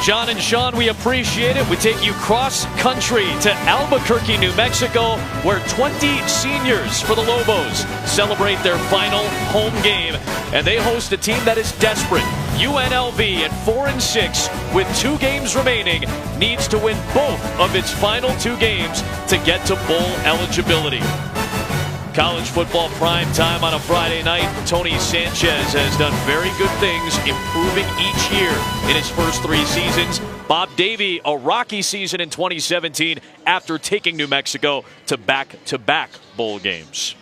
John and Sean, we appreciate it. We take you cross-country to Albuquerque, New Mexico, where 20 seniors for the Lobos celebrate their final home game. And they host a team that is desperate. UNLV at 4-6 with 2 games remaining needs to win both of its final 2 games to get to bowl eligibility. College football prime time on a Friday night. Tony Sanchez has done very good things, improving each year in his first 3 seasons. Bob Davie, a rocky season in 2017 after taking New Mexico to back-to-back bowl games.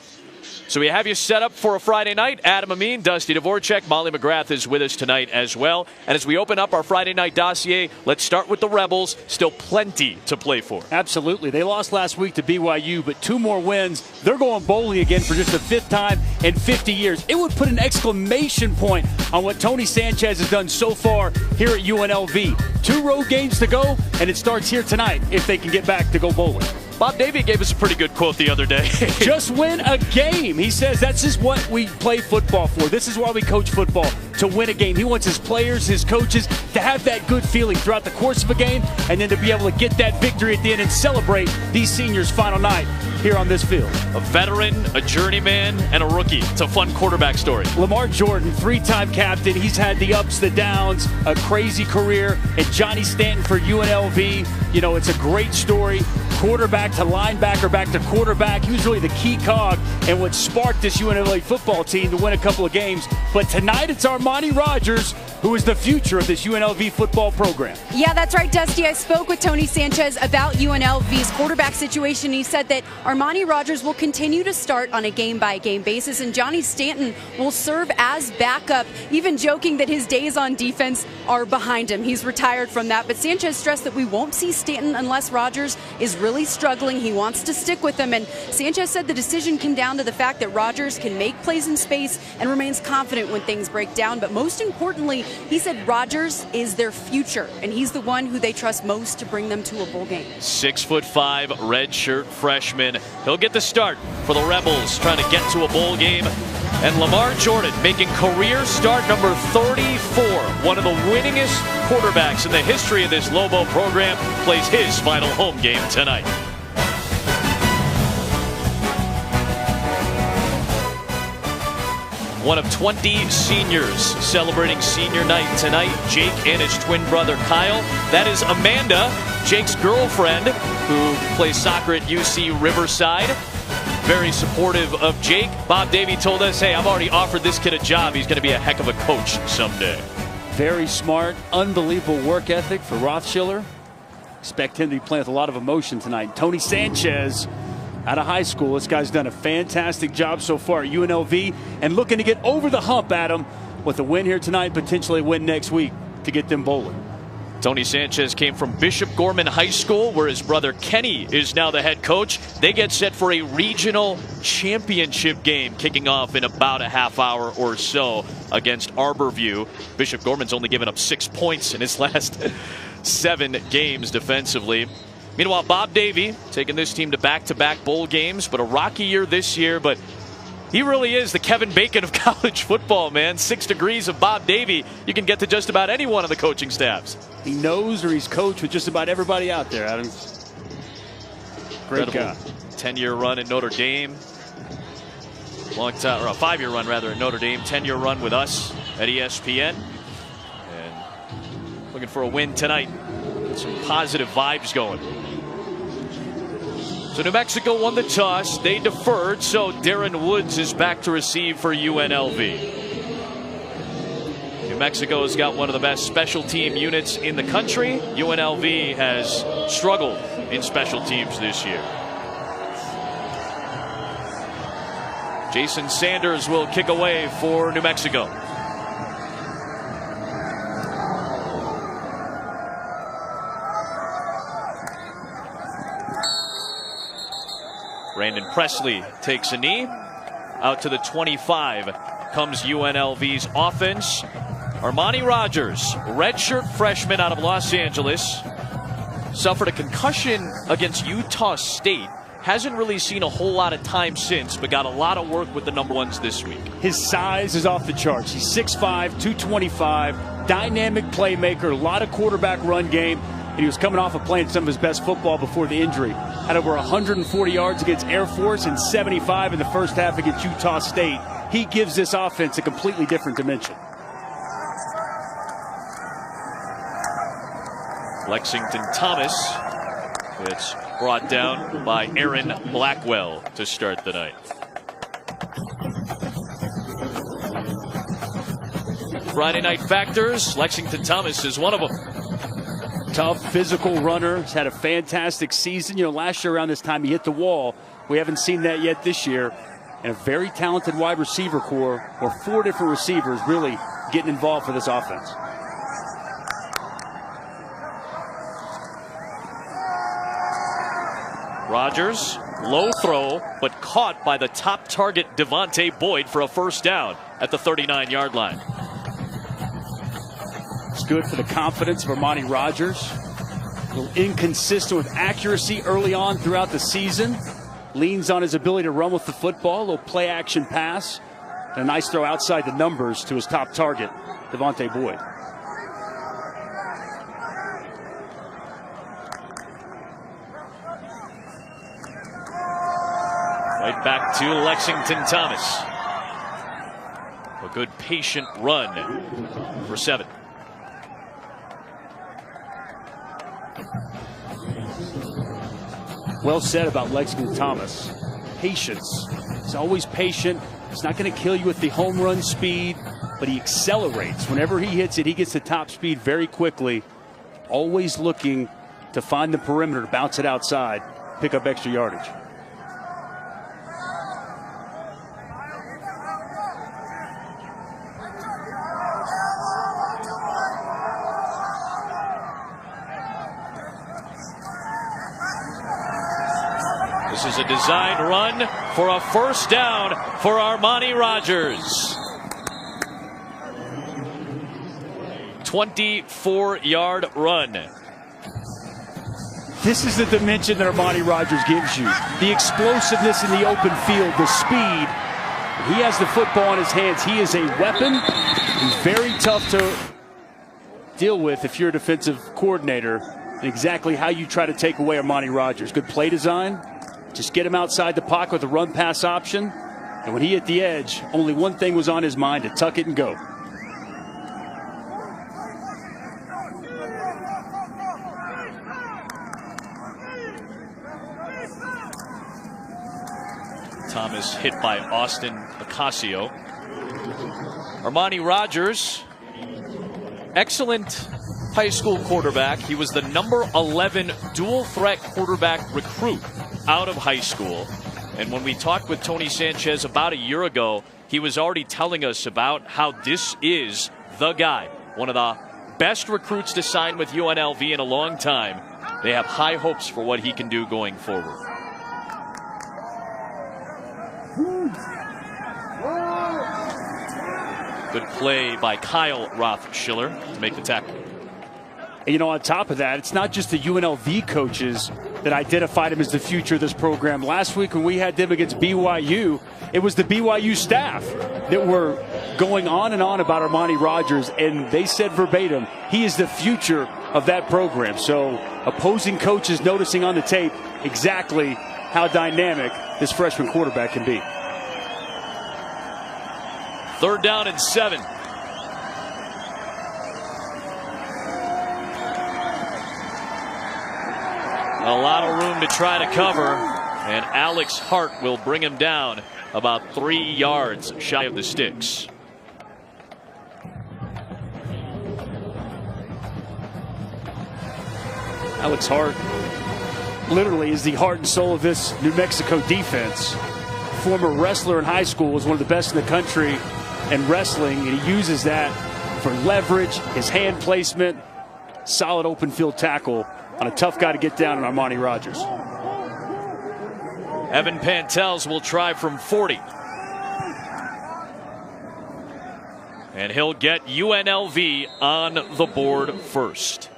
So we have you set up for a Friday night. Adam Amin, Dusty Dvorak, Molly McGrath is with us tonight as well. And as we open up our Friday night dossier, let's start with the Rebels. Still plenty to play for. Absolutely. They lost last week to BYU, but 2 more wins. They're going bowling again for just the 5th time in 50 years. It would put an exclamation point on what Tony Sanchez has done so far here at UNLV. 2 road games to go, and it starts here tonight if they can get back to go bowling. Bob Davie gave us a pretty good quote the other day. Just win a game. He says that's just what we play football for. This is why we coach football, to win a game. He wants his players, his coaches, to have that good feeling throughout the course of a game and then to be able to get that victory at the end and celebrate these seniors' final night here on this field. A veteran, a journeyman, and a rookie. It's a fun quarterback story. Lamar Jordan, 3-time captain. He's had the ups, the downs, a crazy career. And Johnny Stanton for UNLV. You know, it's a great story. Quarterback to linebacker, back to quarterback. He was really the key cog and what sparked this UNLV football team to win a couple of games. But tonight it's Armani Rogers, who is the future of this UNLV football program. Yeah, that's right, Dusty. I spoke with Tony Sanchez about UNLV's quarterback situation. He said that Armani Rogers will continue to start on a game-by-game basis, and Johnny Stanton will serve as backup, even joking that his days on defense are behind him. He's retired from that, but Sanchez stressed that we won't see Stanton unless Rogers is really struggling. He wants to stick with him, and Sanchez said the decision came down to the fact that Rogers can make plays in space and remains confident when things break down, but most importantly, he said Rogers is their future, and he's the one who they trust most to bring them to a bowl game. 6'5", redshirt freshman. He'll get the start for the Rebels, trying to get to a bowl game. And Lamar Jordan making career start number 34. One of the winningest quarterbacks in the history of this Lobo program plays his final home game tonight. One of 20 seniors celebrating senior night tonight. Jake and his twin brother Kyle. That is Amanda, Jake's girlfriend, who plays soccer at UC Riverside. Very supportive of Jake. Bob Davie told us, hey, I've already offered this kid a job. He's going to be a heck of a coach someday. Very smart, unbelievable work ethic for Rothschiller. Expect him to be playing with a lot of emotion tonight. Tony Sanchez, out of high school, this guy's done a fantastic job so far at UNLV and looking to get over the hump, Adam, with a win here tonight, potentially a win next week to get them bowling. Tony Sanchez came from Bishop Gorman High School, where his brother Kenny is now the head coach. They get set for a regional championship game kicking off in about a half hour or so against Arborview. Bishop Gorman's only given up 6 points in his last 7 games defensively. Meanwhile, Bob Davie taking this team to back-to-back bowl games, but a rocky year this year. But he really is the Kevin Bacon of college football, man. 6 degrees of Bob Davie. You can get to just about any one of the coaching staffs. He knows or he's coached with just about everybody out there, Adam. Great guy. 10-year run in Notre Dame. Long time, or a 5-year run rather at Notre Dame. 10-year run with us at ESPN. And looking for a win tonight. Some positive vibes going. So New Mexico won the toss. They deferred, so Darren Woods is back to receive for UNLV. New Mexico has got one of the best special team units in the country. UNLV has struggled in special teams this year. Jason Sanders will kick away for New Mexico. Brandon Presley takes a knee. Out to the 25 comes UNLV's offense. Armani Rogers, redshirt freshman out of Los Angeles, suffered a concussion against Utah State. hasn't really seen a whole lot of time since, but got a lot of work with the number ones this week. His size is off the charts. He's 6'5", 225, dynamic playmaker, a lot of quarterback run game, and he was coming off of playing some of his best football before the injury. Had over 140 yards against Air Force and 75 in the first half against Utah State. He gives this offense a completely different dimension. Lexington Thomas. It's brought down by Aaron Blackwell to start the night. Friday night factors, Lexington Thomas is one of them. Tough physical runner. He's had a fantastic season. You know, last year around this time he hit the wall. We haven't seen that yet this year. And a very talented wide receiver core, or 4 different receivers really getting involved for this offense. Rogers, low throw, but caught by the top target, Devontae Boyd, for a first down at the 39-yard line. It's good for the confidence of Armani Rogers. A little inconsistent with accuracy early on throughout the season. Leans on his ability to run with the football, a little play action pass, and a nice throw outside the numbers to his top target, Devontae Boyd. Right back to Lexington Thomas. A good patient run for 7. Well said about Lexington Thomas. Patience. He's always patient. He's not going to kill you with the home run speed, but he accelerates. Whenever he hits it, he gets the top speed very quickly. Always looking to find the perimeter, to bounce it outside, pick up extra yardage. This is a designed run for a first down for Armani Rogers. 24-yard run. This is the dimension that Armani Rogers gives you. The explosiveness in the open field, the speed. He has the football in his hands. He is a weapon. He's very tough to deal with if you're a defensive coordinator. And exactly how you try to take away Armani Rogers. Good play design. Just get him outside the pocket with a run-pass option. And when he hit the edge, only one thing was on his mind: to tuck it and go. Thomas hit by Austin Ocasio. Armani Rogers, excellent high school quarterback. He was the number 11 dual threat quarterback recruit out of high school. And when we talked with Tony Sanchez about a year ago, he was already telling us about how this is the guy. One of the best recruits to sign with UNLV in a long time. They have high hopes for what he can do going forward. Good play by Kyle Rothschiller to make the tackle. And, you know, on top of that, it's not just the UNLV coaches that identified him as the future of this program. Last week when we had them against BYU, it was the BYU staff that were going on and on about Armani Rogers, and they said verbatim, he is the future of that program. So opposing coaches noticing on the tape exactly how dynamic this freshman quarterback can be. 3rd down and 7. A lot of room to try to cover, and Alex Hart will bring him down about 3 yards shy of the sticks. Alex Hart literally is the heart and soul of this New Mexico defense. Former wrestler in high school, was one of the best in the country in wrestling, and he uses that for leverage, his hand placement, solid open field tackle on a tough guy to get down on Armani Rogers. Evan Pantels will try from 40. And he'll get UNLV on the board first.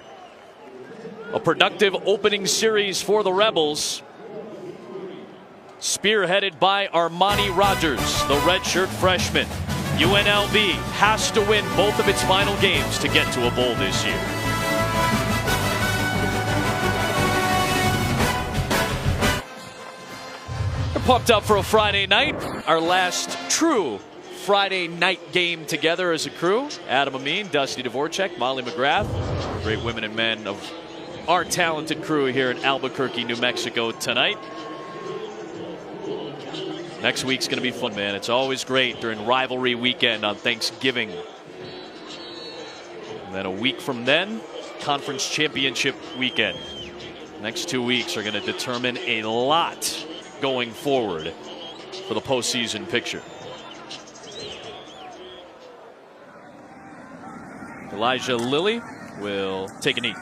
A productive opening series for the Rebels. spearheaded by Armani Rogers, the redshirt freshman. UNLV has to win both of its final games to get to a bowl this year. We're pumped up for a Friday night, our last true Friday night game together as a crew. Adam Amin, Dusty Dvorak, Molly McGrath, great women and men of our talented crew here in Albuquerque, New Mexico tonight. Next week's going to be fun, man. It's always great during rivalry weekend on Thanksgiving. And then a week from then, conference championship weekend. Next 2 weeks are going to determine a lot going forward for the postseason picture. Elijah Lilly will take a knee.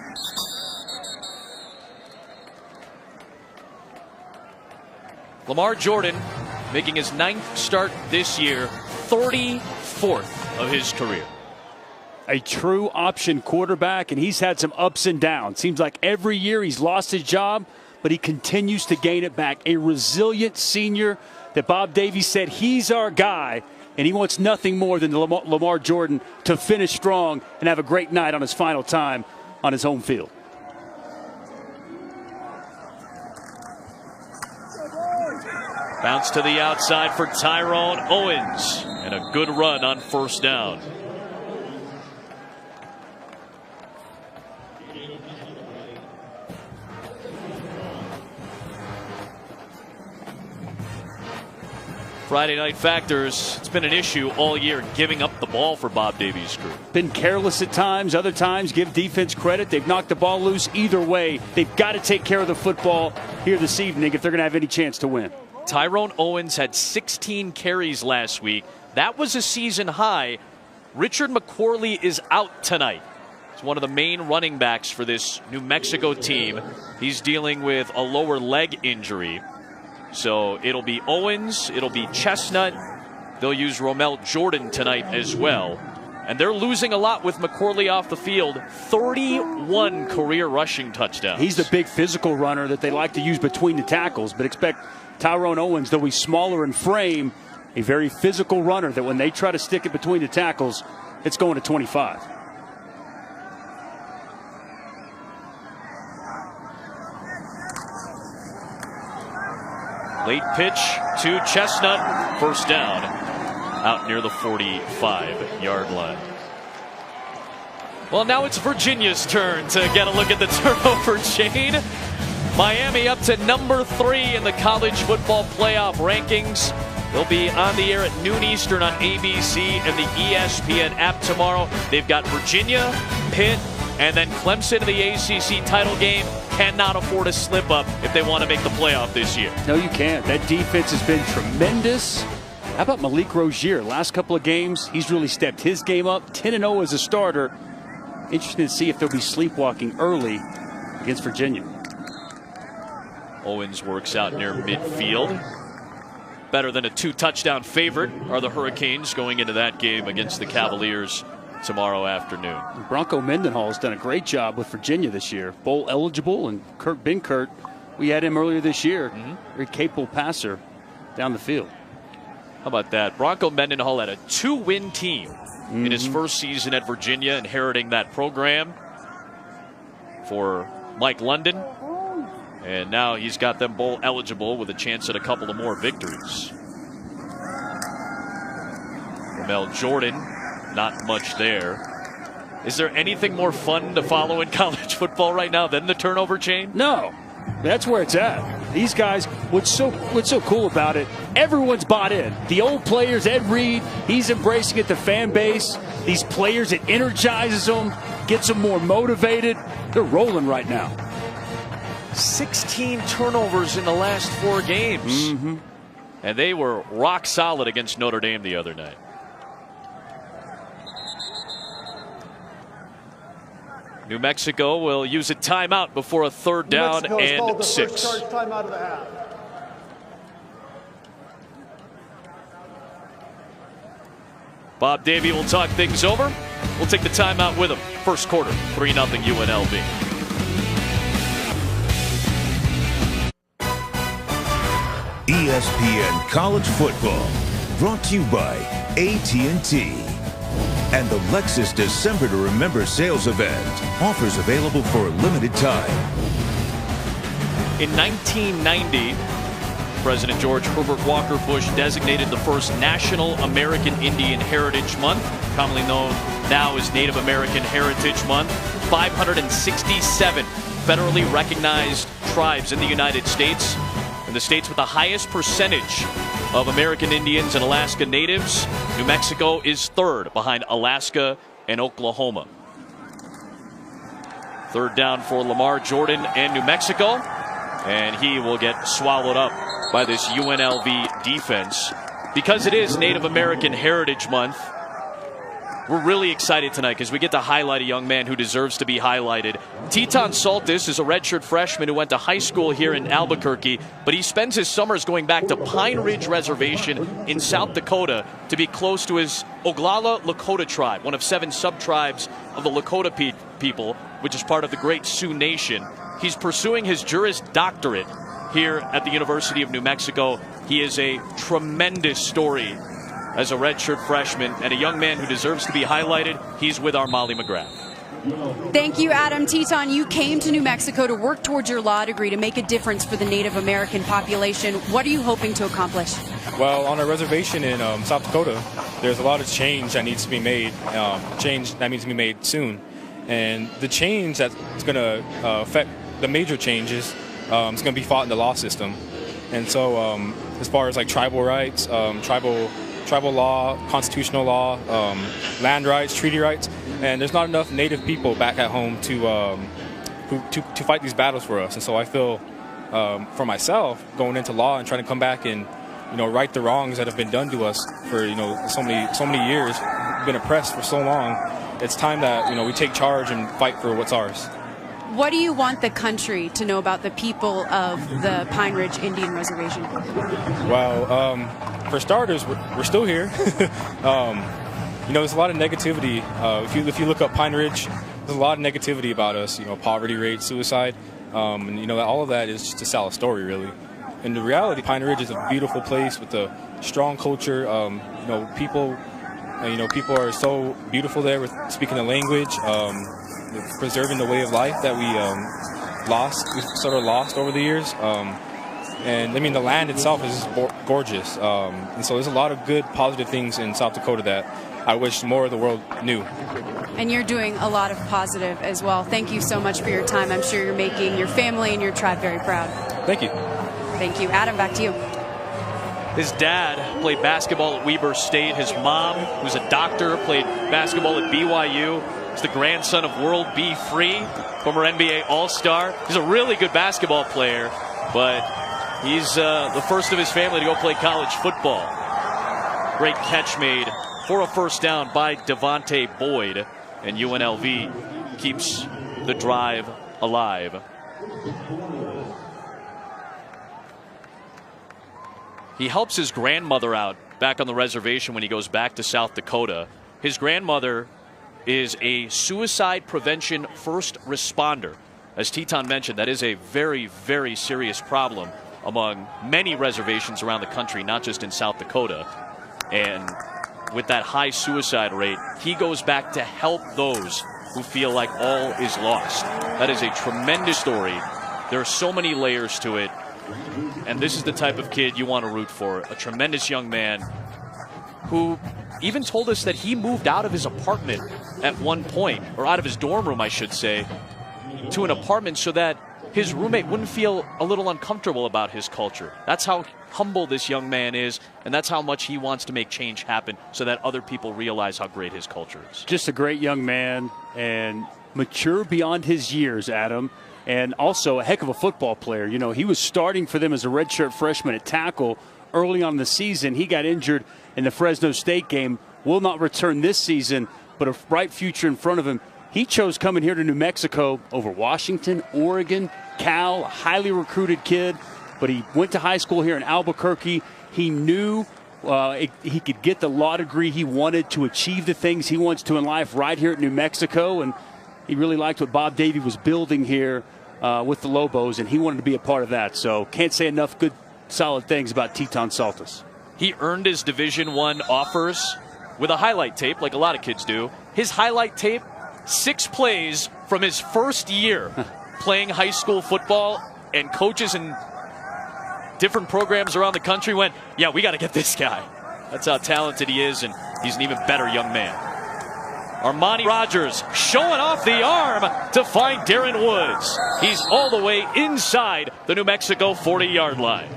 Lamar Jordan making his 9th start this year, 34th of his career. A true option quarterback, and he's had some ups and downs. Seems like every year he's lost his job, but he continues to gain it back. A resilient senior that Bob Davies said he's our guy, and he wants nothing more than Lamar Jordan to finish strong and have a great night on his final time on his home field. Bounce to the outside for Tyrone Owens, and a good run on first down. Friday night factors, it's been an issue all year giving up the ball for Bob Davies' crew. Been careless at times, other times give defense credit. They've knocked the ball loose. Either way, they've got to take care of the football here this evening if they're going to have any chance to win. Tyrone Owens had 16 carries last week. That was a season high. Richard McQuarley is out tonight. He's one of the main running backs for this New Mexico team. He's dealing with a lower leg injury. So it'll be Owens, it'll be Chestnut. They'll use Romel Jordan tonight as well. And they're losing a lot with McQuarley off the field. 31 career rushing touchdowns. He's the big physical runner that they like to use between the tackles, but expect Tyrone Owens, though he's smaller in frame, a very physical runner that when they try to stick it between the tackles, it's going to 25. Late pitch to Chestnut. First down out near the 45-yard line. Well, now it's Virginia's turn to get a look at the turnover chain. Miami up to number 3 in the college football playoff rankings. They'll be on the air at noon Eastern on ABC and the ESPN app tomorrow. They've got Virginia, Pitt, and then Clemson in the ACC title game. Cannot afford a slip up if they want to make the playoff this year. No, you can't. That defense has been tremendous. How about Malik Rozier? Last couple of games, he's really stepped his game up. 10-0 as a starter. Interesting to see if they'll be sleepwalking early against Virginia. Owens works out near midfield. Better than a 2-touchdown favorite are the Hurricanes going into that game against the Cavaliers tomorrow afternoon. Bronco Mendenhall has done a great job with Virginia this year. Bowl eligible, and Kurt Benkert, we had him earlier this year. Very capable passer down the field. How about that? Bronco Mendenhall had a 2-win team in his first season at Virginia, inheriting that program for Mike London. And now he's got them bowl eligible with a chance at a couple of more victories. Romel Jordan, not much there. Is there anything more fun to follow in college football right now than the turnover chain? No, that's where it's at. These guys, what's so cool about it, everyone's bought in. The old players, Ed Reed, he's embracing it, the fan base. These players, it energizes them, gets them more motivated. They're rolling right now. 16 turnovers in the last 4 games. And they were rock solid against Notre Dame the other night. New Mexico will use a timeout before a 3rd down and 6. Timeout of the half. Bob Davie will talk things over. We'll take the timeout with him. First quarter, 3-0 UNLV. ESPN College Football, brought to you by AT&T. And the Lexus December to Remember sales event. Offers available for a limited time. In 1990, President George Herbert Walker Bush designated the first National American Indian Heritage Month, commonly known now as Native American Heritage Month. 567 federally recognized tribes in the United States, and the states with the highest percentage of American Indians and Alaska Natives. New Mexico is third behind Alaska and Oklahoma. Third down for Lamar Jordan and New Mexico, and he will get swallowed up by this UNLV defense. Because it is Native American Heritage Month, we're really excited tonight because we get to highlight a young man who deserves to be highlighted. Teton Saltis is a redshirt freshman who went to high school here in Albuquerque, but he spends his summers going back to Pine Ridge Reservation in South Dakota to be close to his Oglala Lakota tribe, one of 7 sub-tribes of the Lakota people, which is part of the Great Sioux Nation. He's pursuing his Juris Doctorate here at the University of New Mexico. He is a tremendous story as a redshirt freshman and a young man who deserves to be highlighted. He's with our Molly McGrath. Thank you, Adam. Teton, you came to New Mexico to work towards your law degree to make a difference for the Native American population. What are you hoping to accomplish? Well, on a reservation in South Dakota, there's a lot of change that needs to be made, change that needs to be made soon. And the change that's going to affect the major changes is going to be fought in the law system. And so as far as like tribal rights, tribal law, constitutional law, land rights, treaty rights, and there's not enough Native people back at home to fight these battles for us. And so I feel, for myself, going into law and trying to come back and right the wrongs that have been done to us for so many years, we've been oppressed for so long. It's time that we take charge and fight for what's ours. What do you want the country to know about the people of the Pine Ridge Indian Reservation? Well, for starters, we're still here. There's a lot of negativity. If you look up Pine Ridge, there's a lot of negativity about us. Poverty rate, suicide, and all of that is just to sell a story, really. In the reality, Pine Ridge is a beautiful place with a strong culture. People are so beautiful there with speaking the language, preserving the way of life that we sort of lost over the years. And I mean, the land itself is gorgeous. And so there's a lot of good, positive things in South Dakota that I wish more of the world knew. And you're doing a lot of positive as well. Thank you so much for your time. I'm sure you're making your family and your tribe very proud. Thank you. Thank you. Adam, back to you. His dad played basketball at Weber State. His mom, who's a doctor, played basketball at BYU. He's the grandson of World B. Free, former NBA All-Star. He's a really good basketball player, but he's the first of his family to go play college football. Great catch made for a first down by Devontae Boyd, and UNLV keeps the drive alive. He helps his grandmother out back on the reservation when he goes back to South Dakota. His grandmother is a suicide prevention first responder. As Teton mentioned, that is a very, very serious problem among many reservations around the country, not just in South Dakota. And with that high suicide rate, he goes back to help those who feel like all is lost. That is a tremendous story. There are so many layers to it. And this is the type of kid you want to root for. A tremendous young man who even told us that he moved out of his apartment at one point, or out of his dorm room, I should say, to an apartment so that his roommate wouldn't feel a little uncomfortable about his culture. That's how humble this young man is, and that's how much he wants to make change happen so that other people realize how great his culture is. Just a great young man and mature beyond his years, Adam. And also a heck of a football player. He was starting for them as a redshirt freshman at tackle early on in the season. He got injured in the Fresno State game, will not return this season, but a bright future in front of him. He chose coming here to New Mexico over Washington, Oregon, Cal, a highly recruited kid, but he went to high school here in Albuquerque. He knew he could get the law degree he wanted to achieve the things he wants to in life right here at New Mexico, and he really liked what Bob Davie was building here with the Lobos, and he wanted to be a part of that. So can't say enough good solid things about Teton Saltis. He earned his Division I offers with a highlight tape, like a lot of kids do. His highlight tape, 6 plays from his first year playing high school football, and coaches in different programs around the country went, yeah, we got to get this guy. That's how talented he is, and he's an even better young man. Armani Rogers showing off the arm to find Darren Woods. He's all the way inside the New Mexico 40-yard line.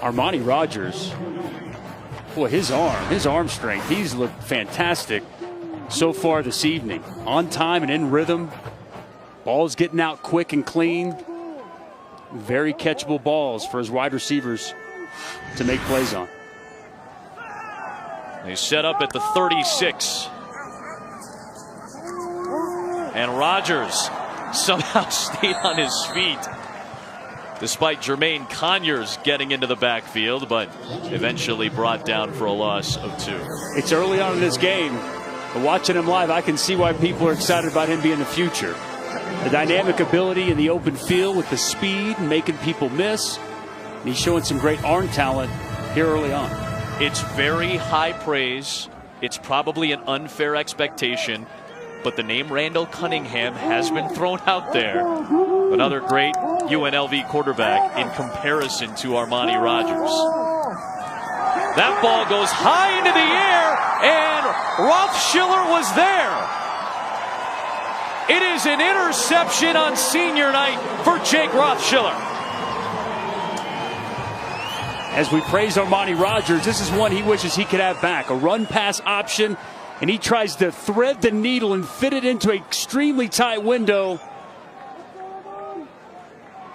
Armani Rogers, boy, his arm strength, he's looked fantastic so far this evening. On time and in rhythm. Ball's getting out quick and clean. Very catchable balls for his wide receivers to make plays on. They set up at the 36. And Rogers somehow stayed on his feet despite Jermaine Conyers getting into the backfield, but eventually brought down for a loss of 2. It's early on in this game, but watching him live, I can see why people are excited about him being the future. The dynamic ability in the open field with the speed and making people miss. And he's showing some great arm talent here early on. It's very high praise. It's probably an unfair expectation, but the name Randall Cunningham has been thrown out there. Another great UNLV quarterback in comparison to Armani Rogers. That ball goes high into the air, and Rothschiller was there. It is an interception on senior night for Jake Rothschiller. As we praise Armani Rogers, this is one he wishes he could have back. A run-pass option, and he tries to thread the needle and fit it into an extremely tight window.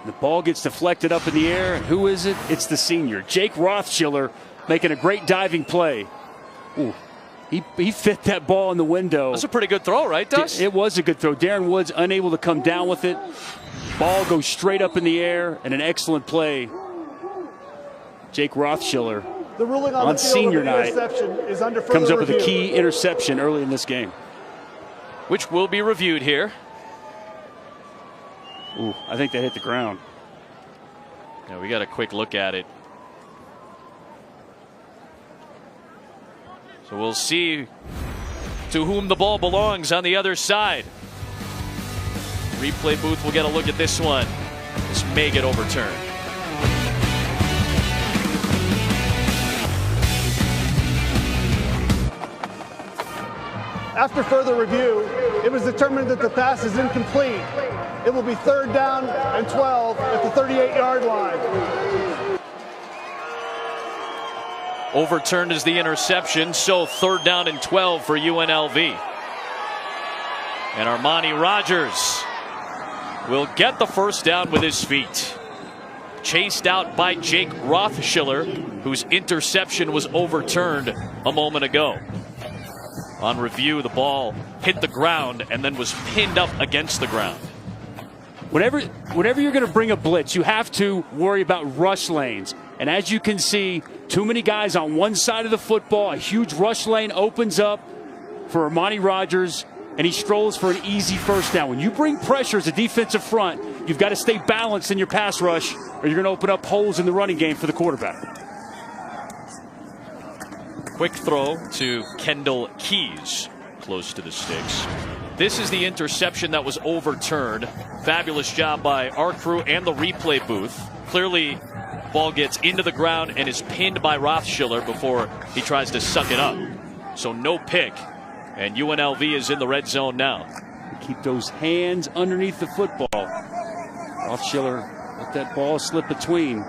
The ball gets deflected up in the air, and who is it? It's the senior, Jake Rothschiller, making a great diving play. Ooh. He fit that ball in the window. That's a pretty good throw, right, Dust? It was a good throw. Darren Woods unable to come down with it. Ball goes straight up in the air, and an excellent play. Jake Rothschiller the ruling on senior night is under comes up review. with a key interception early in this game. Which will be reviewed here. Ooh, I think that hit the ground. Yeah, we got a quick look at it. So we'll see to whom the ball belongs on the other side. Replay booth will get a look at this one. This may get overturned. After further review, it was determined that the pass is incomplete. It will be 3rd down and 12 at the 38-yard line. Overturned is the interception, so 3rd down and 12 for UNLV. And Armani Rogers will get the first down with his feet. Chased out by Jake Rothschiller, whose interception was overturned a moment ago. On review, the ball hit the ground and then was pinned up against the ground. Whenever you're going to bring a blitz, you have to worry about rush lanes. And as you can see, too many guys on one side of the football. A huge rush lane opens up for Armani Rogers, and he strolls for an easy first down. When you bring pressure as a defensive front, you've got to stay balanced in your pass rush, or you're going to open up holes in the running game for the quarterback. Quick throw to Kendall Keys, close to the sticks. This is the interception that was overturned. Fabulous job by our crew and the replay booth. Clearly, ball gets into the ground and is pinned by Rothschiller before he tries to suck it up. So no pick, and UNLV is in the red zone now. Keep those hands underneath the football. Rothschiller let that ball slip between.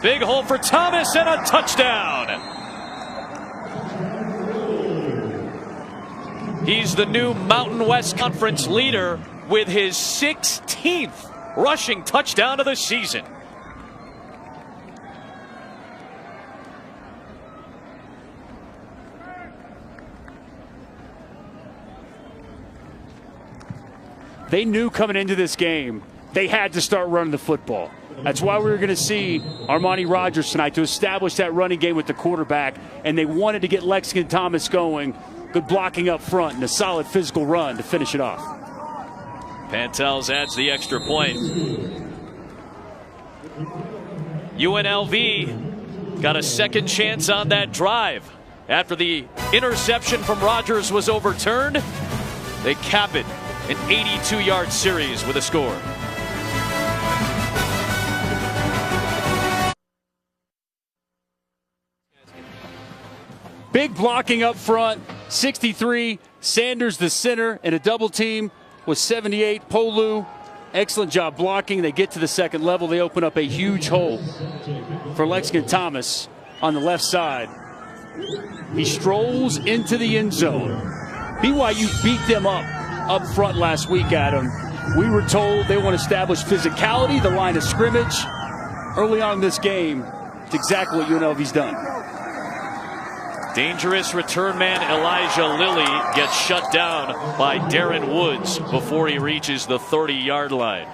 Big hole for Thomas and a touchdown. He's the new Mountain West Conference leader with his 16th rushing touchdown of the season. They knew coming into this game they had to start running the football. That's why we were going to see Armani Rogers tonight to establish that running game with the quarterback, and they wanted to get Lexington Thomas going. Good blocking up front and a solid physical run to finish it off. Pantels adds the extra point. UNLV got a second chance on that drive. After the interception from Rogers was overturned, they cap it, an 82-yard series with a score. Big blocking up front, 63. Sanders the center and a double team with 78. Polu, excellent job blocking. They get to the second level. They open up a huge hole for Lexington Thomas on the left side. He strolls into the end zone. BYU beat them up front last week, Adam. We were told they want to establish physicality, the line of scrimmage. Early on in this game, it's exactly what UNLV's done. Dangerous return man Elijah Lilly gets shut down by Darren Woods before he reaches the 30-yard line.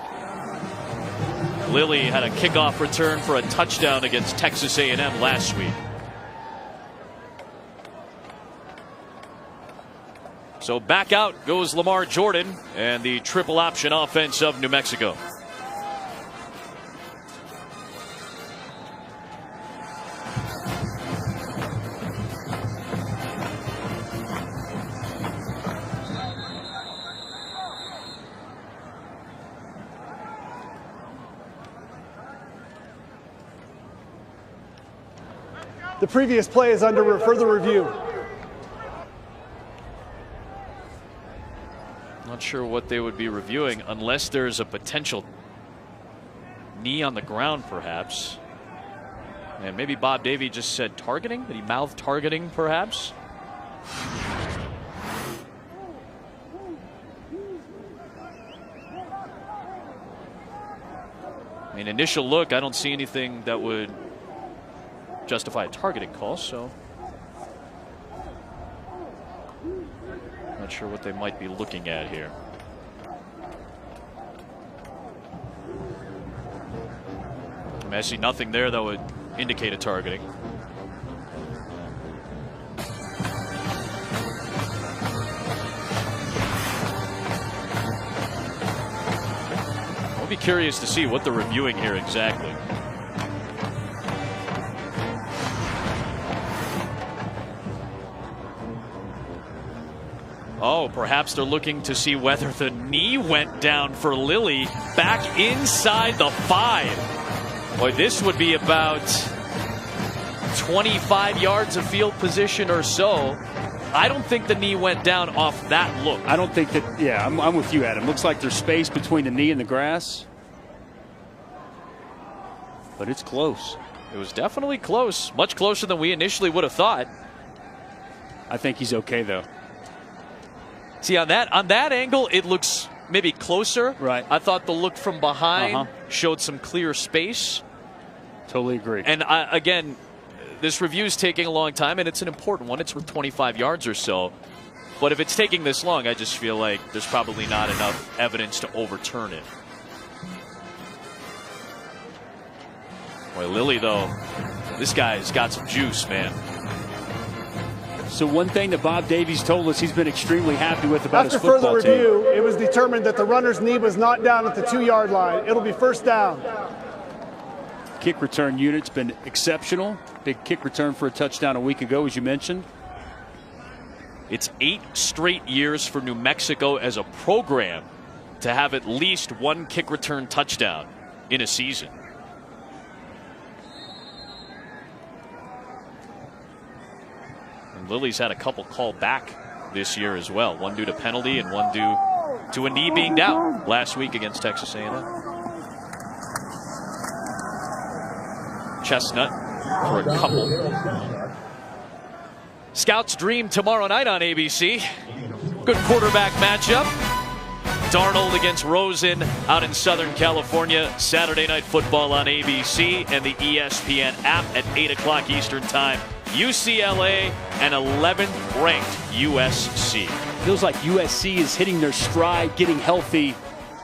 Lilly had a kickoff return for a touchdown against Texas A&M last week. So back out goes Lamar Jordan and the triple option offense of New Mexico. The previous play is under further review. Not sure what they would be reviewing unless there's a potential knee on the ground, perhaps. And maybe Bob Davie just said targeting. Did he mouth targeting, perhaps? I mean, initial look, I don't see anything that would justify a targeting call, so not sure what they might be looking at here. I mean, I see nothing there that would indicate a targeting. I'll be curious to see what they're reviewing here exactly. Oh, perhaps they're looking to see whether the knee went down for Lilly back inside the 5. Boy, this would be about 25 yards of field position or so. I don't think the knee went down off that look. I don't think that, yeah, I'm with you, Adam. Looks like there's space between the knee and the grass. But it's close. It was definitely close. Much closer than we initially would have thought. I think he's okay, though. See, on that angle, it looks maybe closer. Right. I thought the look from behind showed some clear space. Totally agree. And again, this review is taking a long time, and it's an important one. It's worth 25 yards or so. But if it's taking this long, I just feel like there's probably not enough evidence to overturn it. Boy, Lilly, though, this guy's got some juice, man. So one thing that Bob Davies told us he's been extremely happy with about his football team. After further review, it was determined that the runner's knee was not down at the 2-yard line. It'll be first down. Kick return unit's been exceptional. Big kick return for a touchdown a week ago, as you mentioned. It's 8 straight years for New Mexico as a program to have at least one kick return touchdown in a season. And Lilly's had a couple called back this year as well. One due to penalty and one due to a knee being down last week against Texas A&M. Chestnut for a couple. Scouts dream tomorrow night on ABC. Good quarterback matchup. Darnold against Rosen out in Southern California. Saturday Night Football on ABC and the ESPN app at 8 o'clock Eastern Time. UCLA and 11th ranked USC. Feels like USC is hitting their stride, getting healthy.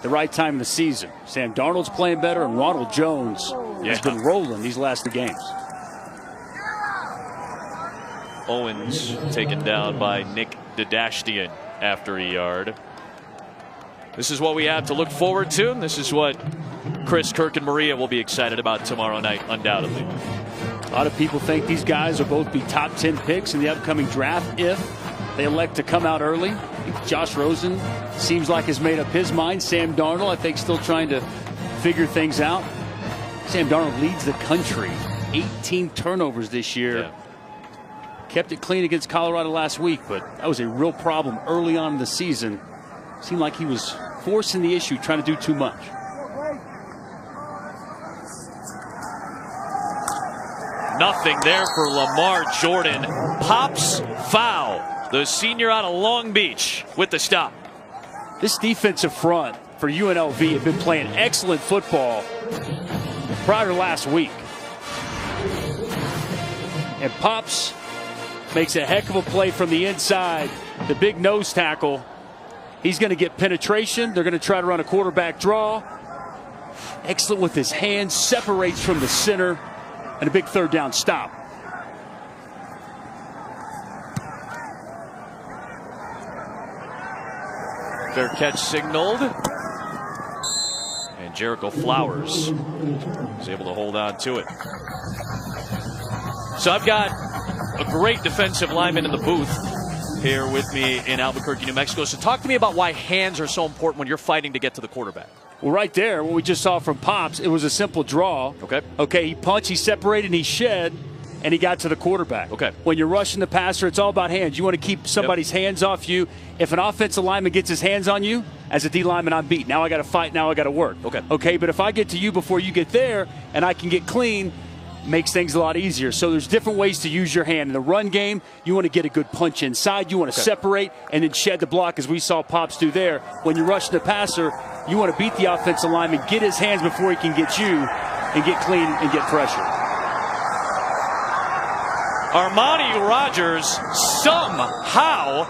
the right time in the season. Sam Darnold's playing better, and Ronald Jones has been rolling these last 2 games. Owens taken down by Nick Dadashtian after a yard. This is what we have to look forward to. This is what Chris, Kirk, and Maria will be excited about tomorrow night, undoubtedly. A lot of people think these guys will both be top 10 picks in the upcoming draft if they elect to come out early. Josh Rosen seems like has made up his mind. Sam Darnold, I think, still trying to figure things out. Sam Darnold leads the country. 18 turnovers this year. Yeah. Kept it clean against Colorado last week, but that was a real problem early on in the season. Seemed like he was forcing the issue, trying to do too much. Nothing there for Lamar Jordan. Pops foul. The senior out of Long Beach with the stop. This defensive front for UNLV have been playing excellent football prior to last week. And Pops makes a heck of a play from the inside. The big nose tackle. He's going to get penetration. They're going to try to run a quarterback draw. Excellent with his hands. Separates from the center. And a big 3rd down stop. Fair catch signaled. And Jericho Flowers is able to hold on to it. So I've got a great defensive lineman in the booth here with me in Albuquerque, New Mexico. So talk to me about why hands are so important when you're fighting to get to the quarterback. Well, right there, what we just saw from Pops, it was a simple draw. Okay, he punched, he separated, and he shed, and he got to the quarterback. Okay. When you're rushing the passer, it's all about hands. You want to keep somebody's hands off you. If an offensive lineman gets his hands on you, as a D lineman, I'm beat. Now I got to fight, now I got to work. Okay, but if I get to you before you get there, and I can get clean, makes things a lot easier. So there's different ways to use your hand. In the run game, you want to get a good punch inside. You want to separate and then shed the block, as we saw Pops do there. When you're rushing the passer, you want to beat the offensive lineman, get his hands before he can get you, and get clean and get pressure. Armani Rogers somehow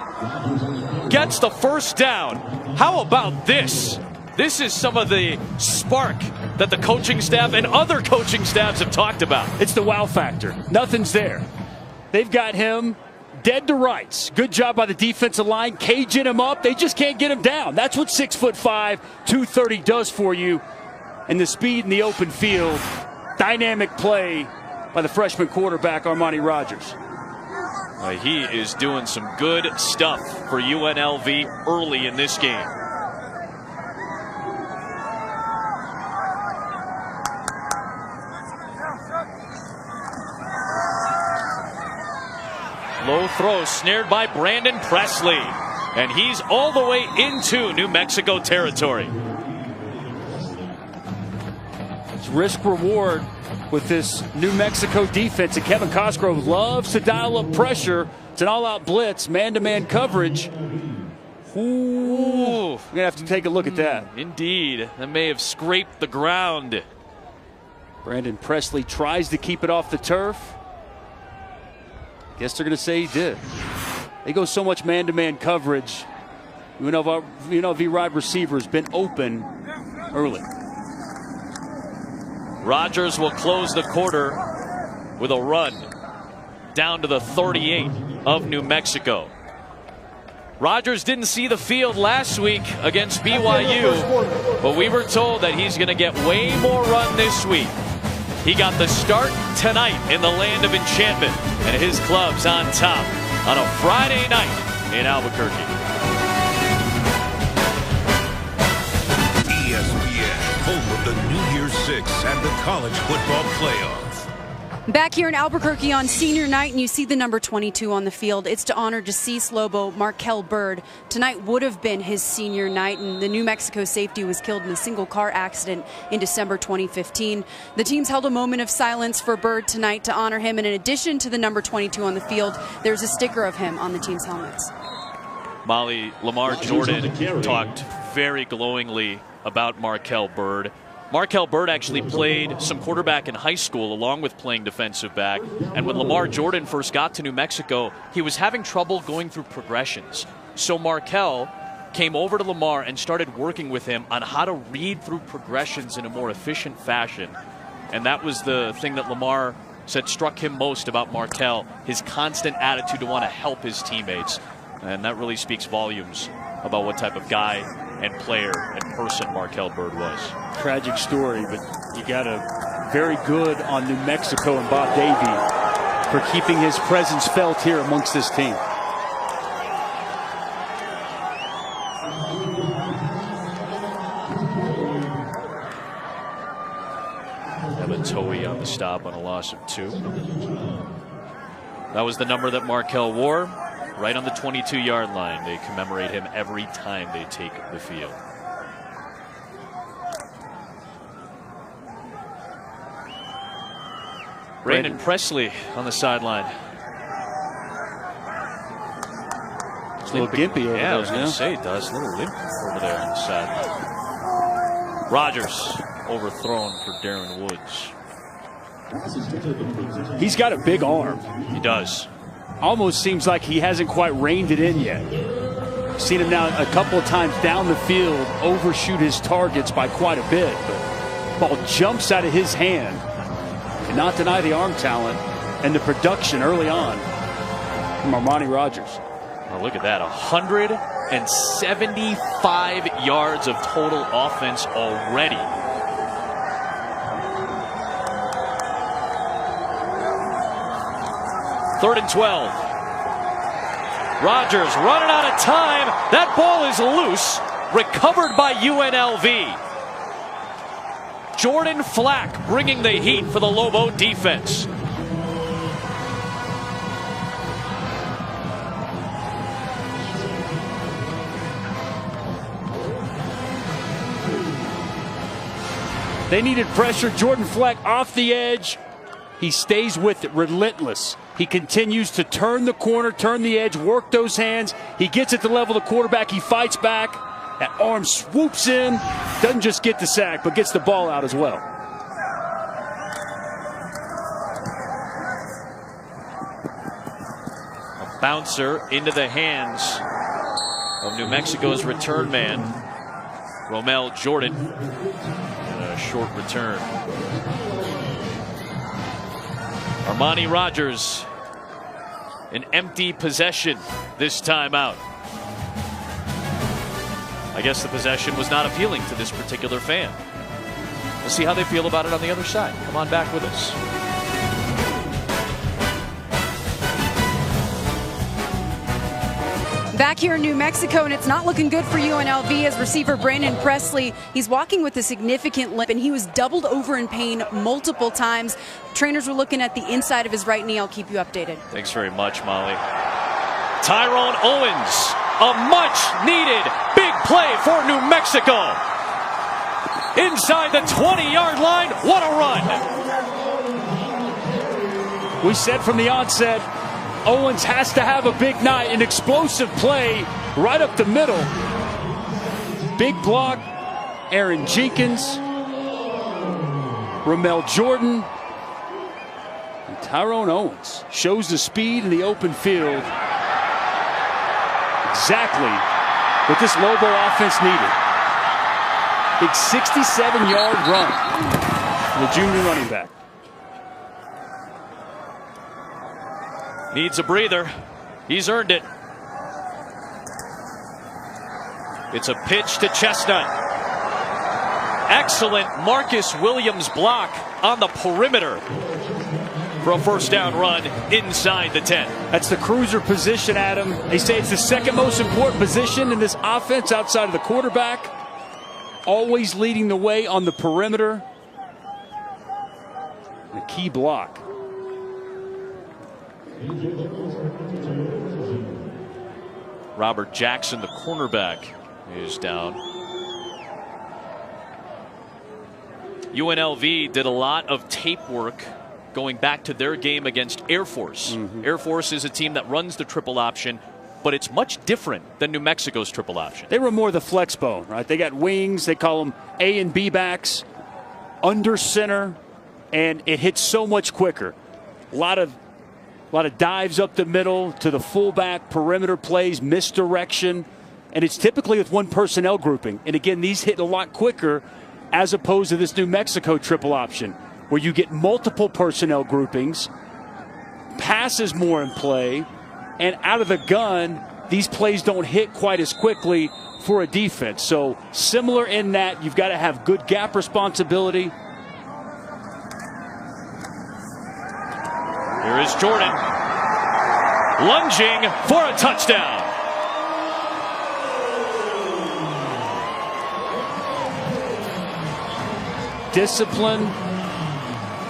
gets the first down. How about this? This is some of the spark that the coaching staff and other coaching staffs have talked about. It's the wow factor. Nothing's there. They've got him dead to rights. Good job by the defensive line, caging him up. They just can't get him down. That's what 6'5", 230 does for you. And the speed in the open field, dynamic play by the freshman quarterback, Armani Rogers. He is doing some good stuff for UNLV early in this game. Low throw snared by Brandon Presley. And he's all the way into New Mexico territory. It's risk reward with this New Mexico defense. And Kevin Cosgrove loves to dial up pressure. It's an all-out blitz, man-to-man coverage. Ooh, we're going to have to take a look at that. Indeed. That may have scraped the ground. Brandon Presley tries to keep it off the turf. Guess they're going to say he did. They go so much man-to-man coverage. UNLV wide receiver has been open early. Rogers will close the quarter with a run down to the 38 of New Mexico. Rogers didn't see the field last week against BYU, but we were told that he's going to get way more run this week. He got the start tonight in the land of enchantment, and his club's on top on a Friday night in Albuquerque. ESPN, home of the New Year's Six and the college football playoff. Back here in Albuquerque on senior night, and you see the number 22 on the field. It's to honor deceased Lobo Markel Bird. Tonight would have been his senior night, and the New Mexico safety was killed in a single car accident in December 2015. The teams held a moment of silence for Bird tonight to honor him, and in addition to the number 22 on the field, there's a sticker of him on the team's helmets. Molly, Lamar Jordan talked very glowingly about Markel Bird. Markel Bird actually played some quarterback in high school along with playing defensive back. And when Lamar Jordan first got to New Mexico, he was having trouble going through progressions. So Markel came over to Lamar and started working with him on how to read through progressions in a more efficient fashion. And that was the thing that Lamar said struck him most about Martell, his constant attitude to want to help his teammates. And that really speaks volumes about what type of guy and player and person Markel Bird was. Tragic story, but you got a very good on New Mexico and Bob Davie for keeping his presence felt here amongst this team. Toey on the stop on a loss of 2. That was the number that Markel wore, right on the 22-yard line. They commemorate him every time they take the field. Brandon Presley on the sideline. It's a little gimpy over there. Yeah, I was going to say, it does. A little limp over there on the sideline. Rodgers overthrown for Darren Woods. He's got a big arm. He does. Almost seems like he hasn't quite reined it in yet. Seen him now a couple of times down the field overshoot his targets by quite a bit, but ball jumps out of his hand. Cannot deny the arm talent and the production early on from Armani Rodgers. Oh, look at that, 175 yards of total offense already. Third and 12. Rodgers running out of time. That ball is loose. Recovered by UNLV. Jordan Flack bringing the heat for the Lobo defense. They needed pressure. Jordan Flack off the edge. He stays with it, relentless. He continues to turn the corner, turn the edge, work those hands. He gets at the level of the quarterback. He fights back. That arm swoops in. Doesn't just get the sack, but gets the ball out as well. A bouncer into the hands of New Mexico's return man, Romel Jordan. And a short return. Armani Rodgers, an empty possession this time out. I guess the possession was not appealing to this particular fan. We'll see how they feel about it on the other side. Come on back with us. Back here in New Mexico, and it's not looking good for UNLV as receiver Brandon Presley. He's walking with a significant limp, and he was doubled over in pain multiple times. Trainers were looking at the inside of his right knee. I'll keep you updated. Thanks very much, Molly. Tyrone Owens, a much-needed big play for New Mexico. Inside the 20-yard line, what a run. We said from the onset, Owens has to have a big night, an explosive play right up the middle. Big block, Aaron Jenkins, Romel Jordan, and Tyrone Owens shows the speed in the open field. Exactly what this Lobo offense needed. Big 67-yard run for the junior running back. Needs a breather. He's earned it. It's a pitch to Chestnut. Excellent Marcus Williams block on the perimeter for a first down run inside the 10. That's the cruiser position, Adam. They say it's the second most important position in this offense outside of the quarterback. Always leading the way on the perimeter. The key block. Robert Jackson, the cornerback, is down. UNLV did a lot of tape work going back to their game against Air Force. Air Force is a team that runs the triple option, but it's much different than New Mexico's triple option. They were more the flex bone, right? They got wings. They call them A and B backs, under center, and it hits so much quicker. A lot of dives up the middle to the fullback, perimeter plays, misdirection. and it's typically with one personnel grouping. And again, these hit a lot quicker as opposed to this New Mexico triple option, where you get multiple personnel groupings, passes more in play, and out of the gun, these plays don't hit quite as quickly for a defense. So similar in that you've got to have good gap responsibility. Here is Jordan, lunging for a touchdown. Discipline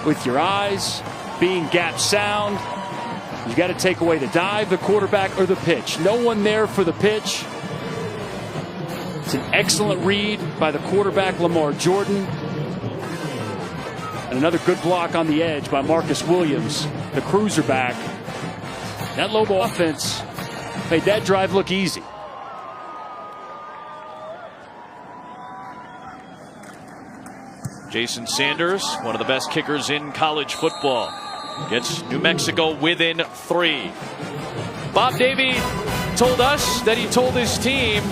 with your eyes, being gap sound. You got to take away the dive, the quarterback, or the pitch. No one there for the pitch. It's an excellent read by the quarterback, Lamar Jordan. And another good block on the edge by Marcus Williams, the cruiser back. That Lobo offense made that drive look easy. Jason Sanders, one of the best kickers in college football, gets New Mexico within 3. Bob Davie told us that he told his team,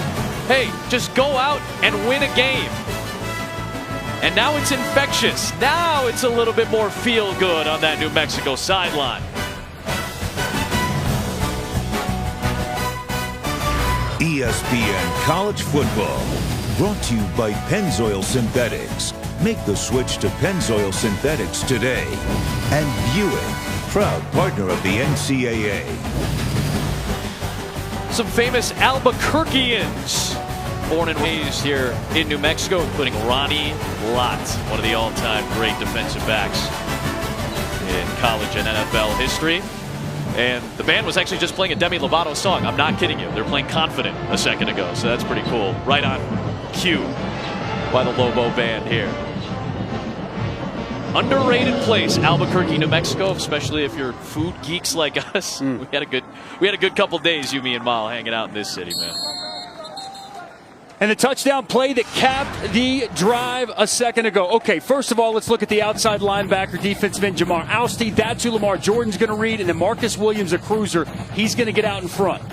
hey, just go out and win a game. And now it's infectious. Now it's a little bit more feel good on that New Mexico sideline. ESPN College Football, brought to you by Pennzoil Synthetics. Make the switch to Pennzoil Synthetics today. And Buick, proud partner of the NCAA. Some famous Albuquerqueans born and raised here in New Mexico, including Ronnie Lott, one of the all-time great defensive backs in college and NFL history. And the band was actually just playing a Demi Lovato song. I'm not kidding you. They're playing Confident a second ago, so that's pretty cool. Right on cue by the Lobo band here. Underrated place, Albuquerque, New Mexico, especially if you're food geeks like us. We had a good couple days, you, me, and Mal, hanging out in this city, man. And the touchdown play that capped the drive a second ago. Okay, first of all, let's look at the outside linebacker, defensive end, Jamar Ousty. That's who Lamar Jordan's going to read. And then Marcus Williams, a cruiser, he's going to get out in front.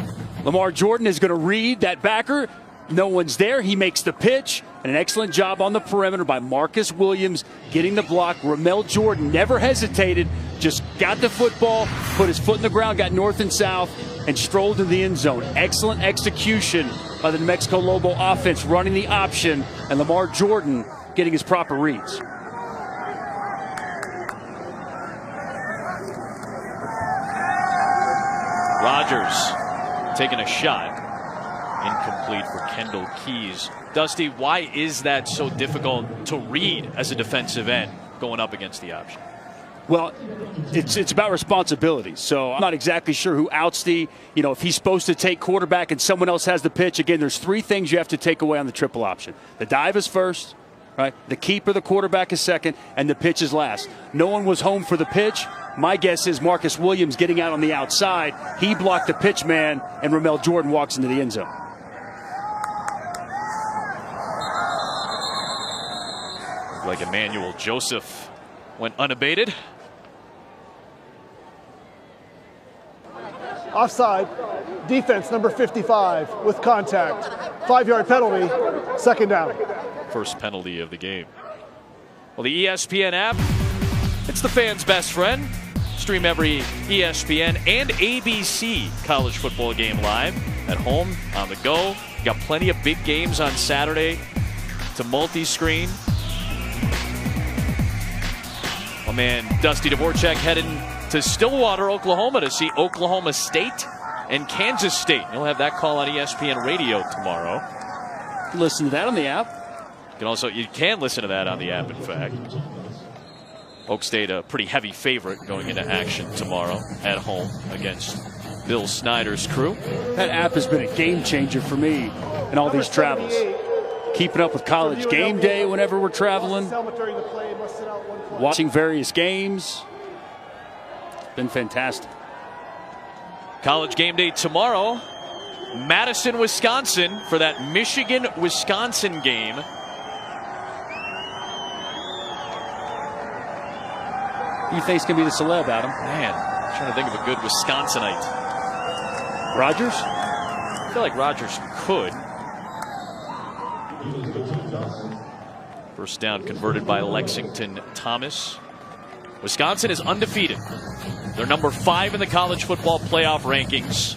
Lamar Jordan is going to read that backer. No one's there. He makes the pitch. And an excellent job on the perimeter by Marcus Williams getting the block. Ramel Jordan never hesitated, just got the football, put his foot in the ground, got north and south, and strolled in the end zone. Excellent execution by the New Mexico Lobo offense, running the option, and Lamar Jordan getting his proper reads. Rodgers taking a shot. Incomplete for Kendall Keys. Dusty, why is that so difficult to read as a defensive end going up against the option? Well, it's about responsibility. So I'm not exactly sure who Ousty, if he's supposed to take quarterback and someone else has the pitch. Again, there's 3 things you have to take away on the triple option. The dive is first, right? The keeper, the quarterback is second, and the pitch is last. No one was home for the pitch. My guess is Marcus Williams getting out on the outside. He blocked the pitch man, and Ramel Jordan walks into the end zone. Like Emmanuel Joseph went unabated. Offside, defense number 55 with contact. 5-yard penalty, second down. First penalty of the game. Well, the ESPN app, it's the fan's best friend. Stream every ESPN and ABC college football game live at home, on the go. You got plenty of big games on Saturday to multi-screen. My man Dusty Dvorak heading to Stillwater, Oklahoma to see Oklahoma State and Kansas State. You'll have that call on ESPN Radio tomorrow. Listen to that on the app. You can listen to that on the app, in fact. Oak State, a pretty heavy favorite going into action tomorrow at home against Bill Snyder's crew. That app has been a game changer for me in all these travels. Keeping up with College Game Day whenever we're traveling. Watching various games. It's been fantastic. College Game Day tomorrow. Madison, Wisconsin for that Michigan-Wisconsin game. Who do you think's going to be the celeb, Adam? Man, I'm trying to think of a good Wisconsinite. Rodgers? I feel like Rodgers could. First down converted by Lexington Thomas. Wisconsin is undefeated. They're number 5 in the college football playoff rankings.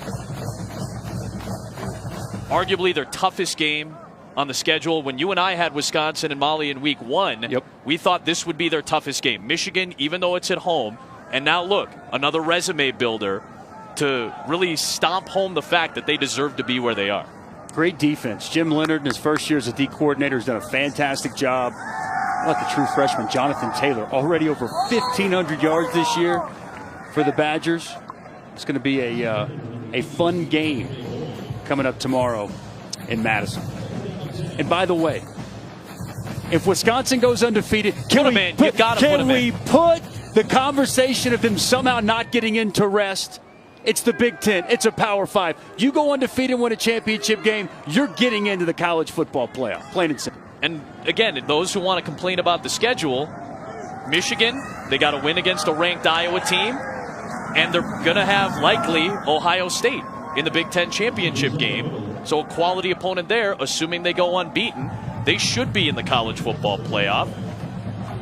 Arguably their toughest game on the schedule. When you and I had Wisconsin and Molly in week 1, we thought this would be their toughest game. Michigan, even though it's at home. And now look, another resume builder to really stomp home the fact that they deserve to be where they are. Great defense. Jim Leonard in his first year as a D coordinator has done a fantastic job. How about the true freshman, Jonathan Taylor, already over 1,500 yards this year for the Badgers. It's going to be a fun game coming up tomorrow in Madison. And by the way, if Wisconsin goes undefeated, can we put the conversation of them somehow not getting into rest? It's the Big Ten. It's a Power 5. You go undefeated and win a championship game, you're getting into the college football playoff, plain and simple. And again, those who want to complain about the schedule, Michigan, they got to win against a ranked Iowa team, and they're going to have likely Ohio State in the Big Ten championship game. So a quality opponent there, assuming they go unbeaten, they should be in the college football playoff.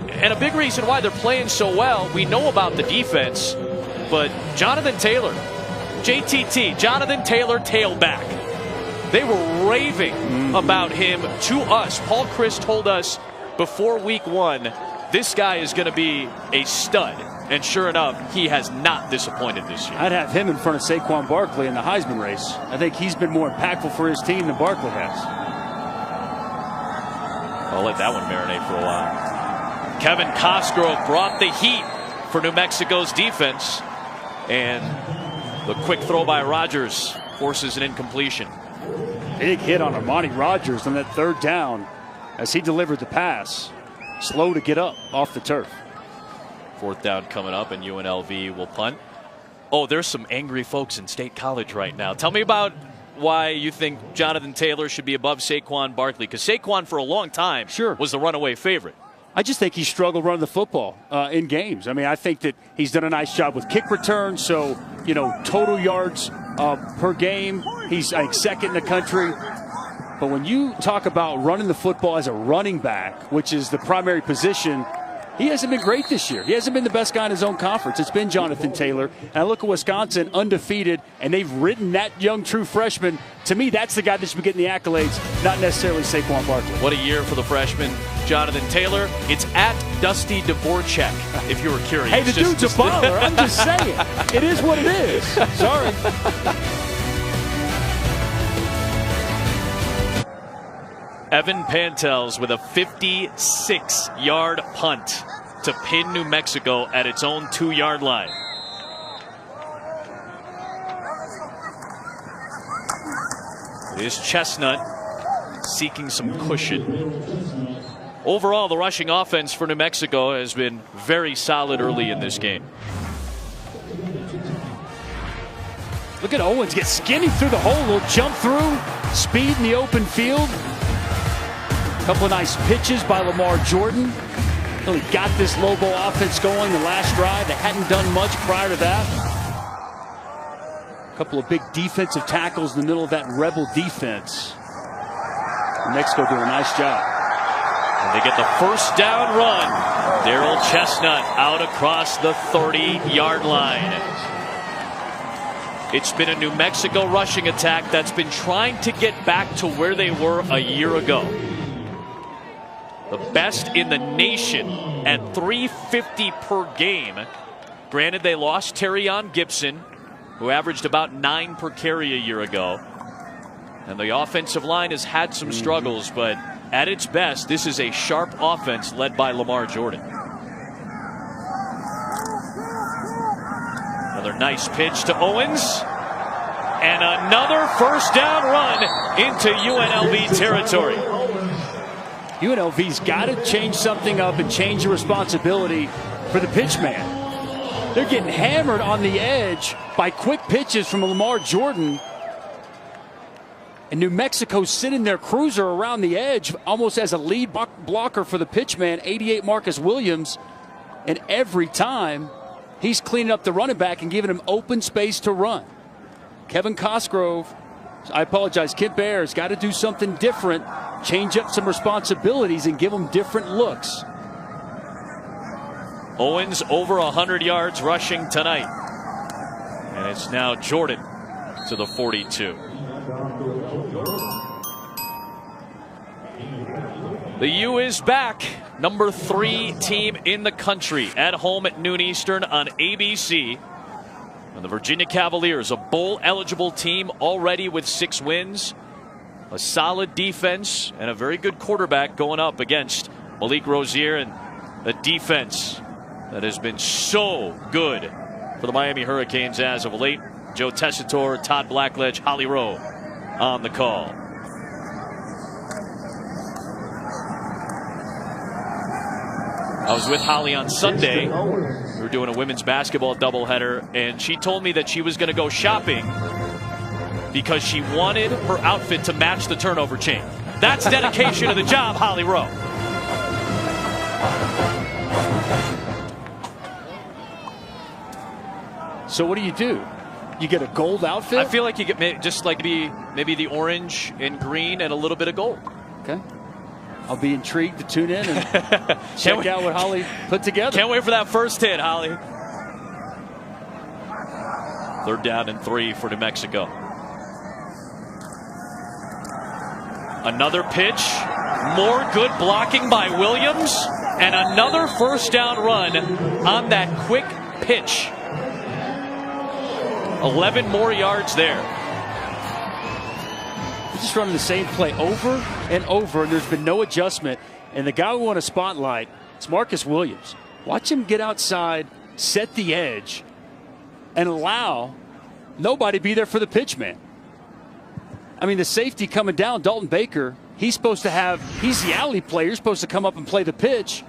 And a big reason why they're playing so well, we know about the defense, but Jonathan Taylor, JTT, Jonathan Taylor tailback. They were raving about him to us. Paul Chris told us before week 1, this guy is going to be a stud. And sure enough, he has not disappointed this year. I'd have him in front of Saquon Barkley in the Heisman race. I think he's been more impactful for his team than Barkley has. I'll let that one marinate for a while. Kevin Cosgrove brought the heat for New Mexico's defense. And the quick throw by Rogers forces an incompletion. Big hit on Armani Rogers on that 3rd down as he delivered the pass. Slow to get up off the turf. 4th down coming up, and UNLV will punt. Oh, there's some angry folks in State College right now. Tell me about why you think Jonathan Taylor should be above Saquon Barkley, because Saquon for a long time was the runaway favorite. I just think he struggled running the football in games. I mean, I think that he's done a nice job with kick returns. So, you know, total yards per game, he's like 2nd in the country. But when you talk about running the football as a running back, which is the primary position, he hasn't been great this year. He hasn't been the best guy in his own conference. It's been Jonathan Taylor. And I look at Wisconsin undefeated, and they've ridden that young true freshman. To me, that's the guy that should be getting the accolades, not necessarily Saquon Barkley. What a year for the freshman, Jonathan Taylor. It's at Dusty Dvorak, if you were curious. Hey, the dude's a baller. I'm just saying. It is what it is. Sorry. Evan Pantels with a 56-yard punt to pin New Mexico at its own 2-yard line. It is Chestnut seeking some cushion. Overall, the rushing offense for New Mexico has been very solid early in this game. Look at Owens get skinny through the hole. Little jump through, speed in the open field. Couple of nice pitches by Lamar Jordan. Really got this Lobo offense going the last drive. They hadn't done much prior to that. Couple of big defensive tackles in the middle of that Rebel defense. New Mexico doing a nice job. And they get the first down run. Darrell Chestnut out across the 30-yard line. It's been a New Mexico rushing attack that's been trying to get back to where they were a year ago. The best in the nation at 350 per game. Granted, they lost Terrion Gibson, who averaged about 9 per carry a year ago. And the offensive line has had some struggles, but at its best, this is a sharp offense led by Lamar Jordan. Another nice pitch to Owens. And another first down run into UNLV territory. UNLV's got to change something up and change the responsibility for the pitch man. They're getting hammered on the edge by quick pitches from Lamar Jordan. And New Mexico's sitting their cruiser around the edge almost as a lead blocker for the pitch man, 88 Marcus Williams. And every time, he's cleaning up the running back and giving him open space to run. Kevin Cosgrove, I apologize, Kent Bear's got to do something different change up some responsibilities and give them different looks. Owens over 100 yards rushing tonight. And it's now Jordan to the 42. The U is back. Number 3 team in the country at home at noon Eastern on ABC. And the Virginia Cavaliers, a bowl-eligible team already with 6 wins. A solid defense and a very good quarterback going up against Malik Rozier and a defense that has been so good for the Miami Hurricanes as of late. Joe Tessitore, Todd Blackledge, Holly Rowe on the call. I was with Holly on Sunday. We were doing a women's basketball doubleheader, and she told me that she was going to go shopping because she wanted her outfit to match the turnover chain. That's dedication to the job, Holly Rowe. So what do? You get a gold outfit? I feel like you get just like maybe the orange and green and a little bit of gold. Okay. I'll be intrigued to tune in and check out what Holly put together. Can't wait for that first hit, Holly. 3rd down and 3 for New Mexico. Another pitch. More good blocking by Williams. And another first down run on that quick pitch. 11 more yards there. We're just running the same play over and over, and there's been no adjustment. And the guy we want to spotlight is Marcus Williams. Watch him get outside, set the edge, and allow nobody to be there for the pitch man. I mean, the safety coming down, Dalton Baker, he's the alley player. You're supposed to come up and play the pitch.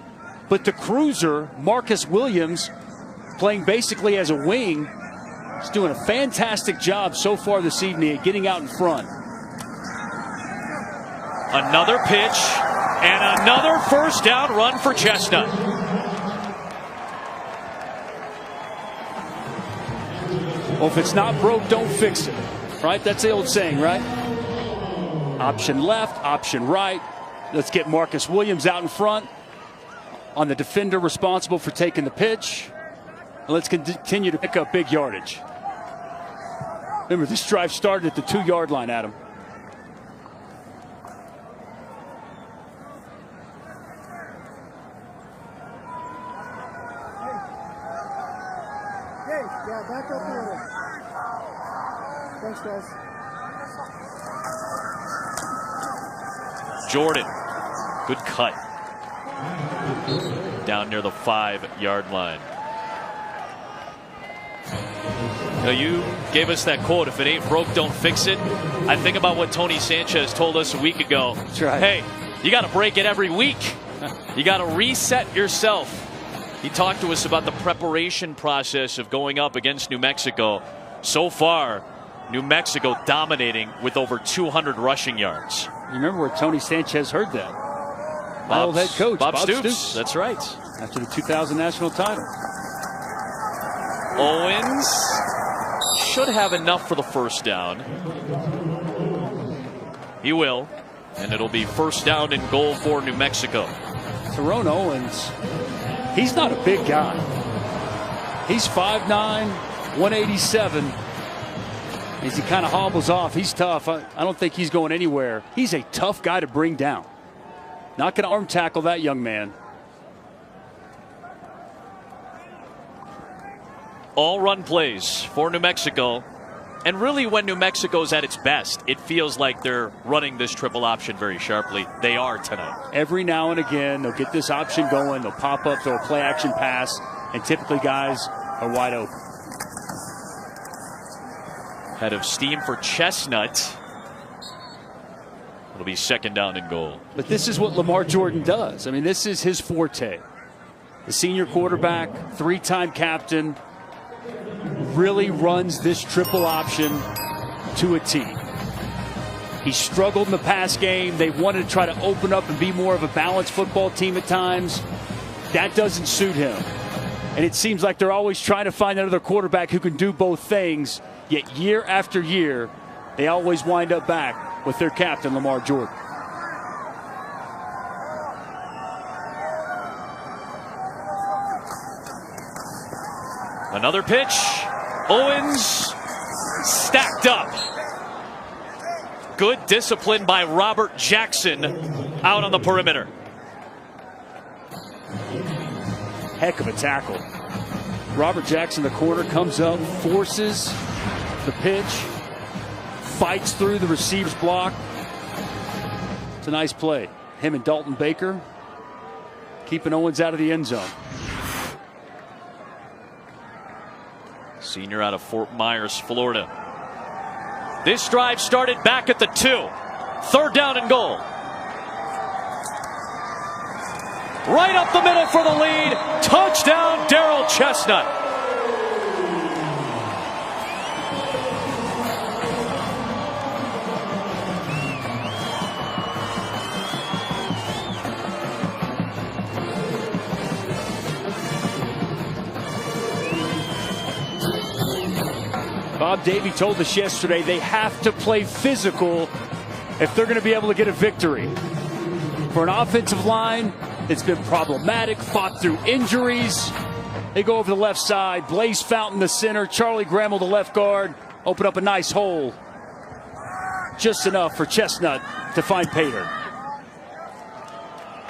But the cruiser, Marcus Williams, playing basically as a wing, is doing a fantastic job so far this evening at getting out in front. Another pitch and another first down run for Chestnut. Well, if it's not broke, don't fix it. Right? That's the old saying, right? Option left, option right. Let's get Marcus Williams out in front on the defender responsible for taking the pitch. And let's continue to pick up big yardage. Remember, this drive started at the 2-yard line, Adam. Yeah, back up a little. Thanks, guys. Jordan, good cut. Down near the 5-yard line. Now, you gave us that quote, if it ain't broke, don't fix it. I think about what Tony Sanchez told us a week ago. That's right. Hey, you got to break it every week. You got to reset yourself. He talked to us about the preparation process of going up against New Mexico. So far, New Mexico dominating with over 200 rushing yards. You remember where Tony Sanchez heard that? My old head coach, Bob Stoops. That's right. After the 2000 national title. Owens should have enough for the first down. He will. And it'll be first down and goal for New Mexico. Tyrone Owens, he's not a big guy. He's 5'9", 187. As he kind of hobbles off, he's tough. I don't think he's going anywhere. He's a tough guy to bring down. Not going to arm tackle that young man. All run plays for New Mexico. And really, when New Mexico's at its best, it feels like they're running this triple option very sharply. They are tonight. Every now and again, they'll get this option going. They'll pop up, throw a play action pass, and typically guys are wide open. Head of steam for Chestnut. It'll be second down and goal. But this is what Lamar Jordan does. I mean, this is his forte. The senior quarterback, 3-time captain, really runs this triple option to a T. He struggled in the pass game. They wanted to try to open up and be more of a balanced football team at times. That doesn't suit him. And it seems like they're always trying to find another quarterback who can do both things. Yet year after year, they always wind up back with their captain, Lamar Jordan. Another pitch. Owens stacked up. Good discipline by Robert Jackson out on the perimeter. Heck of a tackle. Robert Jackson, the corner, comes up, forces the pitch, fights through the receiver's block. It's a nice play. Him and Dalton Baker keeping Owens out of the end zone. Senior out of Fort Myers, Florida. This drive started back at the 2. 3rd down and goal. Right up the middle for the lead. Touchdown, Darrell Chestnut. Bob Davie told us yesterday they have to play physical if they're going to be able to get a victory. For an offensive line, it's been problematic, fought through injuries. They go over the left side. Blaze Fountain, the center. Charlie Grammel, the left guard. Open up a nice hole. Just enough for Chestnut to find Pater.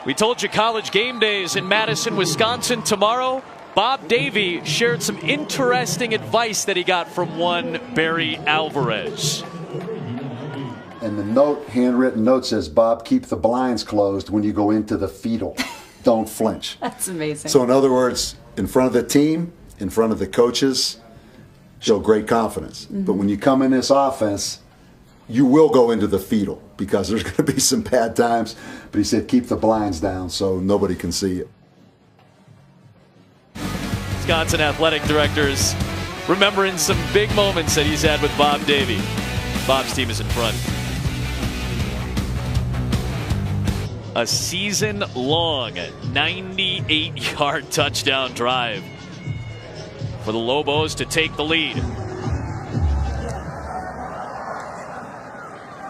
We told you College game days in Madison, Wisconsin tomorrow. Bob Davie shared some interesting advice that he got from one Barry Alvarez. And the note, handwritten note says, Bob, keep the blinds closed when you go into the fetal. Don't flinch. That's amazing. So in other words, in front of the team, in front of the coaches, show great confidence. Mm-hmm. But when you come in this offense, you will go into the fetal because there's going to be some bad times. But he said, keep the blinds down so nobody can see it. Wisconsin athletic directors remembering some big moments that he's had with Bob Davie. Bob's team is in front. A season-long 98-yard touchdown drive for the Lobos to take the lead.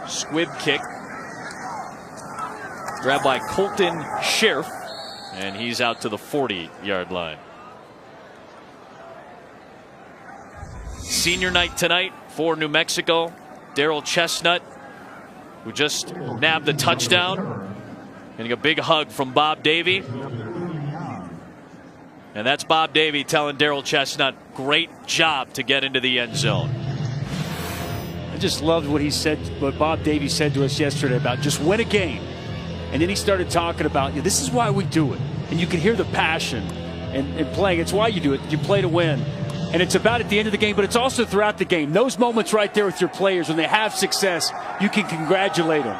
Squib kick. Grabbed by Colton Scherf, and he's out to the 40-yard line. Senior night tonight for New Mexico. Darrell Chestnut, who just nabbed the touchdown. Getting a big hug from Bob Davie. And that's Bob Davie telling Darrell Chestnut, great job to get into the end zone. I just loved what he said, what Bob Davie said to us yesterday about just win a game. And then he started talking about, this is why we do it. And you can hear the passion in playing. It's why you do it. You play to win. And it's about at the end of the game, but it's also throughout the game. Those moments right there with your players, when they have success, you can congratulate them.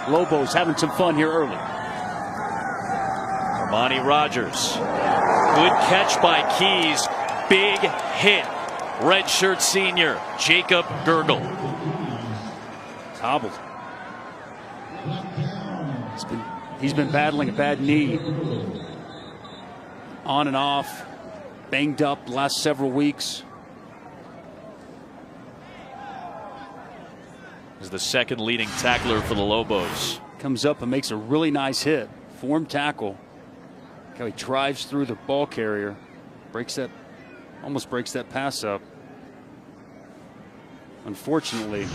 Lobos having some fun here early. Armani Rogers. Good catch by Keys. Big hit. Redshirt senior Jacob Gergel. Hobbled. He's been battling a bad knee. On and off. Banged up the last several weeks. Is the second leading tackler for the Lobos. Comes up and makes a really nice hit. Form tackle. How he drives through the ball carrier. Almost breaks that pass up. Unfortunately,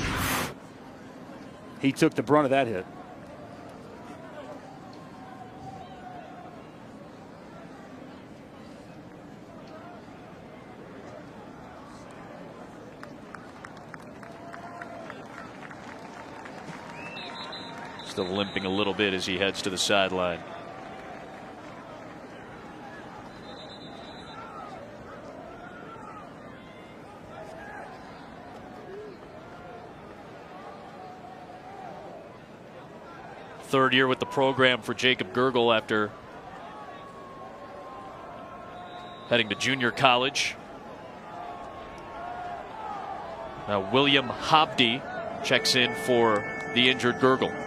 he took the brunt of that hit. Still limping a little bit as he heads to the sideline. Third year with the program for Jacob Gergel after heading to junior college. Now William Hobdy checks in for the injured Gergel.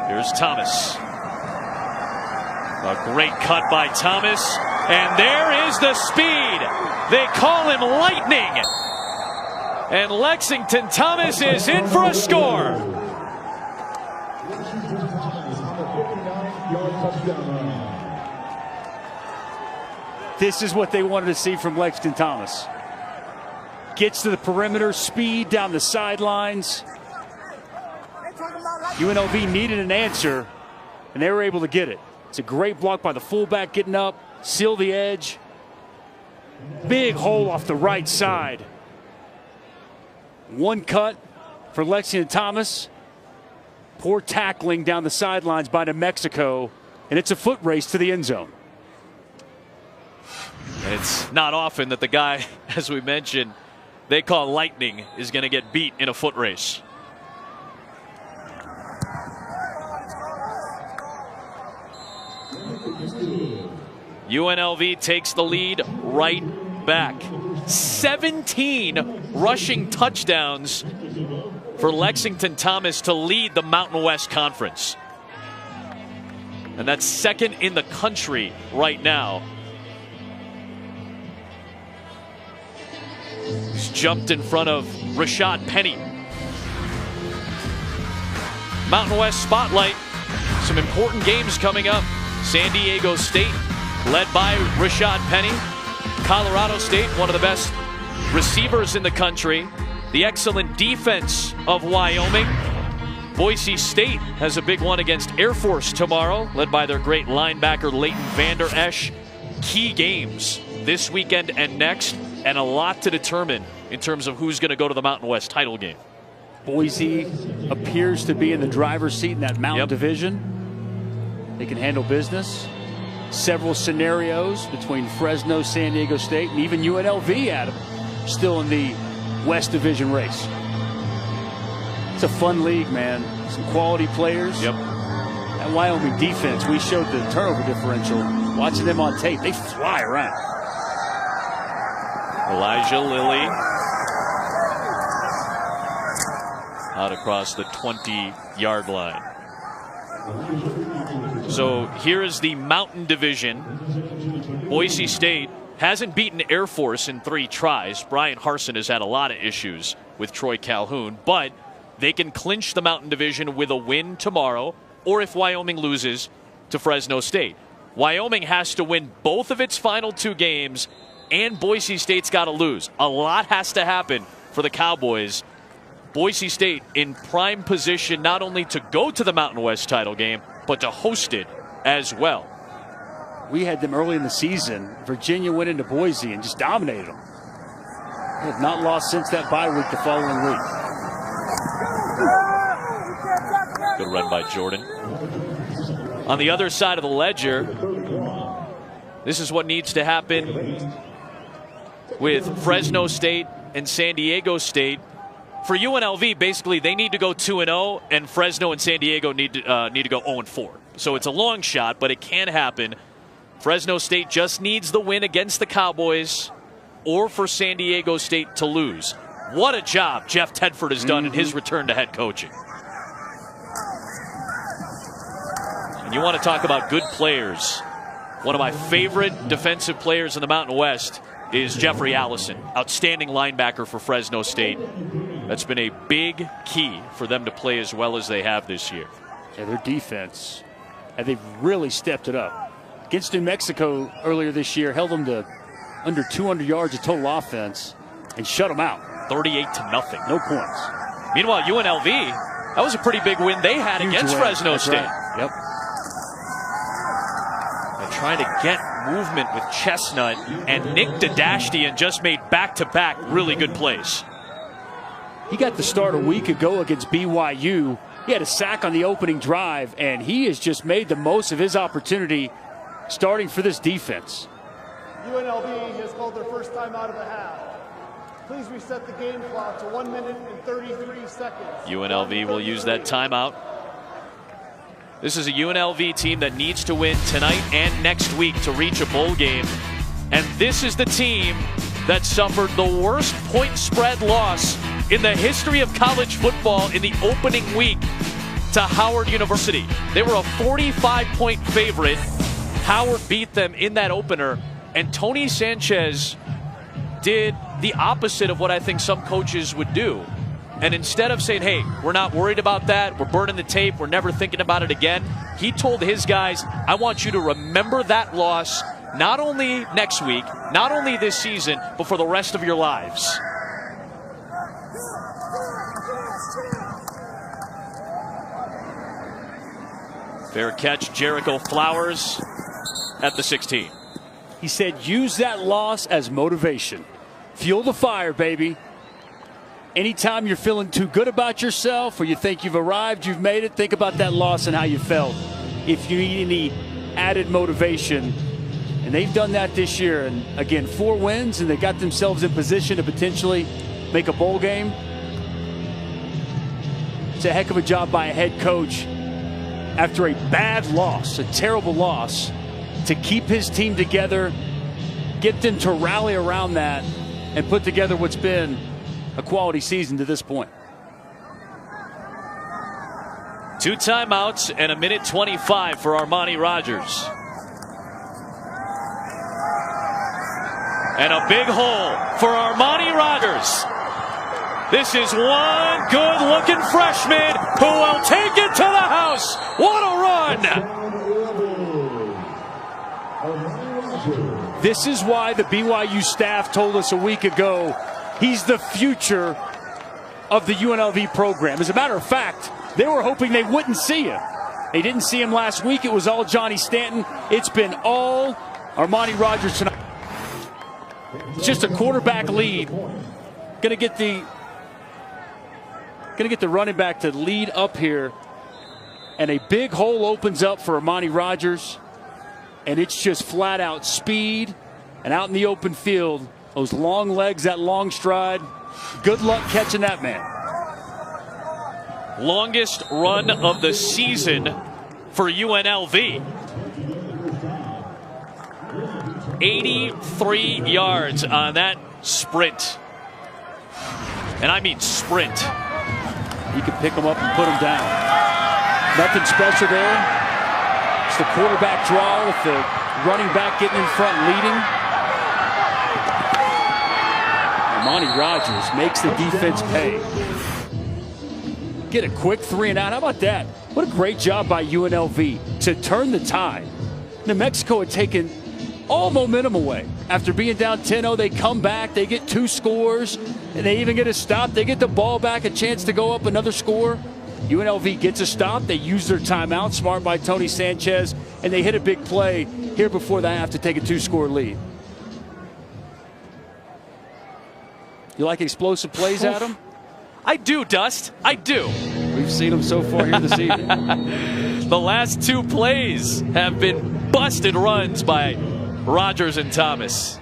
Here's Thomas. A great cut by Thomas. And there is the speed. They call him Lightning. And Lexington Thomas is in for a score. This is what they wanted to see from Lexington Thomas. Gets to the perimeter, speed down the sidelines. UNLV needed an answer, and they were able to get it. It's a great block by the fullback, getting up, seal the edge. Big hole off the right side. One cut for Lexington Thomas. Poor tackling down the sidelines by New Mexico, and it's a foot race to the end zone. And it's not often that the guy, as we mentioned, they call lightning, is going to get beat in a foot race. UNLV takes the lead right back. 17 rushing touchdowns for Lexington Thomas to lead the Mountain West Conference. And that's second in the country right now. He's jumped in front of Rashad Penny. Mountain West Spotlight. Some important games coming up. San Diego State, led by Rashad Penny. Colorado State, one of the best receivers in the country. The excellent defense of Wyoming. Boise State has a big one against Air Force tomorrow, led by their great linebacker Leighton Vander Esch. Key games this weekend and next, and a lot to determine in terms of who's going to go to the Mountain West title game. Boise appears to be in the driver's seat in that Mountain Division. They can handle business. Several scenarios between Fresno, San Diego State, and even UNLV, Adam, still in the West Division race. It's a fun league, man. Some quality players. Yep. That Wyoming defense, we showed the turnover differential. Watching them on tape, they fly around. Elijah Lilly out across the 20-yard line. So here is the Mountain Division. Boise State hasn't beaten Air Force in 3 tries. Brian Harsin has had a lot of issues with Troy Calhoun, but they can clinch the Mountain Division with a win tomorrow, or if Wyoming loses to Fresno State. Wyoming has to win both of its final 2 games, and Boise State's got to lose. A lot has to happen for the Cowboys. Boise State in prime position not only to go to the Mountain West title game, but to host it as well. We had them early in the season. Virginia went into Boise and just dominated them. They have not lost since that bye week the following week. Good run by Jordan. On the other side of the ledger, this is what needs to happen with Fresno State and San Diego State. For UNLV, basically, they need to go 2-0, and Fresno and San Diego need to go 0-4. So it's a long shot, but it can happen. Fresno State just needs the win against the Cowboys, or for San Diego State to lose. What a job Jeff Tedford has done in his return to head coaching. And you want to talk about good players. One of my favorite defensive players in the Mountain West is Jeffrey Allison, outstanding linebacker for Fresno State. That's been a big key for them to play as well as they have this year. Yeah, their defense, and they've really stepped it up. Against New Mexico earlier this year, held them to under 200 yards of total offense and shut them out. 38-0. No points. Meanwhile, UNLV, that was a pretty big win they had against Fresno State. Right. Yep. And trying to get movement with Chestnut, and Nick Dadashtian just made back-to-back really good plays. He got the start a week ago against BYU. He had a sack on the opening drive, and he has just made the most of his opportunity starting for this defense. UNLV has called their first time out of the half. Please reset the game clock to 1 minute and 33 seconds. UNLV will use that timeout. This is a UNLV team that needs to win tonight and next week to reach a bowl game. And this is the team that suffered the worst point spread loss in the history of college football in the opening week to Howard University. They were a 45-point favorite. Howard beat them in that opener, and Tony Sanchez did the opposite of what I think some coaches would do. And instead of saying, hey, we're not worried about that, we're burning the tape, we're never thinking about it again, he told his guys, I want you to remember that loss not only next week, not only this season, but for the rest of your lives. Fair catch, Jericho Flowers at the 16. He said, use that loss as motivation. Fuel the fire, baby. Anytime you're feeling too good about yourself or you think you've arrived, you've made it, think about that loss and how you felt. If you need any added motivation, and they've done that this year. And again, 4 wins, and they got themselves in position to potentially make a bowl game. It's a heck of a job by a head coach after a bad loss, a terrible loss, to keep his team together, get them to rally around that, and put together what's been a quality season to this point. 2 timeouts and 1:25 for Armani Rogers. And a big hole for Armani Rogers. This is one good-looking freshman who will take it to the house. What a run! This is why the BYU staff told us a week ago he's the future of the UNLV program. As a matter of fact, they were hoping they wouldn't see him. They didn't see him last week. It was all Johnny Stanton. It's been all Armani Rogers tonight. It's just a quarterback lead. Gonna get the running back to lead up here. And a big hole opens up for Armani Rogers. And it's just flat out speed. And out in the open field, those long legs, that long stride. Good luck catching that man. Longest run of the season for UNLV. 83 yards on that sprint. And I mean sprint. You can pick them up and put them down. Nothing special there. It's the quarterback draw with the running back getting in front leading. Armani Rogers makes the defense pay. Get a quick 3 and out. How about that? What a great job by UNLV to turn the tide. New Mexico had taken all momentum away. After being down 10-0, they come back, they get 2 scores, and they even get a stop. They get the ball back, a chance to go up another score. UNLV gets a stop. They use their timeout, smart by Tony Sanchez, and they hit a big play here before they have to take a 2-score lead. You like explosive plays, Adam? I do, Dust. I do. We've seen them so far here this evening. The last 2 plays have been busted runs by Rogers and Thomas.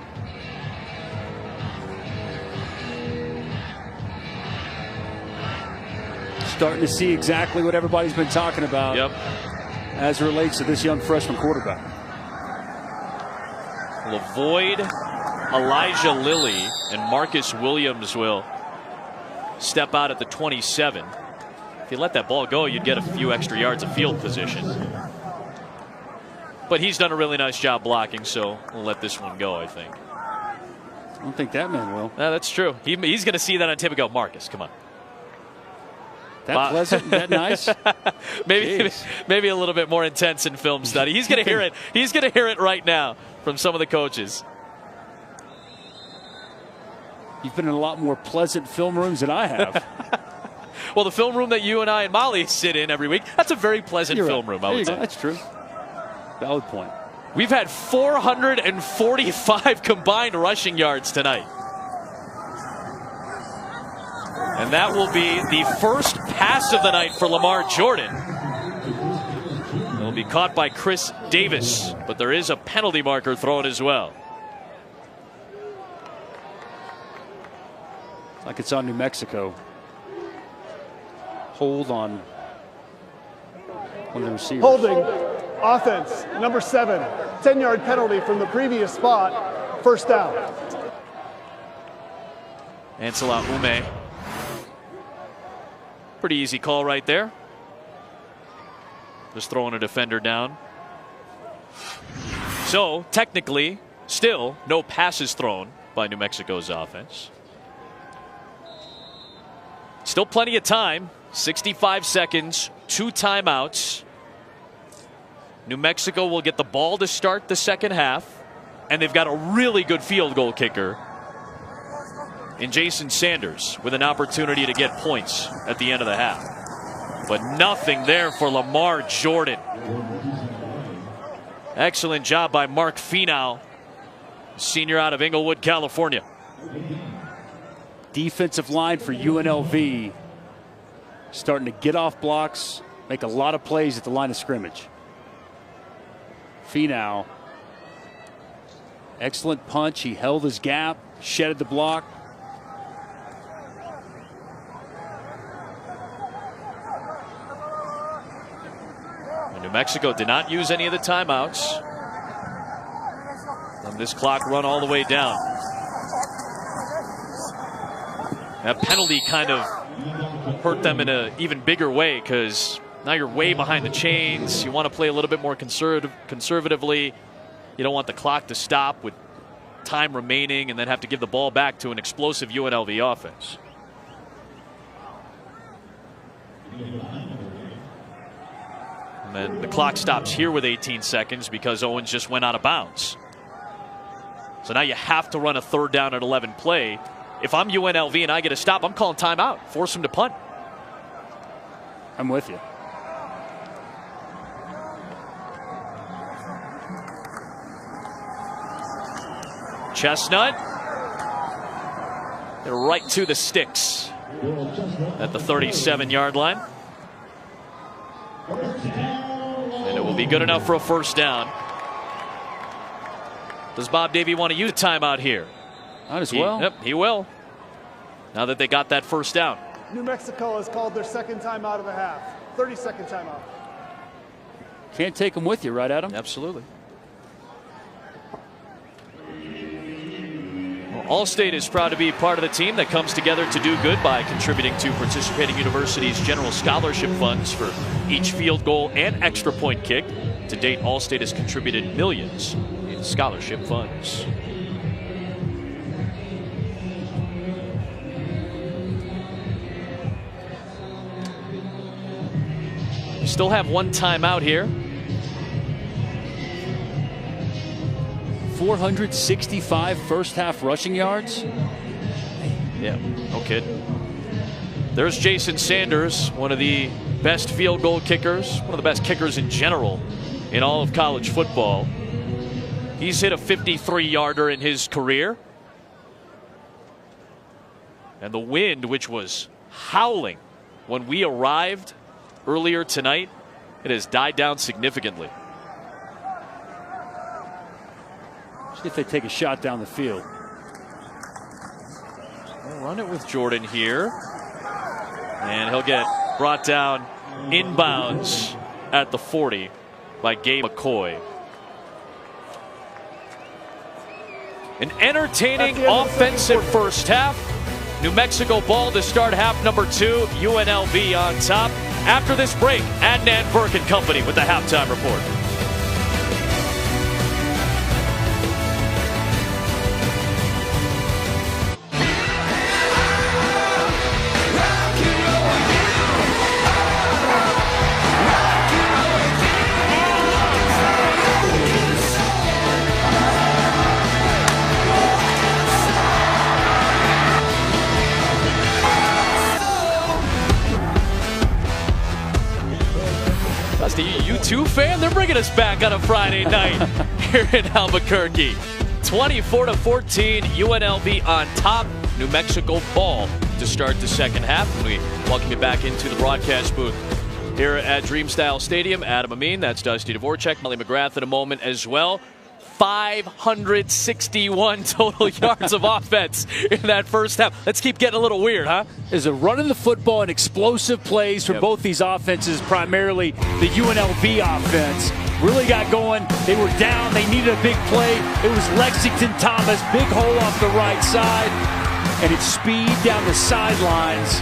Starting to see exactly what everybody's been talking about. Yep. As it relates to this young freshman quarterback. Will avoid Elijah Lilly, and Marcus Williams will step out at the 27. If you let that ball go, you'd get a few extra yards of field position. But he's done a really nice job blocking, so we'll let this one go, I think. I don't think that man will. That's true. He's going to see that on tape and go, Marcus, come on. That pleasant, that nice. maybe a little bit more intense in film study. He's going to hear it. He's going to hear it right now from some of the coaches. You've been in a lot more pleasant film rooms than I have. Well, the film room that you and I and Molly sit in every week, that's a very pleasant film room, I would say. That's true. Valid point. We've had 445 combined rushing yards tonight. And that will be the first pass of the night for Lamar Jordan. It will be caught by Chris Davis, but there is a penalty marker thrown as well. Like it's on New Mexico. Hold on one of the receivers. Holding, offense, number 7, 10-yard penalty from the previous spot, first down. Ansela Ume. Pretty easy call right there. Just throwing a defender down. So, technically, still no passes thrown by New Mexico's offense. Still plenty of time. 65 seconds, 2 timeouts. New Mexico will get the ball to start the second half. And they've got a really good field goal kicker in Jason Sanders with an opportunity to get points at the end of the half. But nothing there for Lamar Jordan. Excellent job by Mark Finau, senior out of Inglewood, California. Defensive line for UNLV starting to get off blocks, make a lot of plays at the line of scrimmage. Finau, excellent punch. He held his gap, shedded the block. And New Mexico did not use any of the timeouts. And this clock run all the way down. That penalty kind of hurt them in an even bigger way because now you're way behind the chains. You want to play a little bit more conservatively. You don't want the clock to stop with time remaining and then have to give the ball back to an explosive UNLV offense. And then the clock stops here with 18 seconds because Owens just went out of bounds. So now you have to run a 3rd down at 11 play. If I'm UNLV and I get a stop, I'm calling timeout. Force him to punt. I'm with you. Chestnut. They're right to the sticks at the 37-yard line. And it will be good enough for a 1st down. Does Bob Davie want to use a timeout here? Might as well. Yep, he will. Now that they got that 1st down. New Mexico has called their 2nd timeout of the half. 30-second timeout. Can't take them with you, right, Adam? Absolutely. Well, Allstate is proud to be part of the team that comes together to do good by contributing to participating universities' general scholarship funds for each field goal and extra point kick. To date, Allstate has contributed millions in scholarship funds. We still have one timeout here. 465 first half rushing yards. Yeah, no kidding. There's Jason Sanders, one of the best field goal kickers, one of the best kickers in general in all of college football. He's hit a 53-yarder in his career. And the wind, which was howling when we arrived earlier tonight, it has died down significantly. See if they take a shot down the field. We'll run it with Jordan here. And he'll get brought down inbounds at the 40 by Gabe McCoy. An entertaining offensive first half. New Mexico ball to start half number 2. UNLV on top. After this break, Adnan Burke and company with the halftime report. You too, fan? They're bringing us back on a Friday night here in Albuquerque. 24-14, UNLV on top. New Mexico ball to start the second half. And we welcome you back into the broadcast booth here at Dreamstyle Stadium. Adam Amin, that's Dusty Dvorak, Molly McGrath in a moment as well. 561 total yards of offense in that first half. Let's keep getting a little weird, huh? Is a running the football and explosive plays from both these offenses, primarily the UNLV offense. Really got going. They were down. They needed a big play. It was Lexington Thomas, big hole off the right side. And it's speed down the sidelines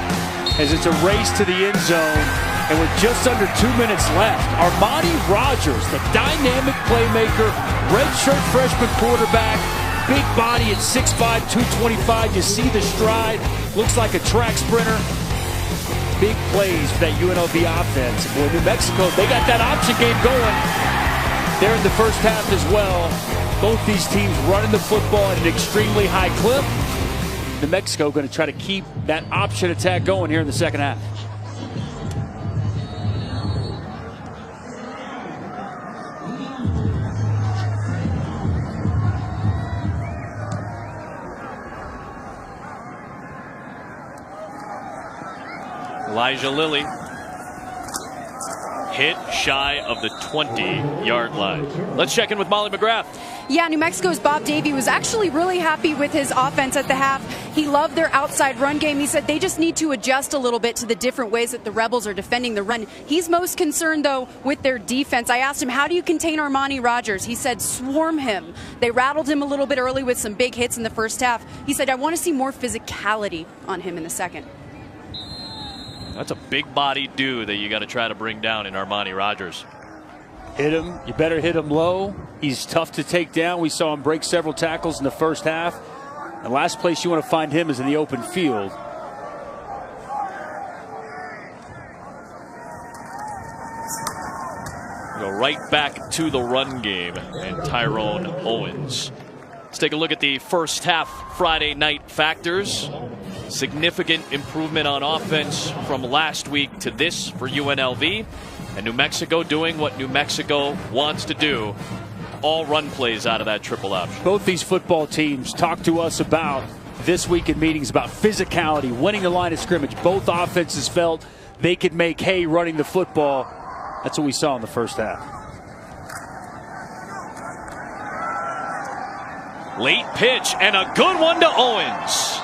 as it's a race to the end zone. And with just under 2 minutes left, Armani Rogers, the dynamic playmaker, redshirt freshman quarterback, big body at 6'5", 225. You see the stride. Looks like a track sprinter. Big plays for that UNLV offense. Boy, New Mexico, they got that option game going there in the first half as well. Both these teams running the football at an extremely high clip. New Mexico going to try to keep that option attack going here in the second half. Elijah Lilly hit shy of the 20-yard line. Let's check in with Molly McGrath. Yeah, New Mexico's Bob Davie was actually really happy with his offense at the half. He loved their outside run game. He said they just need to adjust a little bit to the different ways that the Rebels are defending the run. He's most concerned, though, with their defense. I asked him, how do you contain Armani Rogers? He said, swarm him. They rattled him a little bit early with some big hits in the first half. He said, I want to see more physicality on him in the second. That's a big-bodied dude that you got to try to bring down in Armani Rogers. Hit him. You better hit him low. He's tough to take down. We saw him break several tackles in the first half. The last place you want to find him is in the open field. Go right back to the run game and Tyrone Owens. Let's take a look at the first half Friday night factors. Significant improvement on offense from last week to this for UNLV. And New Mexico doing what New Mexico wants to do. All run plays out of that triple option. Both these football teams talked to us about this week in meetings about physicality, winning the line of scrimmage. Both offenses felt they could make hay running the football. That's what we saw in the first half. Late pitch and a good one to Owens.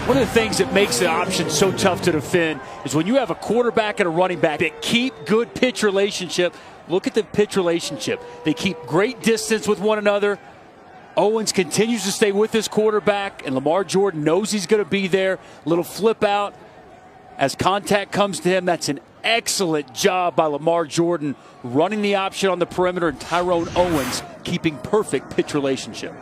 One of the things that makes the option so tough to defend is when you have a quarterback and a running back that keep good pitch relationship. Look at the pitch relationship. They keep great distance with one another. Owens continues to stay with his quarterback, and Lamar Jordan knows he's going to be there. Little flip out as contact comes to him. That's an excellent job by Lamar Jordan running the option on the perimeter, and Tyrone Owens keeping perfect pitch relationship.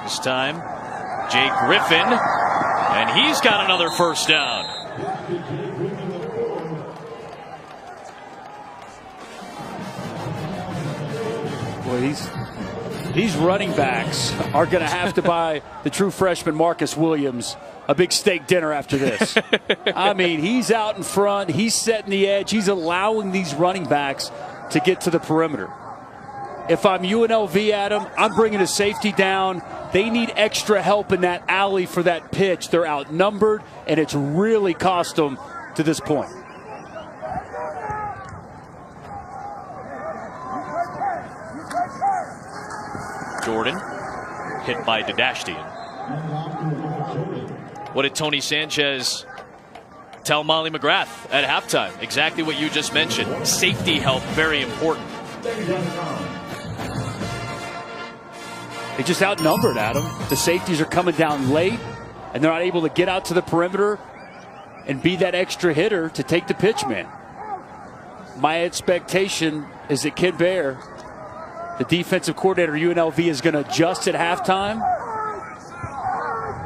This time, Jay Griffin, and he's got another first down. Boy, these running backs are going to have to buy the true freshman Marcus Williams a big steak dinner after this. I mean, he's out in front. He's setting the edge. He's allowing these running backs to get to the perimeter. If I'm UNLV, Adam, I'm bringing a safety down. They need extra help in that alley for that pitch. They're outnumbered, and it's really cost them to this point. Jordan hit by Dadashtian. What did Tony Sanchez tell Molly McGrath at halftime? Exactly what you just mentioned. Safety help, very important. They just outnumbered, Adam. The safeties are coming down late, and they're not able to get out to the perimeter and be that extra hitter to take the pitch, man. My expectation is that Kid Bear, the defensive coordinator UNLV, is going to adjust at halftime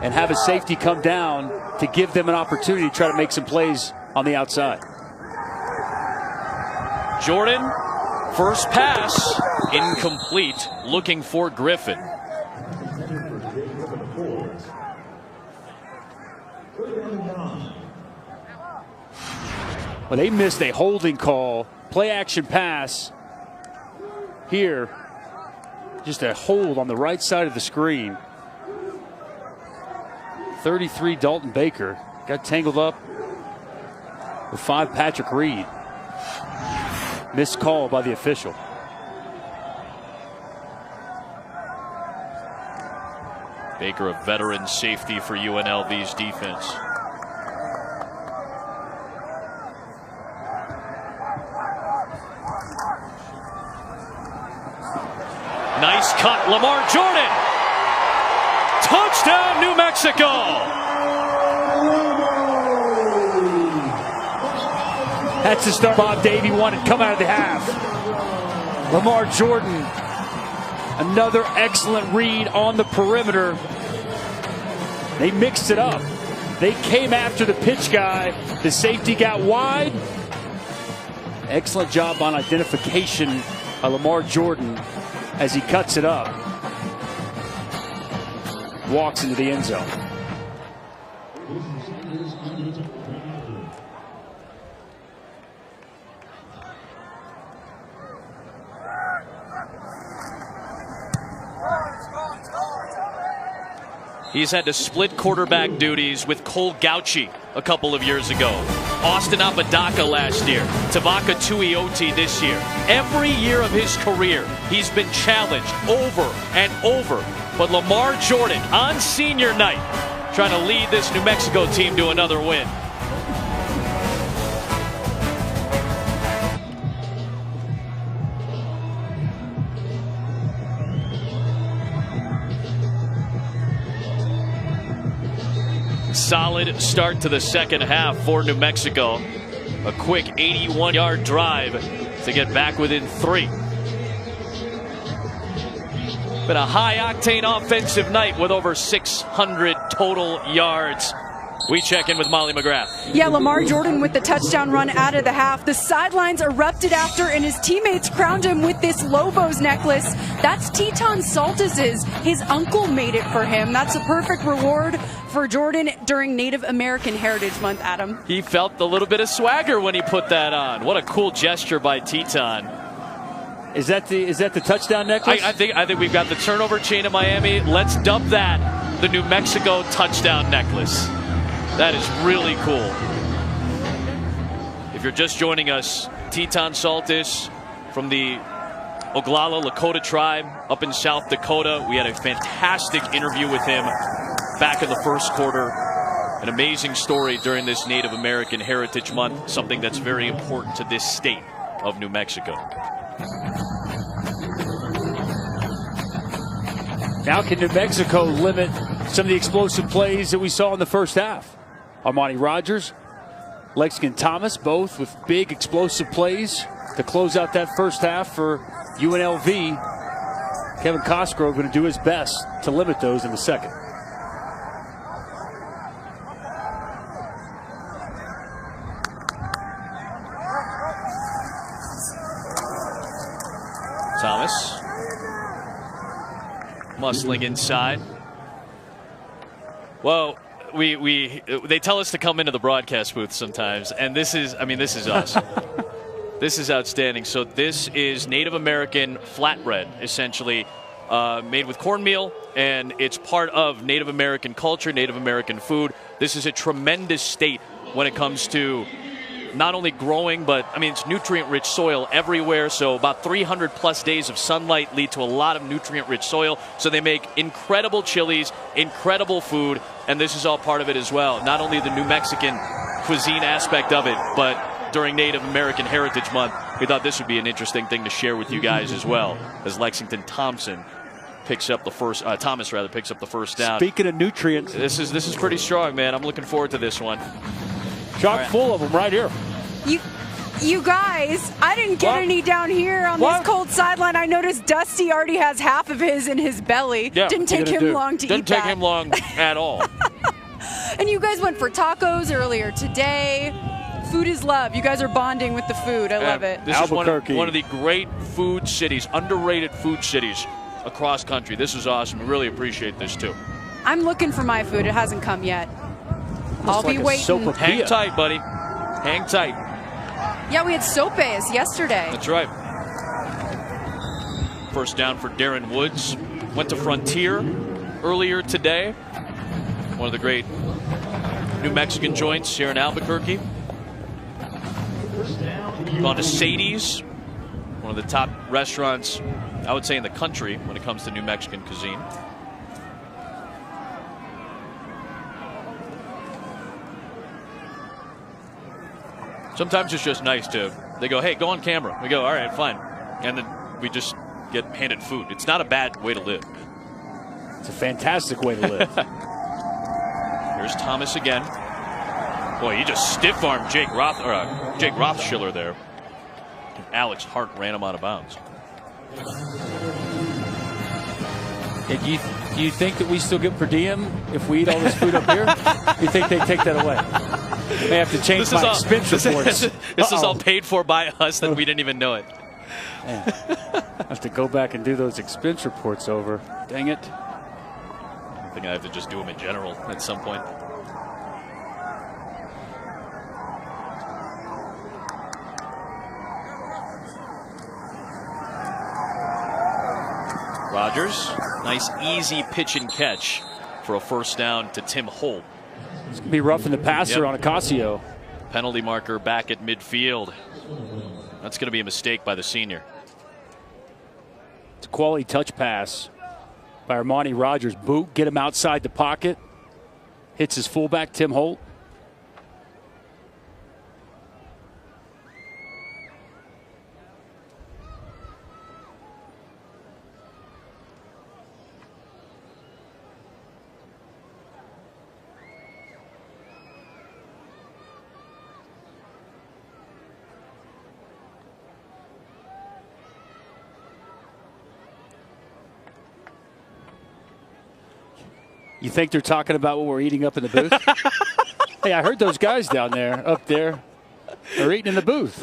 and have a safety come down to give them an opportunity to try to make some plays on the outside. Jordan, first pass, incomplete, looking for Griffin. Well, they missed a holding call, play action pass here. Just a hold on the right side of the screen. 33 Dalton Baker got tangled up with 5 Patrick Reed. Missed call by the official. Baker, a veteran safety for UNLV's defense. Nice cut, Lamar Jordan. Touchdown, New Mexico. That's the start Bob Davie wanted come out of the half. Lamar Jordan Another excellent read on the perimeter. They mixed it up. They came after the pitch guy. The safety got wide. Excellent job on identification by Lamar Jordan as he cuts it up. Walks into the end zone. He's had to split quarterback duties with Cole Gauchi a couple of years ago. Austin Apodaca last year. Tavaka Tuioti this year. Every year of his career, he's been challenged over and over. But Lamar Jordan on senior night trying to lead this New Mexico team to another win. Solid start to the second half for New Mexico. A quick 81-yard drive to get back within 3. Been a high-octane offensive night with over 600 total yards. We check in with Molly McGrath. Yeah, Lamar Jordan with the touchdown run out of the half. The sidelines erupted after, and his teammates crowned him with this Lobos necklace. That's Teton Saltis's. His uncle made it for him. That's a perfect reward for Jordan during Native American Heritage Month, Adam. He felt a little bit of swagger when he put that on. What a cool gesture by Teton. Is that the touchdown necklace? I think we've got the turnover chain in Miami. Let's dub that the New Mexico touchdown necklace. That is really cool. If you're just joining us, Teton Saltis from the Oglala Lakota tribe up in South Dakota. We had a fantastic interview with him back in the first quarter. An amazing story during this Native American Heritage Month, something that's very important to this state of New Mexico. Now can New Mexico limit some of the explosive plays that we saw in the first half? Armani Rogers, Lexington Thomas, both with big explosive plays to close out that first half for UNLV. Kevin Cosgrove going to do his best to limit those in the second. Thomas muscling inside. Well, they tell us to come into the broadcast booth sometimes, and this is us. This is outstanding. So this is Native American flatbread, essentially made with cornmeal, and it's part of Native American culture, Native American food. This is a tremendous state when it comes to not only growing, but it's nutrient-rich soil everywhere. So about 300 plus days of sunlight lead to a lot of nutrient-rich soil. So they make incredible chilies, incredible food, and this is all part of it as well. Not only the New Mexican cuisine aspect of it, but during Native American Heritage Month, we thought this would be an interesting thing to share with you guys as well, as Lexington Thomas picks up the first down. Speaking of nutrients, this is pretty strong, man. I'm looking forward to this one. Chock full of them right here. You guys, I didn't get any down here on this cold sideline. I noticed Dusty already has half of his in his belly. Yeah, didn't take him long to eat that. Didn't take him long at all. And you guys went for tacos earlier today. Food is love. You guys are bonding with the food. I love it. This is one of the great food cities, underrated food cities across country. This is awesome. We really appreciate this too. I'm looking for my food. It hasn't come yet. I'll be waiting. Hang tight, buddy. Hang tight. Yeah, we had sopes yesterday. That's right. First down for Darren Woods. Went to Frontier earlier today. One of the great New Mexican joints here in Albuquerque. Gone to Sadie's, one of the top restaurants, I would say, in the country when it comes to New Mexican cuisine. Sometimes it's just nice they go, hey, go on camera. We go, all right, fine. And then we just get handed food. It's not a bad way to live. It's a fantastic way to live. Here's Thomas again. Boy, he just stiff-armed Jake Rothschiller there. And Alex Hart ran him out of bounds. And you think that we still get per diem if we eat all this food up here? You think they take that away? They have to change my expense reports. This is all paid for by us that we didn't even know it. Man, I have to go back and do those expense reports over. Dang it. I think I have to just do them in general at some point. Rodgers, nice easy pitch and catch for a first down to Tim Holt. It's going to be roughing the passer on Ocasio. Penalty marker back at midfield. That's going to be a mistake by the senior. It's a quality touch pass by Armani Rodgers. Boot, get him outside the pocket. Hits his fullback, Tim Holt. You think they're talking about what we're eating up in the booth? Hey, I heard those guys down there, up there, are eating in the booth.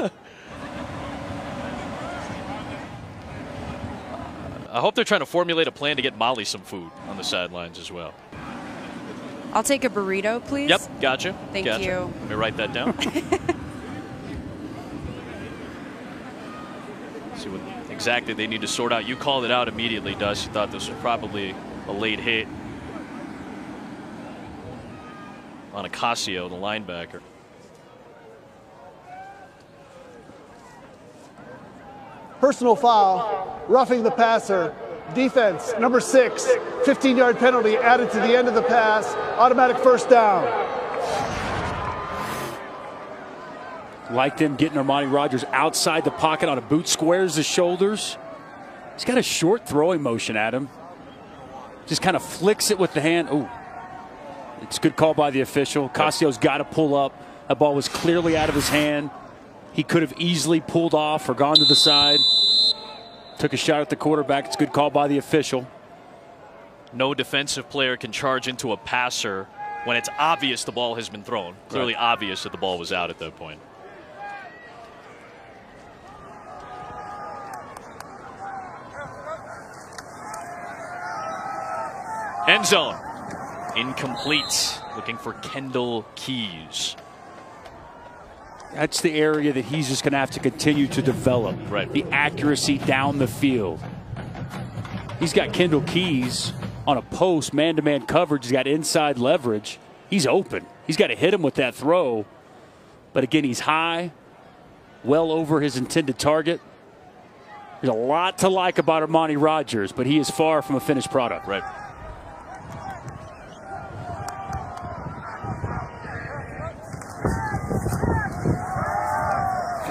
I hope they're trying to formulate a plan to get Molly some food on the sidelines as well. I'll take a burrito, please. Yep, gotcha. Thank gotcha. you. Let me write that down. See what exactly they need to sort out. You called it out immediately, Dust. You thought this was probably a late hit on Ocasio, the linebacker. Personal foul, roughing the passer. Defense, number 6, 15-yard penalty added to the end of the pass. Automatic first down. Like them getting Armani Rodgers outside the pocket on a boot, squares the shoulders. He's got a short throwing motion at him. Just kind of flicks it with the hand. Ooh. It's a good call by the official. Casio's got to pull up. That ball was clearly out of his hand. He could have easily pulled off or gone to the side. Took a shot at the quarterback. It's a good call by the official. No defensive player can charge into a passer when it's obvious the ball has been thrown. Clearly obvious that the ball was out at that point. End zone. Incomplete. Looking for Kendall Keys. That's the area that he's just going to have to continue to develop. Right. The accuracy down the field. He's got Kendall Keys on a post, man-to-man coverage. He's got inside leverage. He's open. He's got to hit him with that throw. But again, he's high, well over his intended target. There's a lot to like about Armani Rodgers, but he is far from a finished product. Right.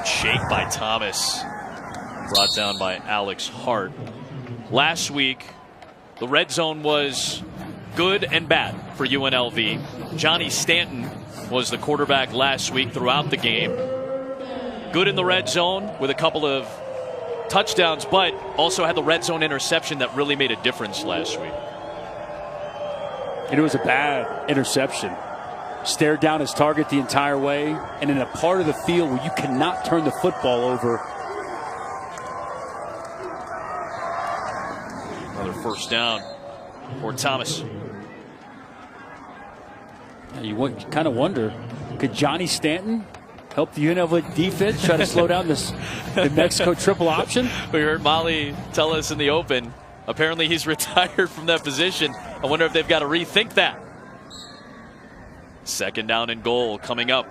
Shake by Thomas, brought down by Alex Hart. Last week, the red zone was good and bad for UNLV. Johnny Stanton was the quarterback last week throughout the game. Good in the red zone with a couple of touchdowns, but also had the red zone interception that really made a difference last week. And it was a bad interception. Stared down his target the entire way, and in a part of the field where you cannot turn the football over. Another first down for Thomas. You kind of wonder, could Johnny Stanton help the UNLV defense try to slow down this New Mexico triple option? We heard Molly tell us in the open, apparently he's retired from that position. I wonder if they've got to rethink that. Second down and goal coming up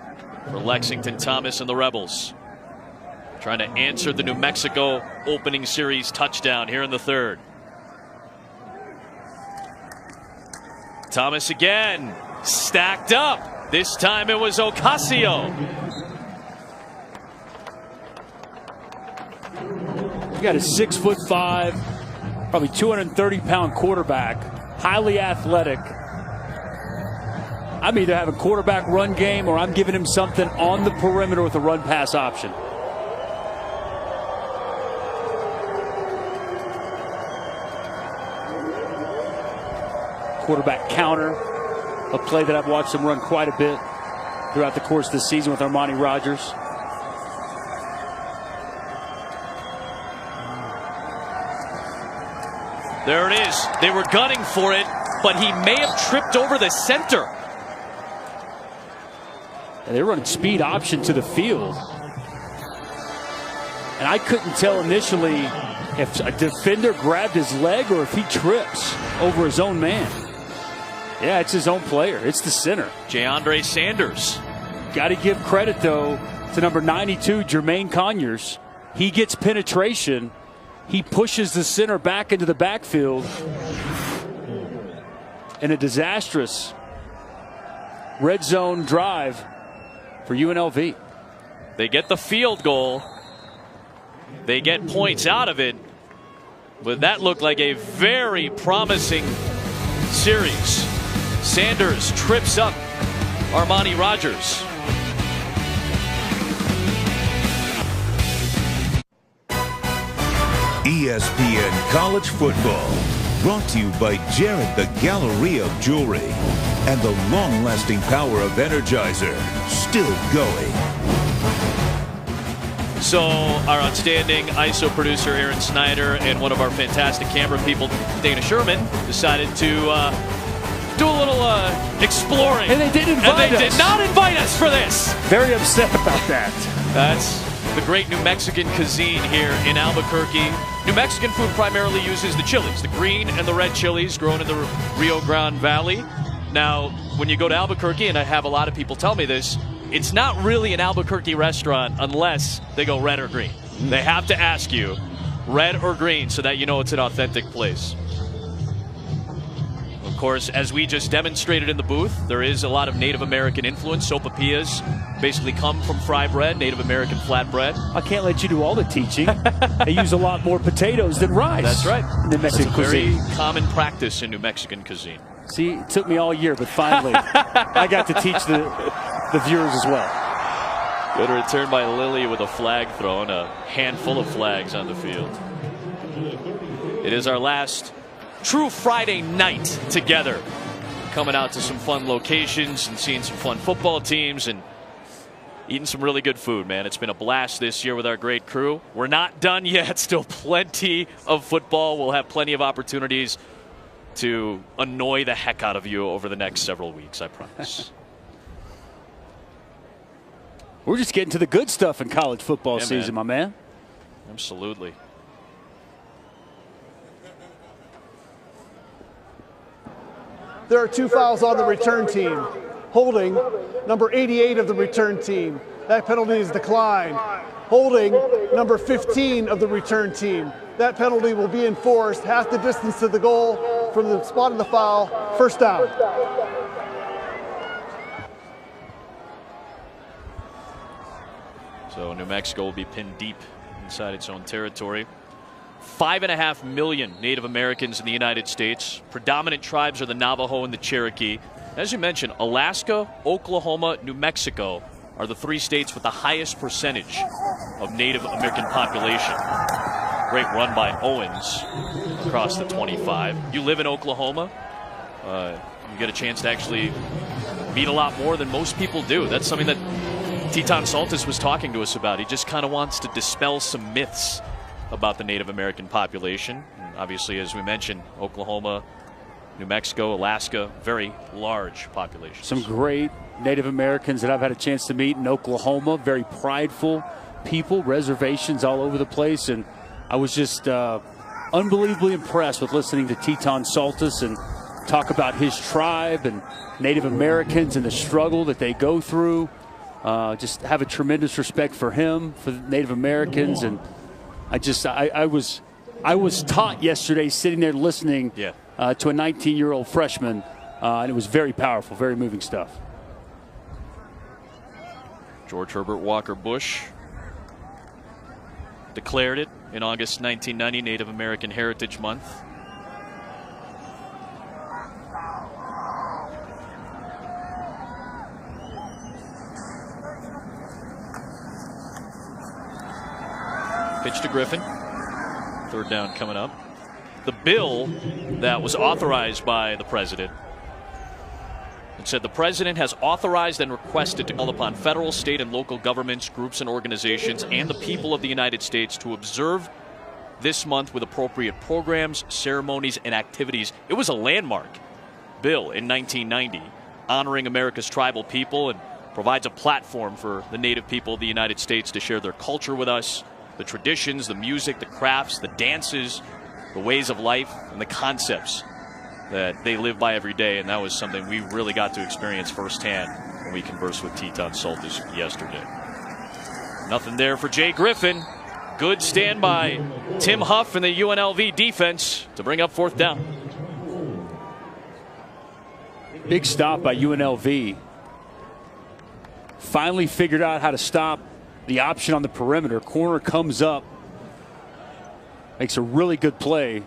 for Lexington Thomas and the Rebels. Trying to answer the New Mexico opening series touchdown here in the third. Thomas again, stacked up. This time it was Ocasio. You got a 6'5", probably 230-pound quarterback, highly athletic. I'm either having quarterback run game or I'm giving him something on the perimeter with a run-pass option. quarterback counter, a play that I've watched them run quite a bit throughout the course of the season with Armani Rogers. There it is. They were gunning for it, but he may have tripped over the center. And they're running speed option to the field. And I couldn't tell initially if a defender grabbed his leg or if he trips over his own man. Yeah, it's his own player. It's the center. JaAndre Sanders. Got to give credit, though, to number 92, Jermaine Conyers. He gets penetration. He pushes the center back into the backfield. And a disastrous red zone drive for UNLV. They get the field goal. They get points out of it. But that looked like a very promising series. Sanders trips up Armani Rogers. ESPN College Football, brought to you by Jared the Galleria of Jewelry and the long-lasting power of Energizer, still going. So our outstanding ISO producer Aaron Snyder and one of our fantastic camera people, Dana Sherman, decided to do a little exploring. And they didn't invite us. And they did not invite us for this. Very upset about that. That's the great New Mexican cuisine here in Albuquerque. New Mexican food primarily uses the chilies, the green and the red chilies grown in the Rio Grande Valley. Now, when you go to Albuquerque, and I have a lot of people tell me this, it's not really an Albuquerque restaurant unless they go red or green. They have to ask you red or green so that you know it's an authentic place. Of course, as we just demonstrated in the booth, there is a lot of Native American influence. Sopapillas basically come from fry bread, Native American flatbread. I can't let you do all the teaching. They use a lot more potatoes than rice. That's right. In New Mexican cuisine. Very common practice in New Mexican cuisine. See, it took me all year, but finally I got to teach the viewers as well. Good return by Lilly with a flag thrown, a handful of flags on the field. It is our last true Friday night together. Coming out to some fun locations and seeing some fun football teams and eating some really good food, man. It's been a blast this year with our great crew. We're not done yet. Still plenty of football. We'll have plenty of opportunities to annoy the heck out of you over the next several weeks, I promise. We're just getting to the good stuff in college football season, man. My man. Absolutely. There are 2 fouls on the return team. Holding number 88 of the return team. That penalty is declined. Holding number 15 of the return team. That penalty will be enforced half the distance to the goal from the spot of the foul. First down. So New Mexico will be pinned deep inside its own territory. 5.5 million Native Americans in the United States. Predominant tribes are the Navajo and the Cherokee. As you mentioned, Alaska, Oklahoma, New Mexico are the 3 states with the highest percentage of Native American population. Great run by Owens across the 25. You live in Oklahoma. You get a chance to actually meet a lot more than most people do. That's something that Teton Saltis was talking to us about. He just kind of wants to dispel some myths about the Native American population. And obviously, as we mentioned, Oklahoma, New Mexico, Alaska, very large populations. Some great Native Americans that I've had a chance to meet in Oklahoma. Very prideful people, reservations all over the place. And I was just unbelievably impressed with listening to Teton Saltis and talk about his tribe and Native Americans and the struggle that they go through. Just have a tremendous respect for him, for the Native Americans. And I was taught yesterday sitting there listening to a 19-year-old freshman, and it was very powerful, very moving stuff. George Herbert Walker Bush declared it in August 1990, Native American Heritage Month. Pitch to Griffin. 3rd down coming up. the bill that was authorized by the president. It said the president has authorized and requested to call upon federal, state, and local governments, groups, and organizations, and the people of the United States to observe this month with appropriate programs, ceremonies, and activities. It was a landmark bill in 1990, honoring America's tribal people, and provides a platform for the native people of the United States to share their culture with us, the traditions, the music, the crafts, the dances, the ways of life, and the concepts that they live by every day. And that was something we really got to experience firsthand when we conversed with Teton Soltis yesterday. Nothing there for Jay Griffin. Good stand by Tim Huff and the UNLV defense to bring up 4th down. Big stop by UNLV. Finally figured out how to stop the option on the perimeter. Corner comes up. Makes a really good play.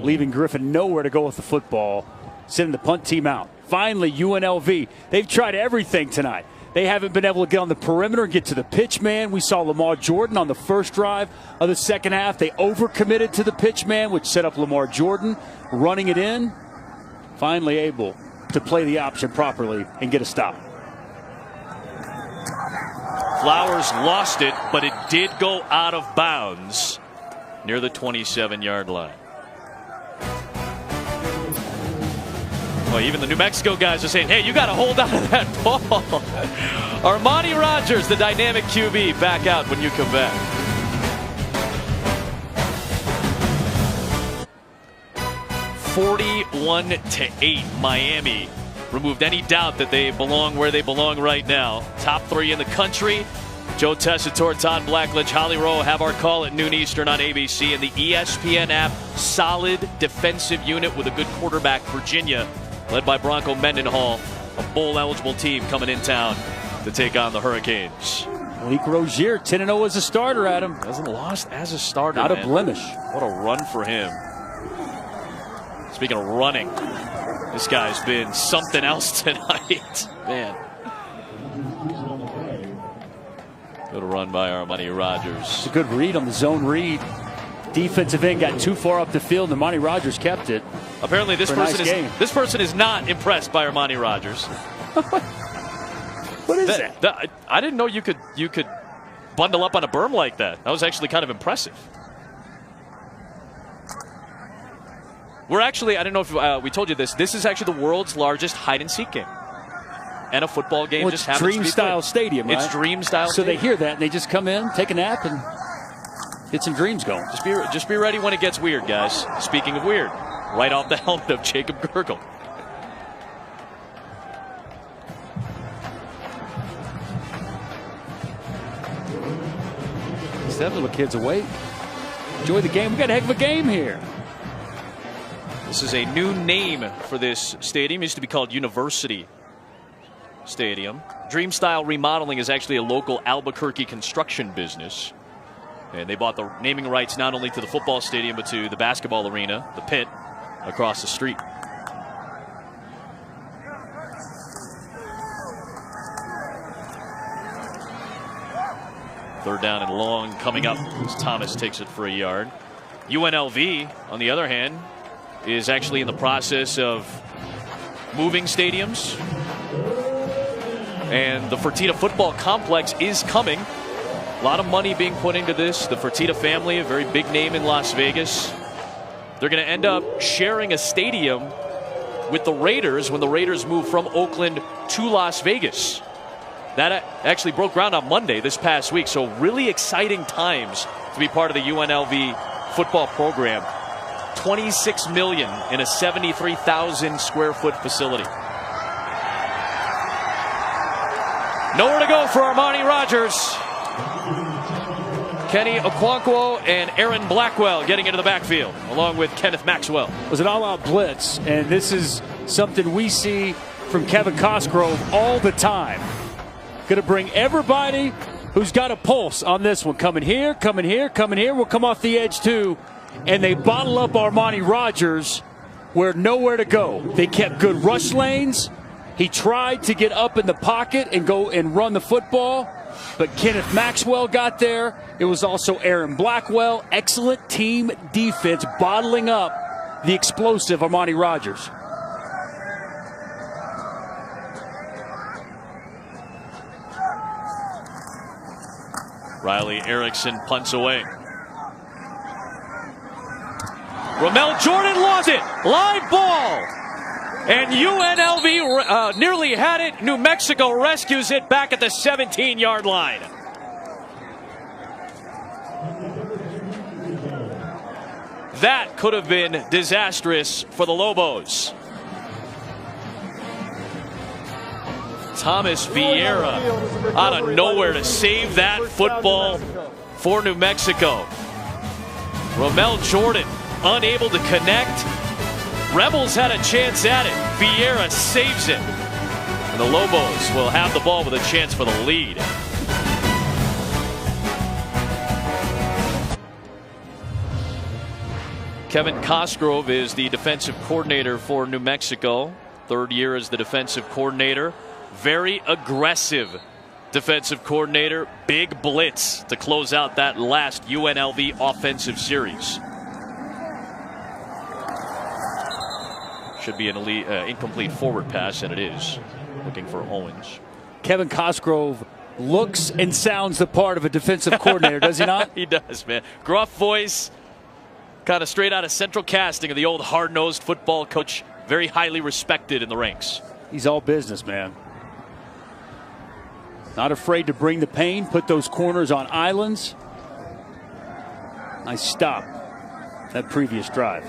Leaving Griffin nowhere to go with the football. Sending the punt team out. Finally, UNLV. They've tried everything tonight. They haven't been able to get on the perimeter and get to the pitch man. We saw Lamar Jordan on the first drive of the second half. They overcommitted to the pitch man, which set up Lamar Jordan running it in. Finally able to play the option properly and get a stop. Flowers lost it, but it did go out of bounds near the 27-yard line. Well, even the New Mexico guys are saying, hey, you got to hold on to that ball. Armani Rogers, the dynamic QB, back out when you come back. (41-8), Miami removed any doubt that they belong where they belong right now. Top 3 in the country. Joe Tessitore, Todd Blackledge, Holly Rowe have our call at noon Eastern on ABC and the ESPN app. Solid defensive unit with a good quarterback, Virginia, led by Bronco Mendenhall, a bowl-eligible team coming in town to take on the Hurricanes. Malik Rozier, 10-0 as a starter, Adam. Hasn't lost as a starter, Not man. a blemish. What a run for him. Speaking of running, this guy's been something else tonight. Man. Good run by Armani Rogers. It's a good read on the zone read. Defensive end got too far up the field, and Armani Rogers kept it. Apparently this person is not impressed by Armani Rogers. What is that? I didn't know you could bundle up on a berm like that. That was actually kind of impressive. We're actually, I don't know if we told you this, this is actually the world's largest hide-and-seek game. And a football game just happens to be Dream-style stadium, right? It's Dream-style So stadium. they hear that, and they just come in, take a nap, and get some dreams going. Just be ready when it gets weird, guys. Speaking of weird, right off the helmet of Jacob Gurgle. That little kid's awake. Enjoy the game. We got a heck of a game here. This is a new name for this stadium. It used to be called University Stadium. Dream-style remodeling is actually a local Albuquerque construction business. And they bought the naming rights not only to the football stadium, but to the basketball arena, the pit, across the street. Third down and long coming up as Thomas takes it for a yard. UNLV, on the other hand, is actually in the process of moving stadiums. And the Fertitta Football Complex is coming. A lot of money being put into this. The Fertitta family, a very big name in Las Vegas. They're going to end up sharing a stadium with the Raiders when the Raiders move from Oakland to Las Vegas. That actually broke ground on Monday this past week. So really exciting times to be part of the UNLV football program. $26 million in a 73,000 square foot facility. Nowhere to go for Armani Rogers. Kenny Okonkwo and Aaron Blackwell getting into the backfield, along with Kenneth Maxwell. It was an all-out blitz, and this is something we see from Kevin Cosgrove all the time. Going to bring everybody who's got a pulse on this one. Coming here, coming here, coming here. We'll come off the edge, too. And they bottle up Armani Rogers where nowhere to go. They kept good rush lanes. He tried to get up in the pocket and go and run the football. but Kenneth Maxwell got there. It was also Aaron Blackwell. Excellent team defense bottling up the explosive Armani Rogers. Riley Erickson punts away. Ramel Jordan lost it. Live ball. And UNLV nearly had it. New Mexico rescues it back at the 17-yard line. That could have been disastrous for the Lobos. Thomas Vieira out of nowhere to save that football for New Mexico. Ramel Jordan unable to connect. Rebels had a chance at it. Vieira saves it. And the Lobos will have the ball with a chance for the lead. Kevin Cosgrove is the defensive coordinator for New Mexico. Third year as the defensive coordinator. Very aggressive defensive coordinator. Big blitz to close out that last UNLV offensive series. Should be an incomplete forward pass, and it is. Looking for Owens. Kevin Cosgrove looks and sounds the part of a defensive coordinator, does he not? He does, man. Gruff voice, kind of straight out of central casting of the old hard-nosed football coach. Very highly respected in the ranks. He's all business, man. Not afraid to bring the pain, put those corners on islands. Nice stop that previous drive.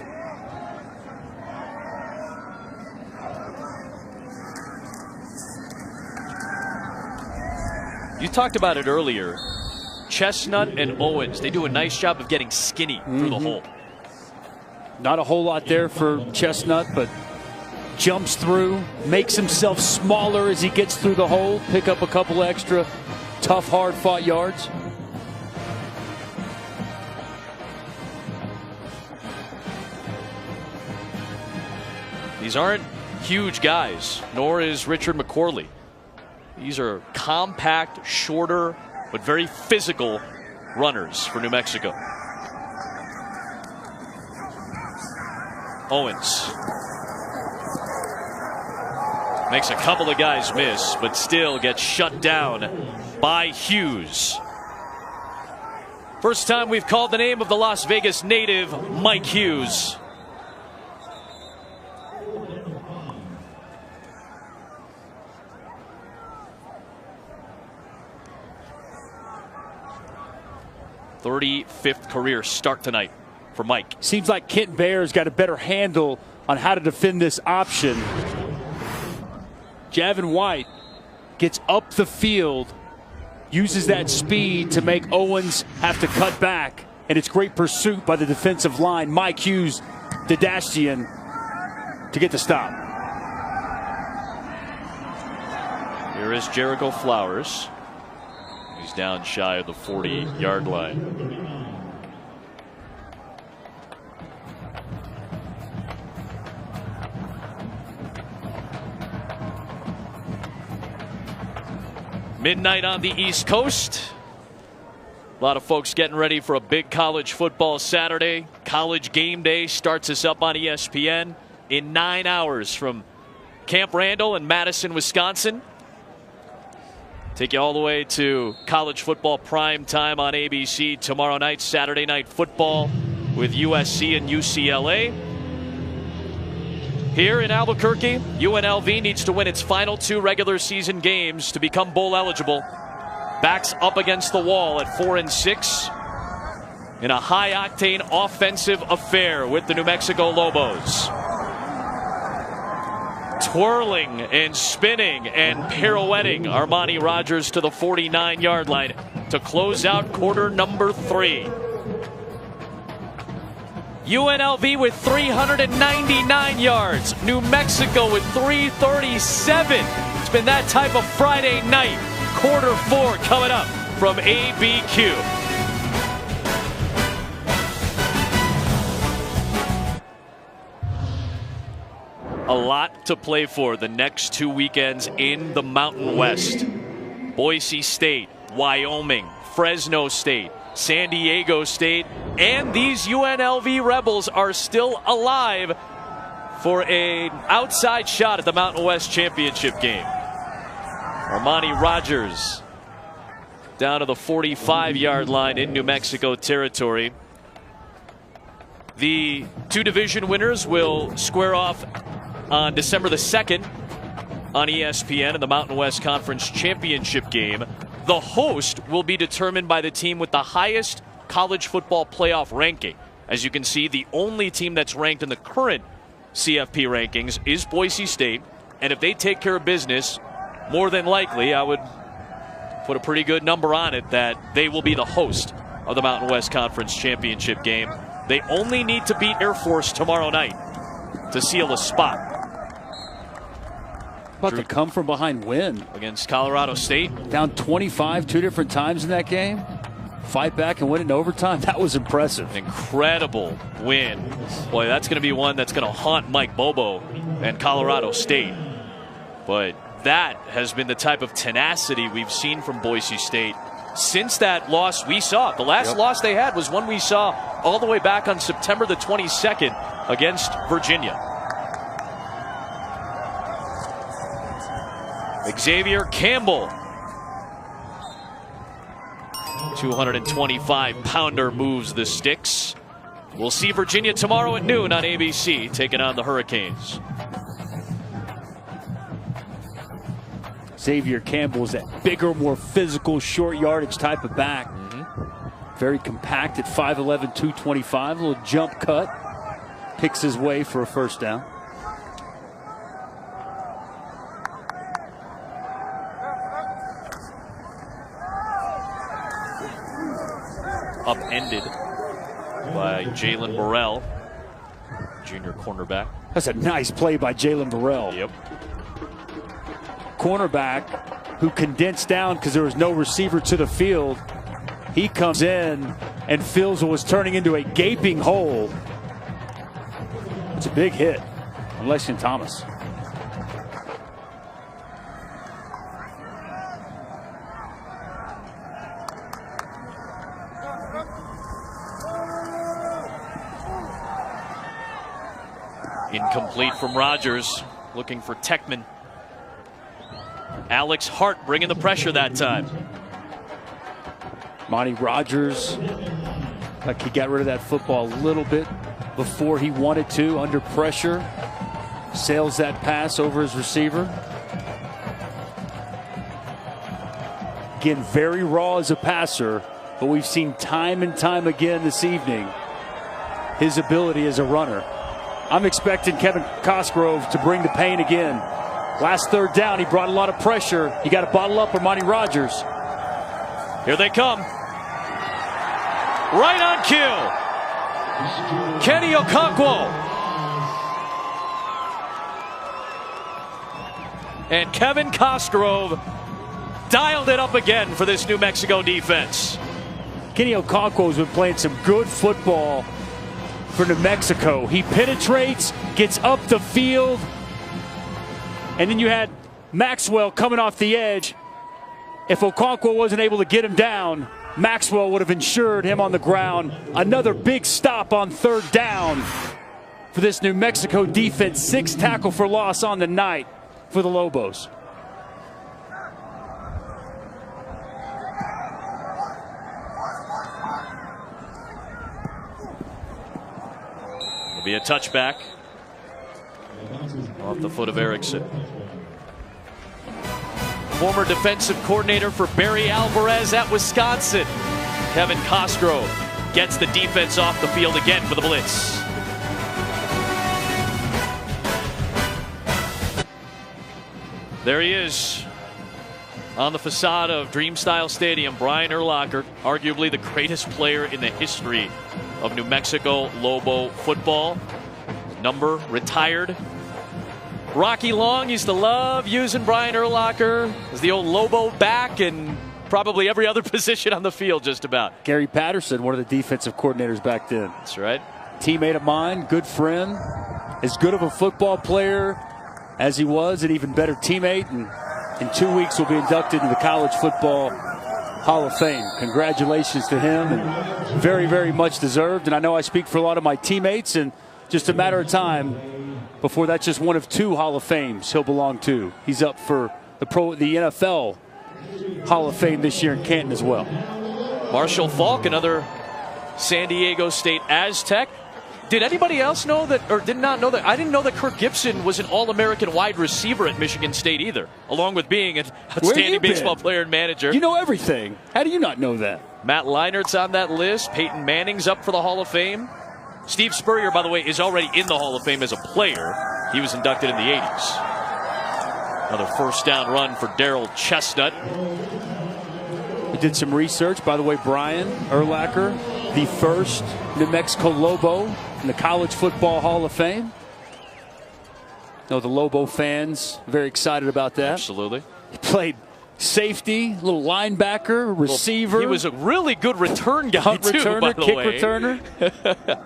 You talked about it earlier. Chestnut and Owens, they do a nice job of getting skinny through the hole. Not a whole lot there for Chestnut, but jumps through, makes himself smaller as he gets through the hole, pick up a couple extra tough, hard-fought yards. These aren't huge guys, nor is Richard McCorley. These are compact, shorter, but very physical runners for New Mexico. Owens makes a couple of guys miss, but still gets shut down by Hughes. First time we've called the name of the Las Vegas native, Mike Hughes. .35th career start tonight for Mike. Seems like Kent Baer's got a better handle on how to defend this option. Javin White gets up the field, uses that speed to make Owens have to cut back, and it's great pursuit by the defensive line. Mike Hughes, Dadastian, to get the stop. Here is Jericho Flowers. He's down shy of the 40-yard line. Midnight on the East Coast. A lot of folks getting ready for a big college football Saturday. College game day starts us up on ESPN in 9 hours from Camp Randall in Madison, Wisconsin. Take you all the way to college football prime time on ABC tomorrow night, Saturday Night Football with USC and UCLA. Here in Albuquerque, UNLV needs to win its final 2 regular season games to become bowl eligible. Backs up against the wall at 4-6 in a high-octane offensive affair with the New Mexico Lobos. Twirling and spinning and pirouetting Armani Rogers to the 49-yard line to close out quarter number 3. UNLV with 399 yards. New Mexico with 337. It's been that type of Friday night. Quarter 4 coming up from ABQ. A lot to play for the next 2 weekends in the Mountain West. Boise State Wyoming, Fresno State, San Diego State, and these UNLV Rebels are still alive for an outside shot at the Mountain West Championship game. Armani Rogers down to the 45-yard line in New Mexico territory. The two division winners will square off on December the 2nd on ESPN in the Mountain West Conference Championship game. The host will be determined by the team with the highest college football playoff ranking. As you can see, the only team that's ranked in the current CFP rankings is Boise State. And if they take care of business, more than likely, I would put a pretty good number on it that they will be the host of the Mountain West Conference Championship game. They only need to beat Air Force tomorrow night to seal a spot. About to come from behind win against Colorado State. Down 25 two different times in that game. Fight back and win it in overtime. That was impressive. An incredible win. Boy, that's going to be one that's going to haunt Mike Bobo and Colorado State. But that has been the type of tenacity we've seen from Boise State since that loss we saw. The last loss they had was one we saw all the way back on September the 22nd against Virginia. Xavier Campbell, 225-pounder, moves the sticks. We'll see Virginia tomorrow at noon on ABC, taking on the Hurricanes. Xavier Campbell is that bigger, more physical, short yardage type of back. Very compact at 5'11", 225. A little jump cut. Picks his way for a first down. Upended by Jalen Burrell, junior cornerback. That's a nice play by Jalen Burrell. Yep. Cornerback who condensed down because there was no receiver to the field. He comes in and fills what was turning into a gaping hole. It's a big hit on Lexington Thomas. Incomplete from Rogers, looking for Techman. Alex Hart bringing the pressure that time. Monty Rogers, like he got rid of that football a little bit before he wanted to, under pressure. Sails that pass over his receiver. Again, very raw as a passer, but we've seen time and time again this evening his ability as a runner. I'm expecting Kevin Cosgrove to bring the pain again. Last third down, he brought a lot of pressure. You got to bottle up Armani Rogers. Here they come. Right on cue. Kenny Okonkwo. And Kevin Cosgrove dialed it up again for this New Mexico defense. Kenny Okonkwo has been playing some good football for New Mexico. He penetrates, gets up the field, and then you had Maxwell coming off the edge. If Okonkwo wasn't able to get him down, Maxwell would have ensured him on the ground. Another big stop on third down for this New Mexico defense. 6 tackle for loss on the night for the Lobos. It'll be a touchback off the foot of Erickson. Former defensive coordinator for Barry Alvarez at Wisconsin, Kevin Cosgrove, gets the defense off the field again for the blitz. There he is on the facade of Dream Style Stadium, Brian Urlacher, arguably the greatest player in the history of New Mexico Lobo football. Number retired. Rocky Long used to love using Brian Urlacher as the old Lobo back and probably every other position on the field just about. Gary Patterson, one of the defensive coordinators back then. That's right. Teammate of mine, good friend, as good of a football player as he was, an even better teammate, and in 2 weeks will be inducted into the College Football Hall of Fame. Congratulations to him, and very, very much deserved. And I know I speak for a lot of my teammates, and just a matter of time before that's just one of 2 Hall of Fames he'll belong to. He's up for the NFL Hall of Fame this year in Canton as well. Marshall Faulk, another San Diego State Aztec. Did anybody else know that, or did not know that? I didn't know that Kirk Gibson was an All-American wide receiver at Michigan State either, along with being an outstanding baseball player and manager. You know everything. How do you not know that? Matt Leinert's on that list. Peyton Manning's up for the Hall of Fame. Steve Spurrier, by the way, is already in the Hall of Fame as a player. He was inducted in the 80s. Another first down run for Darrell Chestnut. We did some research. By the way, Brian Urlacher, the first New Mexico Lobo in the College Football Hall of Fame. know the Lobo fans very excited about that. Absolutely. He played safety, little linebacker, receiver. He was a really good return guy, Punt too, returner, by the kick way. returner.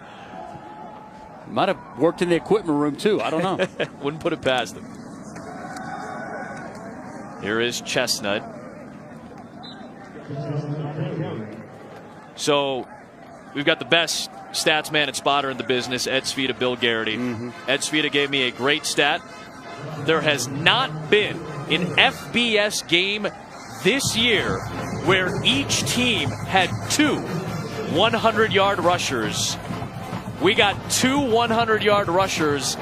Might have worked in the equipment room, too. I don't know. Wouldn't put it past him. Here is Chestnut. So we've got the best stats man and spotter in the business, Ed Svita, Bill Garrity. Ed Svita gave me a great stat. There has not been an FBS game this year where each team had two 100-yard rushers. We got two 100-yard rushers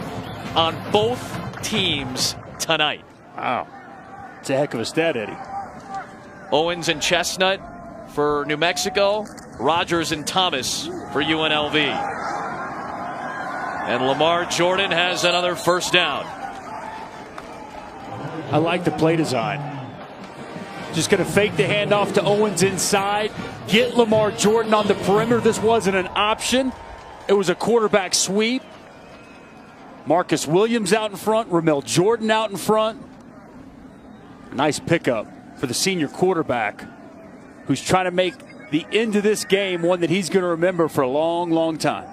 on both teams tonight. Wow. It's a heck of a stat, Eddie. Owens and Chestnut for New Mexico. Rogers and Thomas for UNLV. And Lamar Jordan has another first down. I like the play design. Just going to fake the handoff to Owens inside. Get Lamar Jordan on the perimeter. This wasn't an option. It was a quarterback sweep. Marcus Williams out in front. Ramel Jordan out in front. Nice pickup for the senior quarterback who's trying to make the end of this game one that he's going to remember for a long, long time.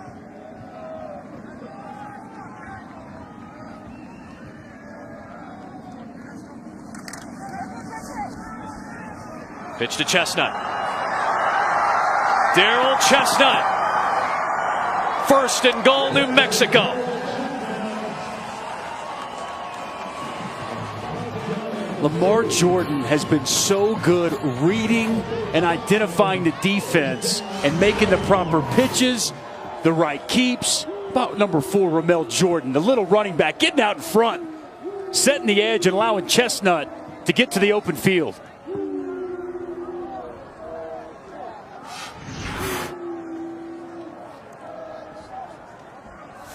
Pitch to Chestnut. Darrell Chestnut. First and goal, New Mexico. Lamar Jordan has been so good reading and identifying the defense and making the proper pitches, the right keeps. About number 4, Ramel Jordan, the little running back, getting out in front, setting the edge and allowing Chestnut to get to the open field.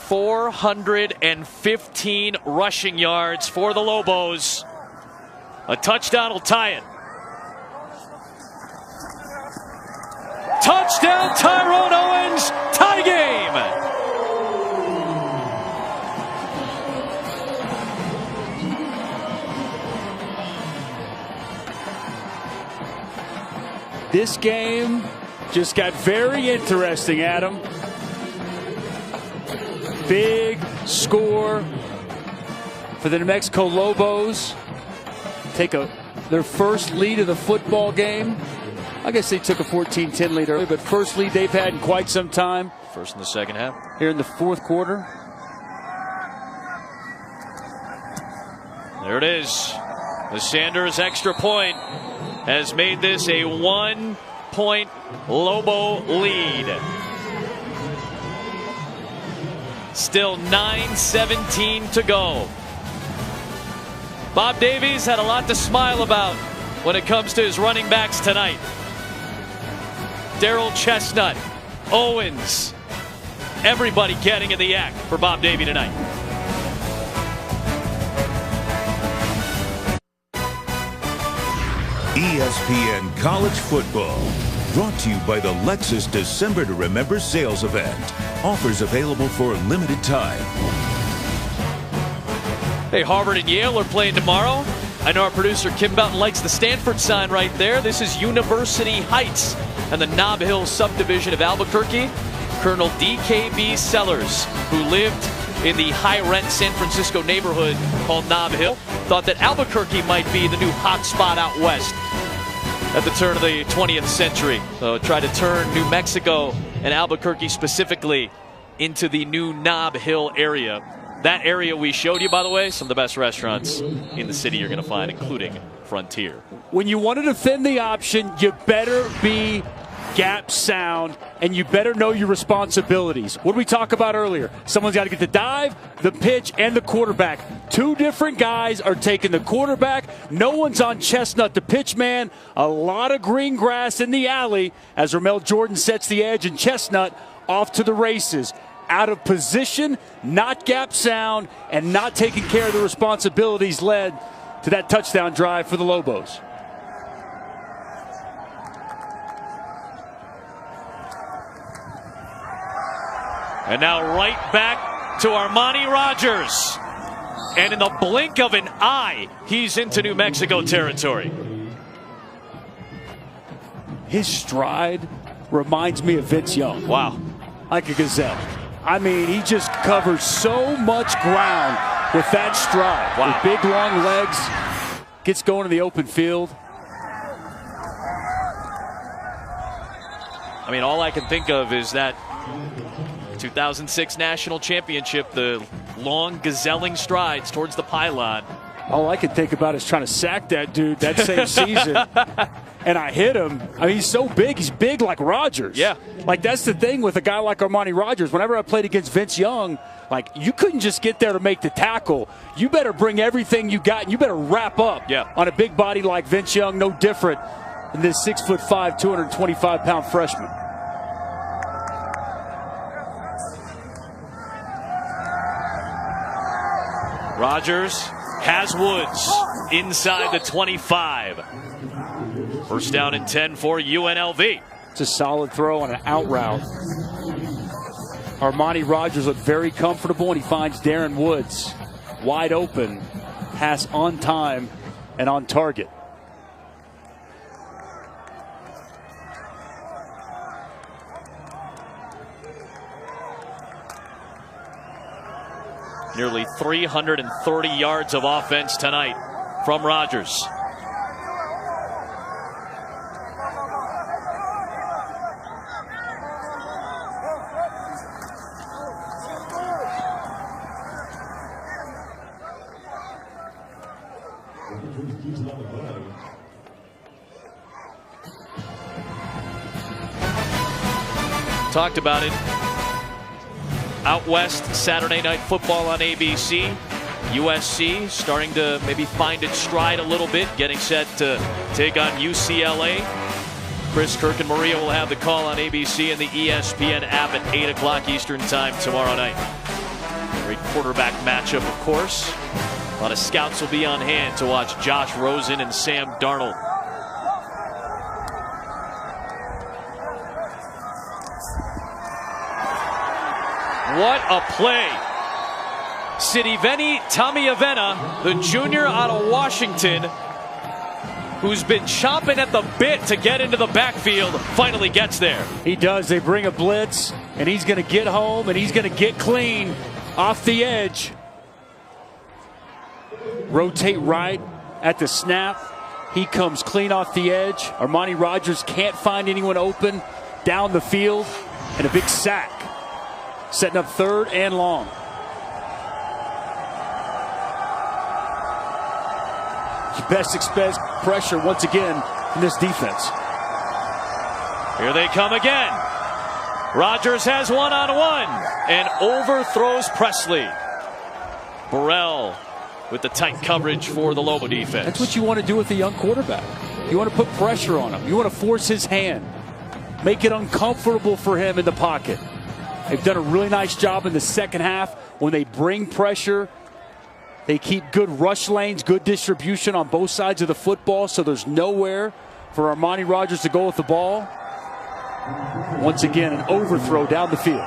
.415 rushing yards for the Lobos. A touchdown will tie it. Touchdown, Tyrone Owens. Tie game. This game just got very interesting, Adam. Big score for the New Mexico Lobos. Take their first lead of the football game. I guess they took a 14-10 lead early, but first lead they've had in quite some time. First in the second half. Here in the fourth quarter. There it is. The Sanders extra point has made this a 1-point Lobo lead. Still 9:17 to go. Bob Davies had a lot to smile about when it comes to his running backs tonight. Darrell Chestnut, Owens, everybody getting in the act for Bob Davie tonight. ESPN College Football, brought to you by the Lexus December to Remember sales event. Offers available for a limited time. Hey, Harvard and Yale are playing tomorrow. I know our producer Kim Belton likes the Stanford sign right there. This is University Heights and the Nob Hill subdivision of Albuquerque. Colonel D.K.B. Sellers, who lived in the high-rent San Francisco neighborhood called Nob Hill, thought that Albuquerque might be the new hot spot out west. at the turn of the 20th century. So try to turn New Mexico and Albuquerque specifically into the new Nob Hill area. That area we showed you, by the way, some of the best restaurants in the city you're going to find, including Frontier. When you want to defend the option, you better be gap sound, and you better know your responsibilities. What did we talk about earlier? Someone's got to get the dive, the pitch, and the quarterback. Two different guys are taking the quarterback. No one's on Chestnut, the pitch man. A lot of green grass in the alley as Ramel Jordan sets the edge, and Chestnut off to the races. Out of position, not gap sound, and not taking care of the responsibilities led to that touchdown drive for the Lobos. And now right back to Armani Rogers. And in the blink of an eye, he's into New Mexico territory. His stride reminds me of Vince Young. Wow. Like a gazelle. I mean, he just covers so much ground with that stride. Wow. With big, long legs, gets going to the open field. I mean, all I can think of is that 2006 national championship, the long gazelling strides towards the pylon. All I can think about is trying to sack that dude that same season. And I hit him. I mean, he's so big. He's big like Rogers. Yeah. Like, that's the thing with a guy like Armani Rogers. Whenever I played against Vince Young, like, you couldn't just get there to make the tackle. You better bring everything you got, and you better wrap up on a big body like Vince Young. No different than this 6'5", 225-pound freshman. Rogers has Woods inside the 25. First down and 10 for UNLV. It's a solid throw on an out route. Armani Rogers looked very comfortable, and he finds Darren Woods wide open. Pass on time and on target. Nearly 330 yards of offense tonight from Rogers. Talked about it. Out west, Saturday Night Football on ABC. USC starting to maybe find its stride a little bit, getting set to take on UCLA. Chris Kirk and Maria will have the call on ABC and the ESPN app at 8 o'clock Eastern time tomorrow night. Great quarterback matchup, of course. A lot of scouts will be on hand to watch Josh Rosen and Sam Darnold. What a play. Sidiveni Tamiavena, the junior out of Washington, who's been chomping at the bit to get into the backfield, finally gets there. He does. They bring a blitz, and he's going to get home, and he's going to get clean off the edge. Rotate right at the snap. He comes clean off the edge. Armani Rogers can't find anyone open down the field, and a big sack. Setting up third and long. You best expect pressure once again in this defense. Here they come again. Rogers has one-on-one and overthrows Presley. Burrell with the tight coverage for the Lobo defense. That's what you want to do with a young quarterback. You want to put pressure on him. You want to force his hand. Make it uncomfortable for him in the pocket. They've done a really nice job in the second half. When they bring pressure, they keep good rush lanes, good distribution on both sides of the football, so there's nowhere for Armani Rogers to go with the ball. Once again, an overthrow down the field.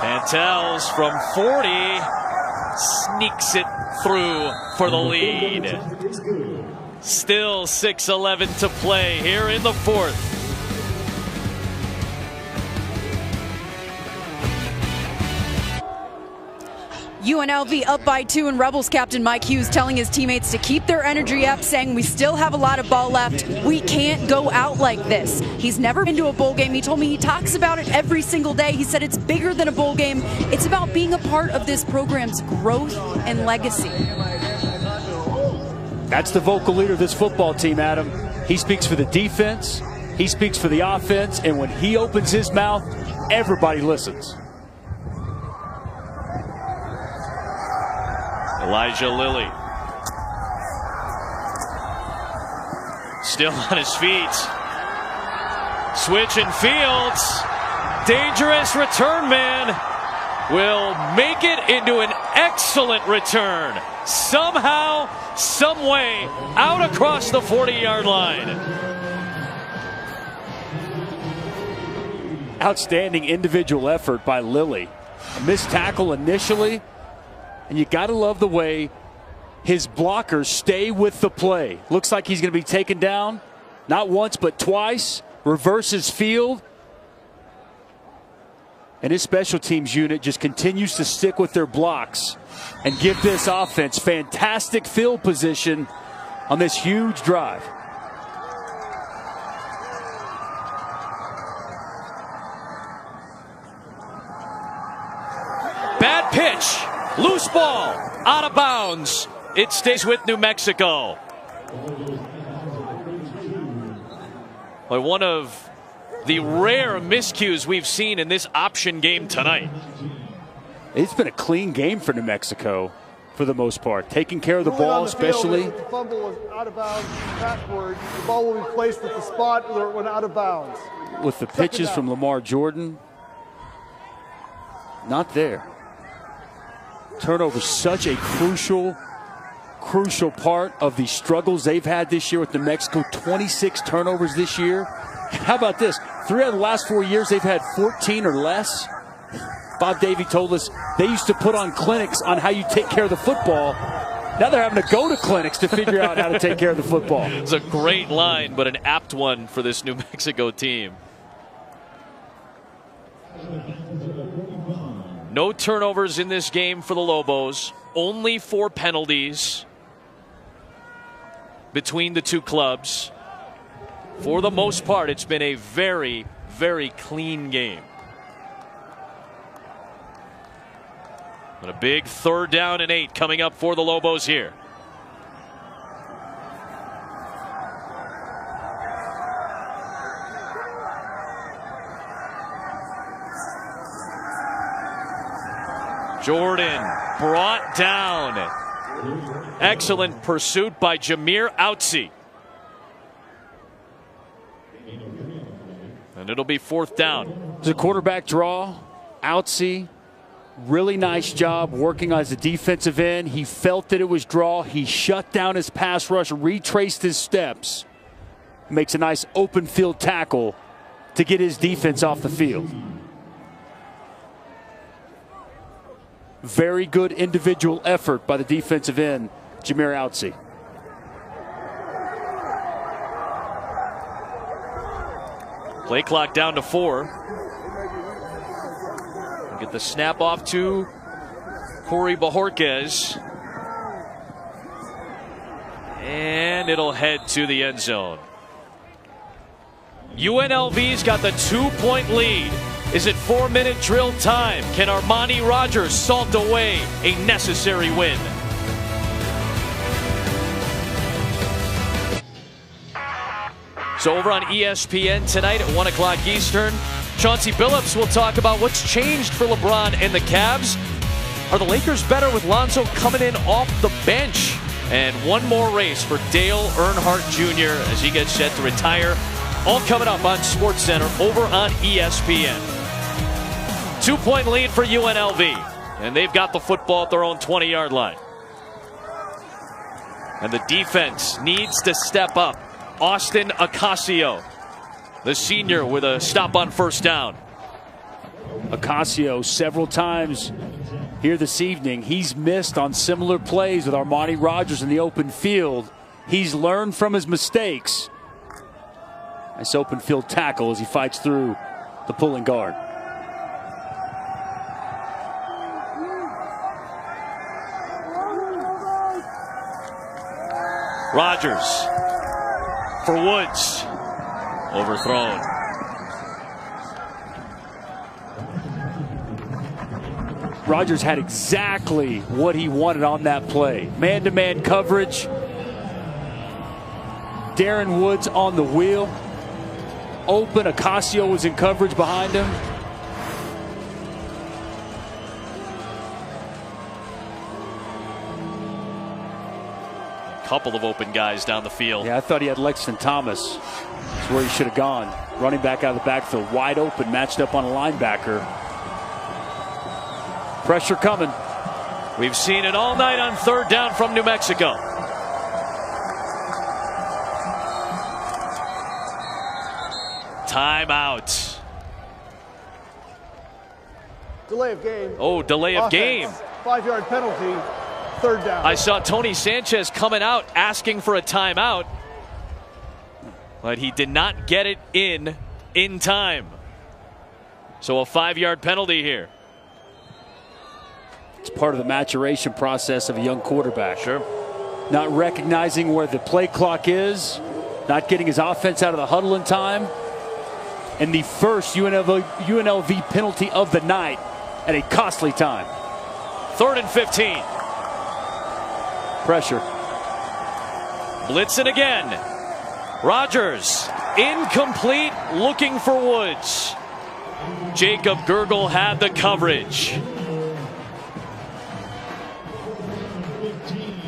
Pantels from 40 sneaks it through for the lead. Still 6:11 to play here in the fourth. UNLV up by 2, and Rebels captain Mike Hughes telling his teammates to keep their energy up, saying we still have a lot of ball left. We can't go out like this. He's never been to a bowl game. He told me he talks about it every single day. He said it's bigger than a bowl game. It's about being a part of this program's growth and legacy. That's the vocal leader of this football team, Adam. He speaks for the defense. He speaks for the offense. And when he opens his mouth, everybody listens. Elijah Lilly still on his feet. Switch and Fields. Dangerous return man will make it into an excellent return. Somehow, some way, out across the 40-yard line. Outstanding individual effort by Lilly. A missed tackle initially. And you got to love the way his blockers stay with the play. Looks like he's going to be taken down, not once but twice. Reverses field. And his special teams unit just continues to stick with their blocks and give this offense fantastic field position on this huge drive. Bad pitch. Loose ball, out of bounds. It stays with New Mexico. Well, one of the rare miscues we've seen in this option game tonight. It's been a clean game for New Mexico for the most part. Taking care of the ball, especially. The fumble was out of bounds backward. The ball will be placed at the spot where it went out of bounds. With the pitches from Lamar Jordan, not there. Turnover, such a crucial part of the struggles they've had this year with New Mexico. 26 turnovers this year. How about this? 3 out of the last 4 years, they've had 14 or less. Bob Davie told us they used to put on clinics on how you take care of the football. Now they're having to go to clinics to figure out how to take care of the football. It's a great line, but an apt one for this New Mexico team. No turnovers in this game for the Lobos. Only 4 penalties between the two clubs. For the most part, it's been a very, very clean game. And a big 3rd down and 8 coming up for the Lobos here. Jordan brought down. Excellent pursuit by Jameer Outsey. And it'll be 4th down. It's a quarterback draw. Outsey, really nice job working on the defensive end. He felt that it was draw. He shut down his pass rush, retraced his steps. Makes a nice open field tackle to get his defense off the field. Very good individual effort by the defensive end, Jameer Outsey. Play clock down to 4. Get the snap off to Corey Bajorquez. And it'll head to the end zone. UNLV's got the 2-point lead. Is it 4-minute drill time? Can Armani Rogers salt away a necessary win? So over on ESPN tonight at 1 o'clock Eastern, Chauncey Billups will talk about what's changed for LeBron and the Cavs. Are the Lakers better with Lonzo coming in off the bench? And one more race for Dale Earnhardt Jr. as he gets set to retire. All coming up on SportsCenter over on ESPN. 2-point lead for UNLV, and they've got the football at their own 20-yard line. And the defense needs to step up. Austin Ocasio, the senior, with a stop on 1st down. Ocasio several times here this evening. He's missed on similar plays with Armani Rogers in the open field. He's learned from his mistakes. Nice open field tackle as he fights through the pulling guard. Rogers for Woods. Overthrown. Rogers had exactly what he wanted on that play. Man-to-man coverage. Darren Woods on the wheel. Open. Ocasio was in coverage behind him. Couple of open guys down the field. Yeah, I thought he had Lexington Thomas. That's where he should have gone. Running back out of the backfield, wide open, matched up on a linebacker. Pressure coming. We've seen it all night on third down from New Mexico. Timeout. Delay of game. Oh, delay of Offense. game. 5-yard penalty. Third down. I saw Tony Sanchez coming out asking for a timeout, but he did not get it in time. So a 5-yard penalty here. It's part of the maturation process of a young quarterback. Sure. Not recognizing where the play clock is, not getting his offense out of the huddle in time, and the first UNLV penalty of the night at a costly time. 3rd and 15. Pressure. Blitzing again. Rogers, incomplete, looking for Woods. Jacob Gergel had the coverage.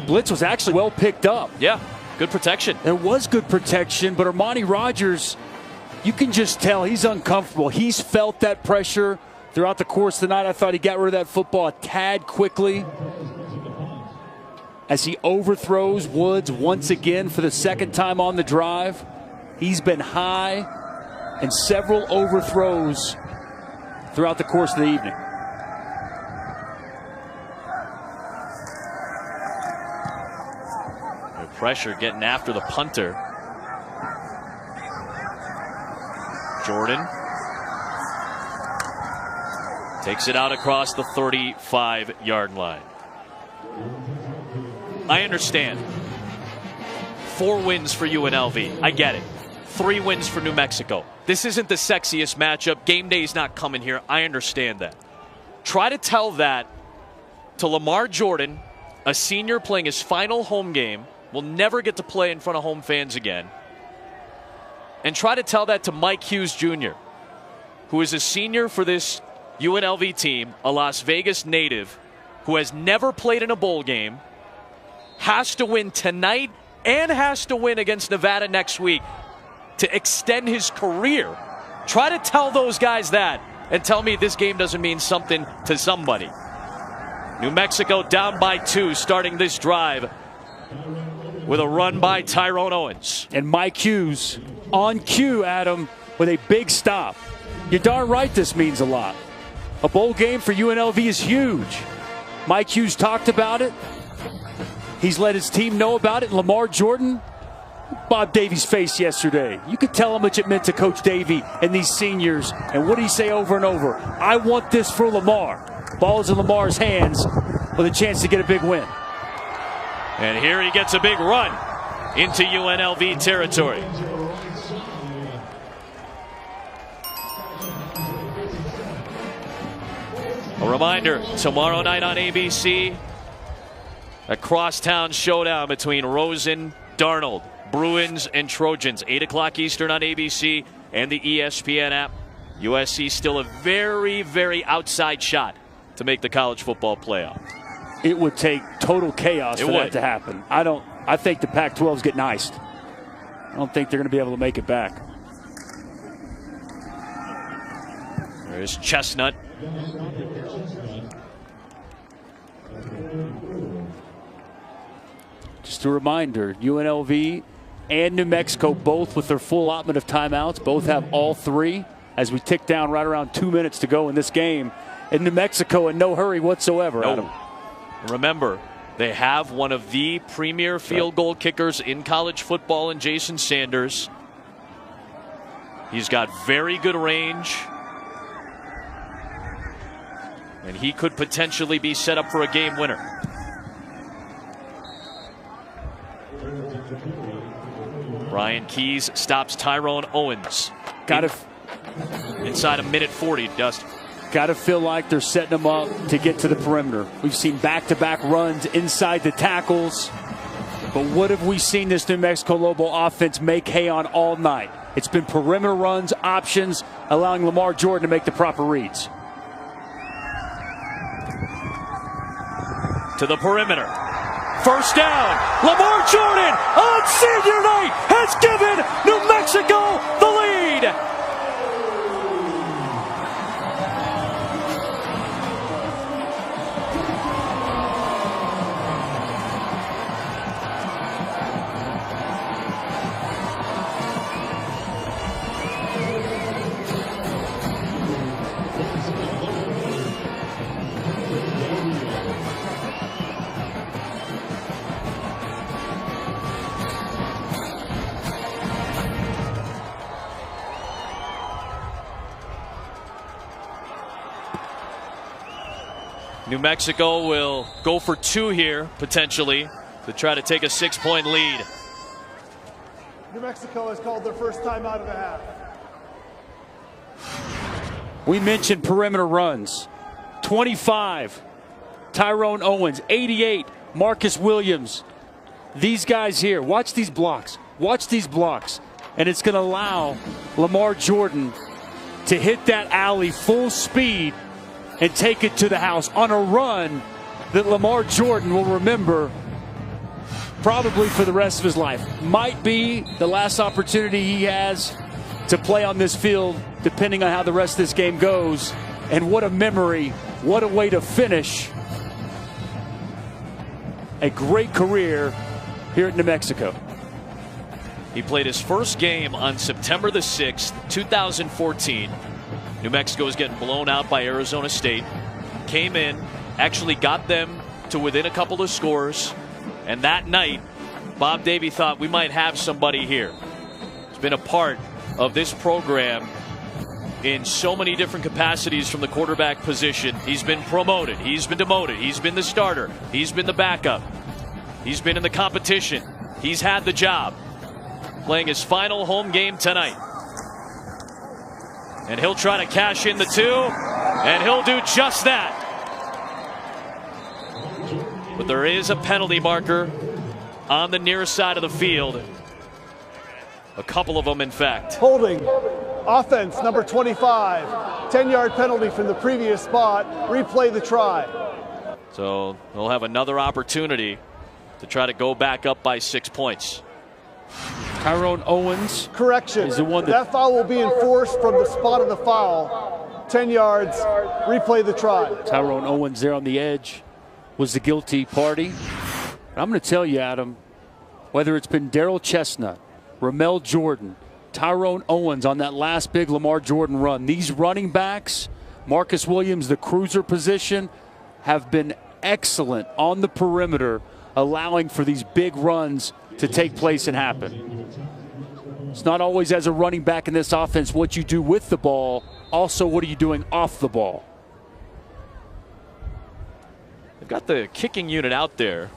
Blitz was actually well picked up. Yeah, good protection. There was good protection, but Armani Rogers, you can just tell he's uncomfortable. He's felt that pressure throughout the course of the night. I thought he got rid of that football a tad quickly as he overthrows Woods once again for the second time on the drive. He's been high and several overthrows throughout the course of the evening. Pressure getting after the punter. Jordan takes it out across the 35-yard line. I understand. 4 wins for UNLV. I get it. 3 wins for New Mexico. This isn't the sexiest matchup. Game day's not coming here. I understand that. Try to tell that to Lamar Jordan, a senior playing his final home game, will never get to play in front of home fans again. And try to tell that to Mike Hughes Jr., who is a senior for this UNLV team, a Las Vegas native, who has never played in a bowl game, has to win tonight and has to win against Nevada next week to extend his career. Try to tell those guys that and tell me this game doesn't mean something to somebody. New Mexico down by 2 starting this drive with a run by Tyrone Owens. And Mike Hughes on cue, Adam, with a big stop. You're darn right this means a lot. A bowl game for UNLV is huge. Mike Hughes talked about it. He's let his team know about it. Lamar Jordan, Bob Davies' face yesterday. You could tell how much it meant to Coach Davey and these seniors. And what did he say over and over? I want this for Lamar. Ball's in Lamar's hands with a chance to get a big win. And here he gets a big run into UNLV territory. A reminder, tomorrow night on ABC, a crosstown showdown between Rosen, Darnold, Bruins, and Trojans. 8 o'clock Eastern on ABC and the ESPN app. USC still a very, very outside shot to make the college football playoff. It would take total chaos for that to happen. I think the Pac-12's getting iced. I don't think they're going to be able to make it back. There's Chestnut. Just a reminder, UNLV and New Mexico, both with their full allotment of timeouts, both have all 3 as we tick down right around 2 minutes to go in this game. And New Mexico in no hurry whatsoever, Adam. Remember, they have one of the premier field goal kickers in college football in Jason Sanders. He's got very good range. And he could potentially be set up for a game winner. Ryan Keys stops Tyrone Owens. Inside a minute 40, Dustin. Got to feel like they're setting them up to get to the perimeter. We've seen back-to-back runs inside the tackles. But what have we seen this New Mexico Lobo offense make hay on all night? It's been perimeter runs, options, allowing Lamar Jordan to make the proper reads. To the perimeter. First down. Lamar Jordan on senior night has given New Mexico the lead. New Mexico will go for 2 here, potentially, to try to take a 6-point lead. New Mexico has called their first time out of the half. We mentioned perimeter runs. 25, Tyrone Owens. 88, Marcus Williams. These guys here, watch these blocks. Watch these blocks. And it's going to allow Lamar Jordan to hit that alley full speed and take it to the house on a run that Lamar Jordan will remember probably for the rest of his life. Might be the last opportunity he has to play on this field, depending on how the rest of this game goes. And what a memory, what a way to finish a great career here at New Mexico. He played his first game on September the 6th, 2014. New Mexico was getting blown out by Arizona State. Came in, actually got them to within a couple of scores. And that night, Bob Davie thought we might have somebody here. He's been a part of this program in so many different capacities from the quarterback position. He's been promoted. He's been demoted. He's been the starter. He's been the backup. He's been in the competition. He's had the job. Playing his final home game tonight. And he'll try to cash in the 2, and he'll do just that. But there is a penalty marker on the near side of the field. A couple of them, in fact. Holding. Offense, number 25. 10-yard penalty from the previous spot. Replay the try. So they'll have another opportunity to try to go back up by 6 points. Tyrone Owens. Correction. Is the one that foul will be enforced from the spot of the foul. 10 yards. Replay the try. Tyrone Owens there on the edge was the guilty party. I'm going to tell you, Adam, whether it's been Darrell Chestnut, Ramel Jordan, Tyrone Owens on that last big Lamar Jordan run, these running backs, Marcus Williams, the cruiser position, have been excellent on the perimeter, allowing for these big runs to take place and happen. It's not always as a running back in this offense what you do with the ball, also what are you doing off the ball. They've got the kicking unit out there.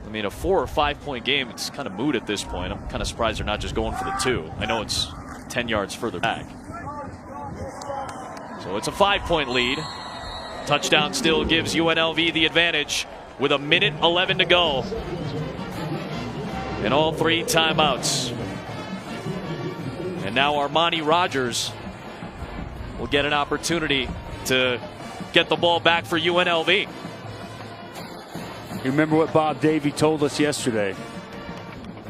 I mean, a 4 or 5 point game, it's kind of moot at this point. I'm kind of surprised they're not just going for the 2. I know it's 10 yards further back. So it's a 5-point lead. Touchdown still gives UNLV the advantage with 1:11 to go. And all 3 timeouts. And now Armani Rogers will get an opportunity to get the ball back for UNLV. You remember what Bob Davie told us yesterday?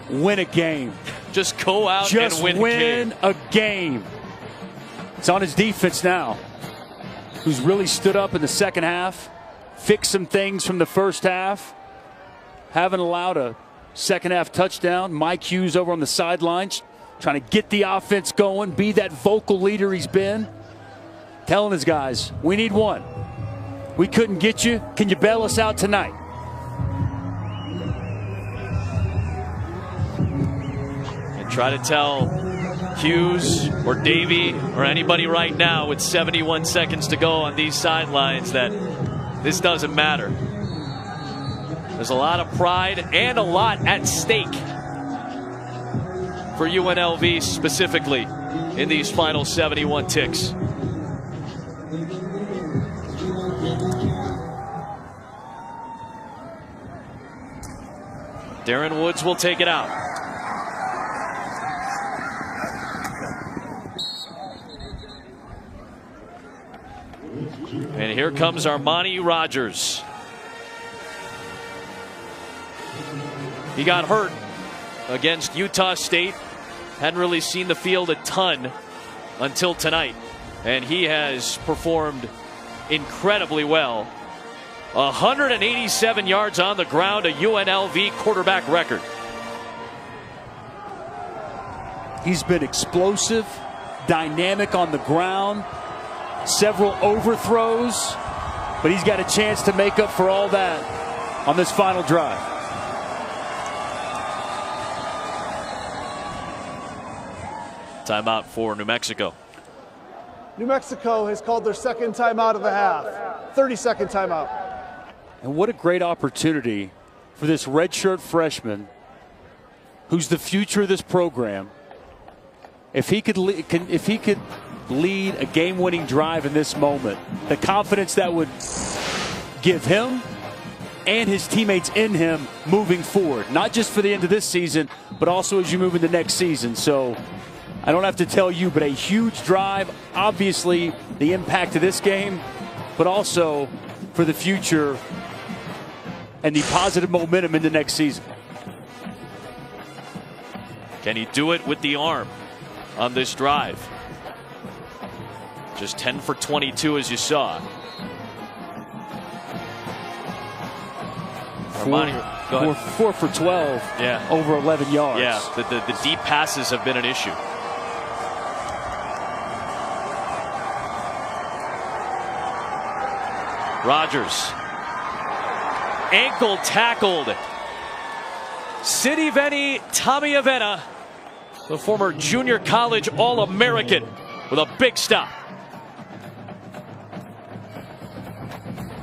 Win a game. Just go out and win a game. It's on his defense now, who's really stood up in the second half, fixed some things from the first half, haven't allowed a second half touchdown. Mike Hughes over on the sidelines trying to get the offense going, be that vocal leader he's been, telling his guys, we need one. We couldn't get you. Can you bail us out tonight? And try to tell Hughes or Davie or anybody right now with 71 seconds to go on these sidelines that this doesn't matter. There's a lot of pride and a lot at stake for UNLV specifically in these final 71 ticks. Darren Woods will take it out. And here comes Armani Rogers. He got hurt against Utah State. Hadn't really seen the field a ton until tonight. And he has performed incredibly well. 187 yards on the ground, a UNLV quarterback record. He's been explosive, dynamic on the ground, several overthrows, but he's got a chance to make up for all that on this final drive. Timeout for New Mexico. New Mexico has called their second timeout of the half. 30-second timeout. And what a great opportunity for this redshirt freshman who's the future of this program. If he could lead a game-winning drive in this moment, the confidence that would give him and his teammates in him moving forward, not just for the end of this season, but also as you move into next season. So I don't have to tell you, but a huge drive, obviously the impact of this game, but also for the future and the positive momentum into next season. Can he do it with the arm on this drive? Just 10 for 22 as you saw. Armani, four for 12, yeah, over 11 yards. Yeah, the deep passes have been an issue. Rogers. Ankle tackled. Sidiveni Tamiavena, the former junior college All-American, with a big stop.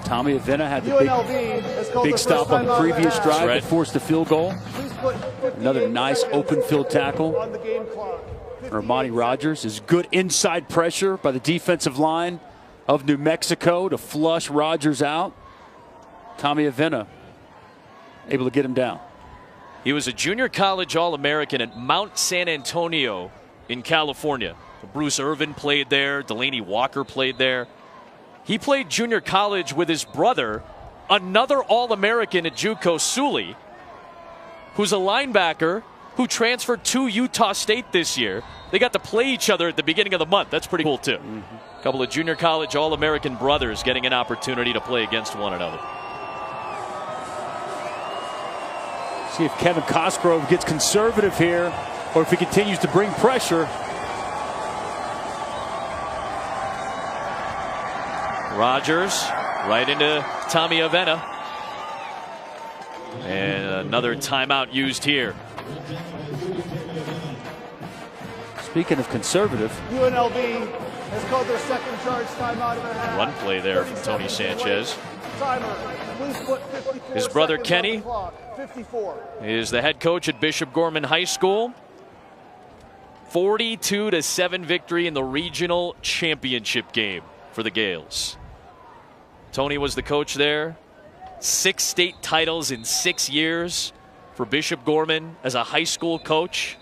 Tamiavena had the big stop on the previous drive that forced a field goal. Another nice open field tackle. Armani Rogers is good inside pressure by the defensive line of New Mexico to flush Rogers out. Tamiavena able to get him down. He was a junior college All-American at Mount San Antonio in California. Bruce Irvin played there. Delaney Walker played there. He played junior college with his brother, another All-American at JUCO, Sully, who's a linebacker who transferred to Utah State this year. They got to play each other at the beginning of the month. That's pretty cool, too. A couple of junior college All-American brothers getting an opportunity to play against one another. See if Kevin Cosgrove gets conservative here or if he continues to bring pressure. Rogers right into Tamiavena. And another timeout used here. Speaking of conservative, UNLV has called their second charge timeout of the half. Run play there from Tony Sanchez. Timer. Please put 54 His brother seconds Kenny on the clock. 54. is the head coach at Bishop Gorman High School. 42-7 victory in the regional championship game for the Gales. Tony was the coach there. 6 state titles in 6 years for Bishop Gorman as a high school coach.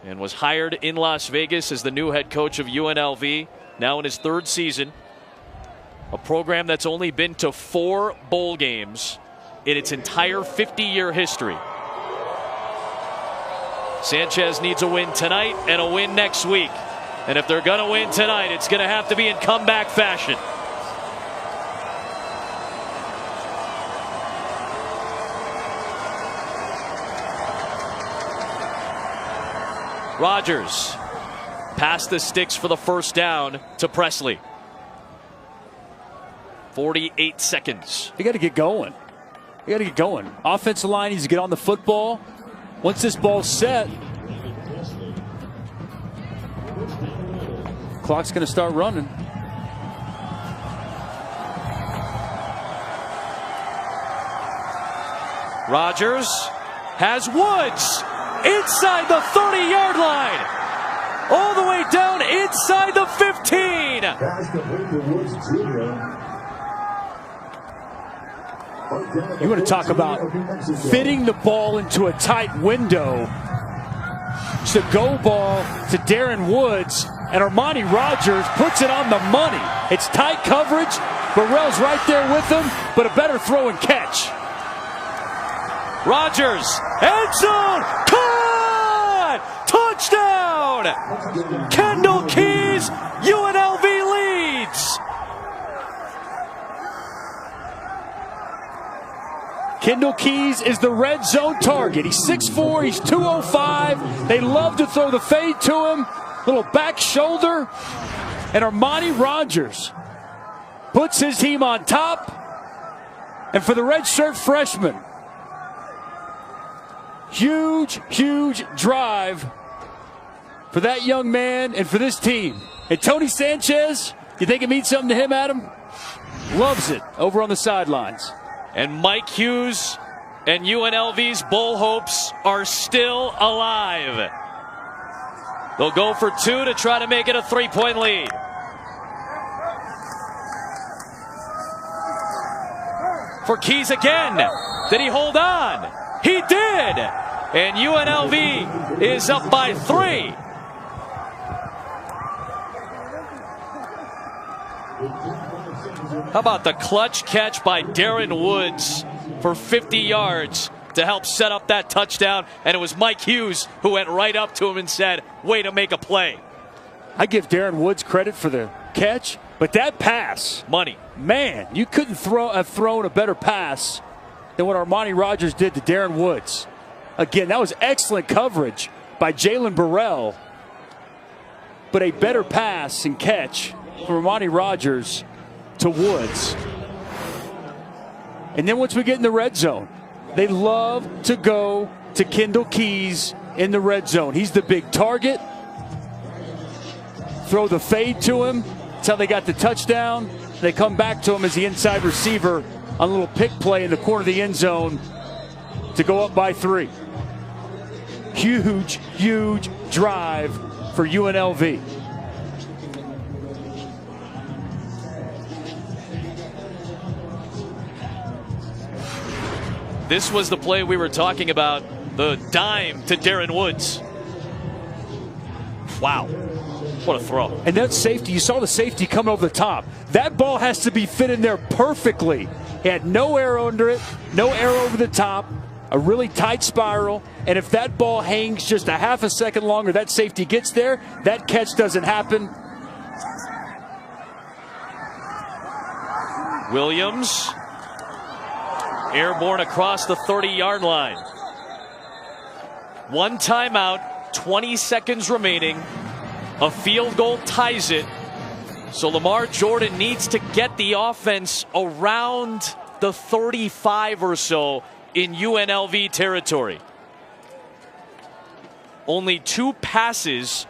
And was hired in Las Vegas as the new head coach of UNLV, now in his 3rd season. A program that's only been to 4 bowl games in its entire 50-year history. Sanchez needs a win tonight and a win next week. And if they're going to win tonight, it's going to have to be in comeback fashion. Rogers passed the sticks for the first down to Presley. 48 seconds. You got to get going. You got to get going. Offensive line needs to get on the football. Once this ball's set, clock's going to start running. Rogers has Woods. inside the 30-yard line. All the way down inside the 15. You want to talk about fitting the ball into a tight window. It's a go ball to Darren Woods, and Armani Rogers puts it on the money. It's tight coverage. Burrell's right there with him, but a better throw and catch. Rogers, end zone, caught! Touchdown! Kendall Keys, UNLV leads. Kendall Keys is the red zone target. He's 6'4", he's 205. They love to throw the fade to him. Little back shoulder. And Armani Rogers puts his team on top. And for the redshirt freshman, huge, huge drive for that young man and for this team. And Tony Sanchez, you think it means something to him, Adam? Loves it over on the sidelines. And Mike Hughes and UNLV's Bull Hopes are still alive. They'll go for two to try to make it a 3-point lead. For Keys again. Did he hold on? He did. And UNLV is up by 3. How about the clutch catch by Darren Woods for 50 yards to help set up that touchdown? And it was Mike Hughes who went right up to him and said, way to make a play. I give Darren Woods credit for the catch, but that pass, money. Man, you couldn't have thrown a better pass than what Armani Rogers did to Darren Woods. Again, that was excellent coverage by Jalen Burrell, but a better pass and catch for Armani Rogers to Woods. And then once we get in the red zone, they love to go to Kendall Keys in the red zone. He's the big target. Throw the fade to him. That's how they got the touchdown. They come back to him as the inside receiver on a little pick play in the corner of the end zone to go up by 3. Huge, huge drive for UNLV. This was the play we were talking about, the dime to Darren Woods. Wow, what a throw. And that safety, you saw the safety coming over the top. That ball has to be fit in there perfectly. He had no air under it, no air over the top, a really tight spiral. And if that ball hangs just a half a second longer, that safety gets there, that catch doesn't happen. Williams. Airborne across the 30-yard line. One timeout, 20 seconds remaining. A field goal ties it. So Lamar Jordan needs to get the offense around the 35 or so in UNLV territory. Only 2 passes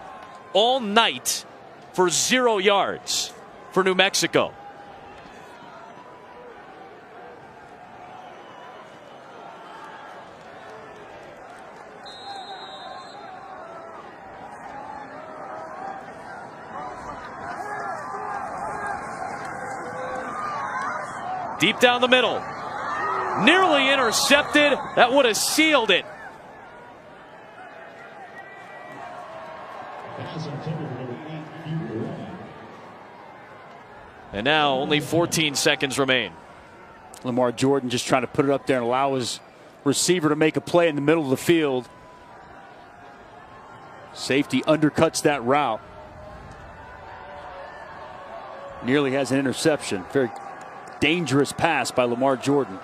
all night for 0 yards for New Mexico. Deep down the middle. Nearly intercepted. That would have sealed it. And now only 14 seconds remain. Lamar Jordan just trying to put it up there and allow his receiver to make a play in the middle of the field. Safety undercuts that route. Nearly has an interception. Very dangerous pass by Lamar Jordan.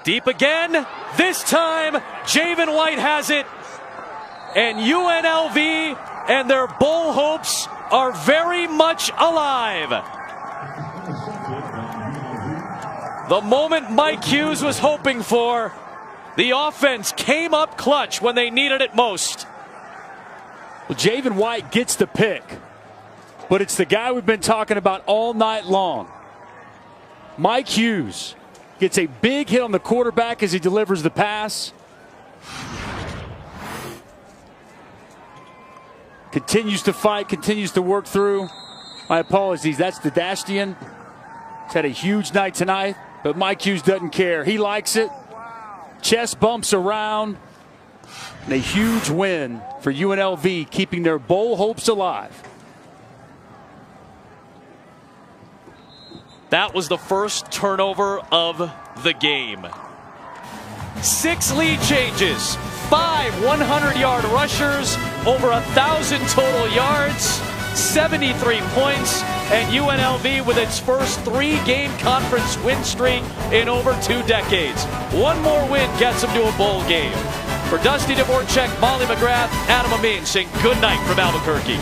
Deep again. This time, Javen White has it. And UNLV and their Bull Hopes are very much alive. The moment Mike Hughes was hoping for, the offense came up clutch when they needed it most. Well, Javen White gets the pick, but it's the guy we've been talking about all night long. Mike Hughes gets a big hit on the quarterback as he delivers the pass. Continues to fight, continues to work through. My apologies, that's the Dashtian. He's had a huge night tonight, but Mike Hughes doesn't care. He likes it. Chest bumps around. And a huge win for UNLV, keeping their bowl hopes alive. That was the first turnover of the game. 6 lead changes, 5 100-yard rushers, over 1,000 total yards, 73 points, and UNLV with its first 3-game conference win streak in over 2 decades. One more win gets them to a bowl game. For Dusty Dvorak, Molly McGrath, Adam Amin saying good night from Albuquerque.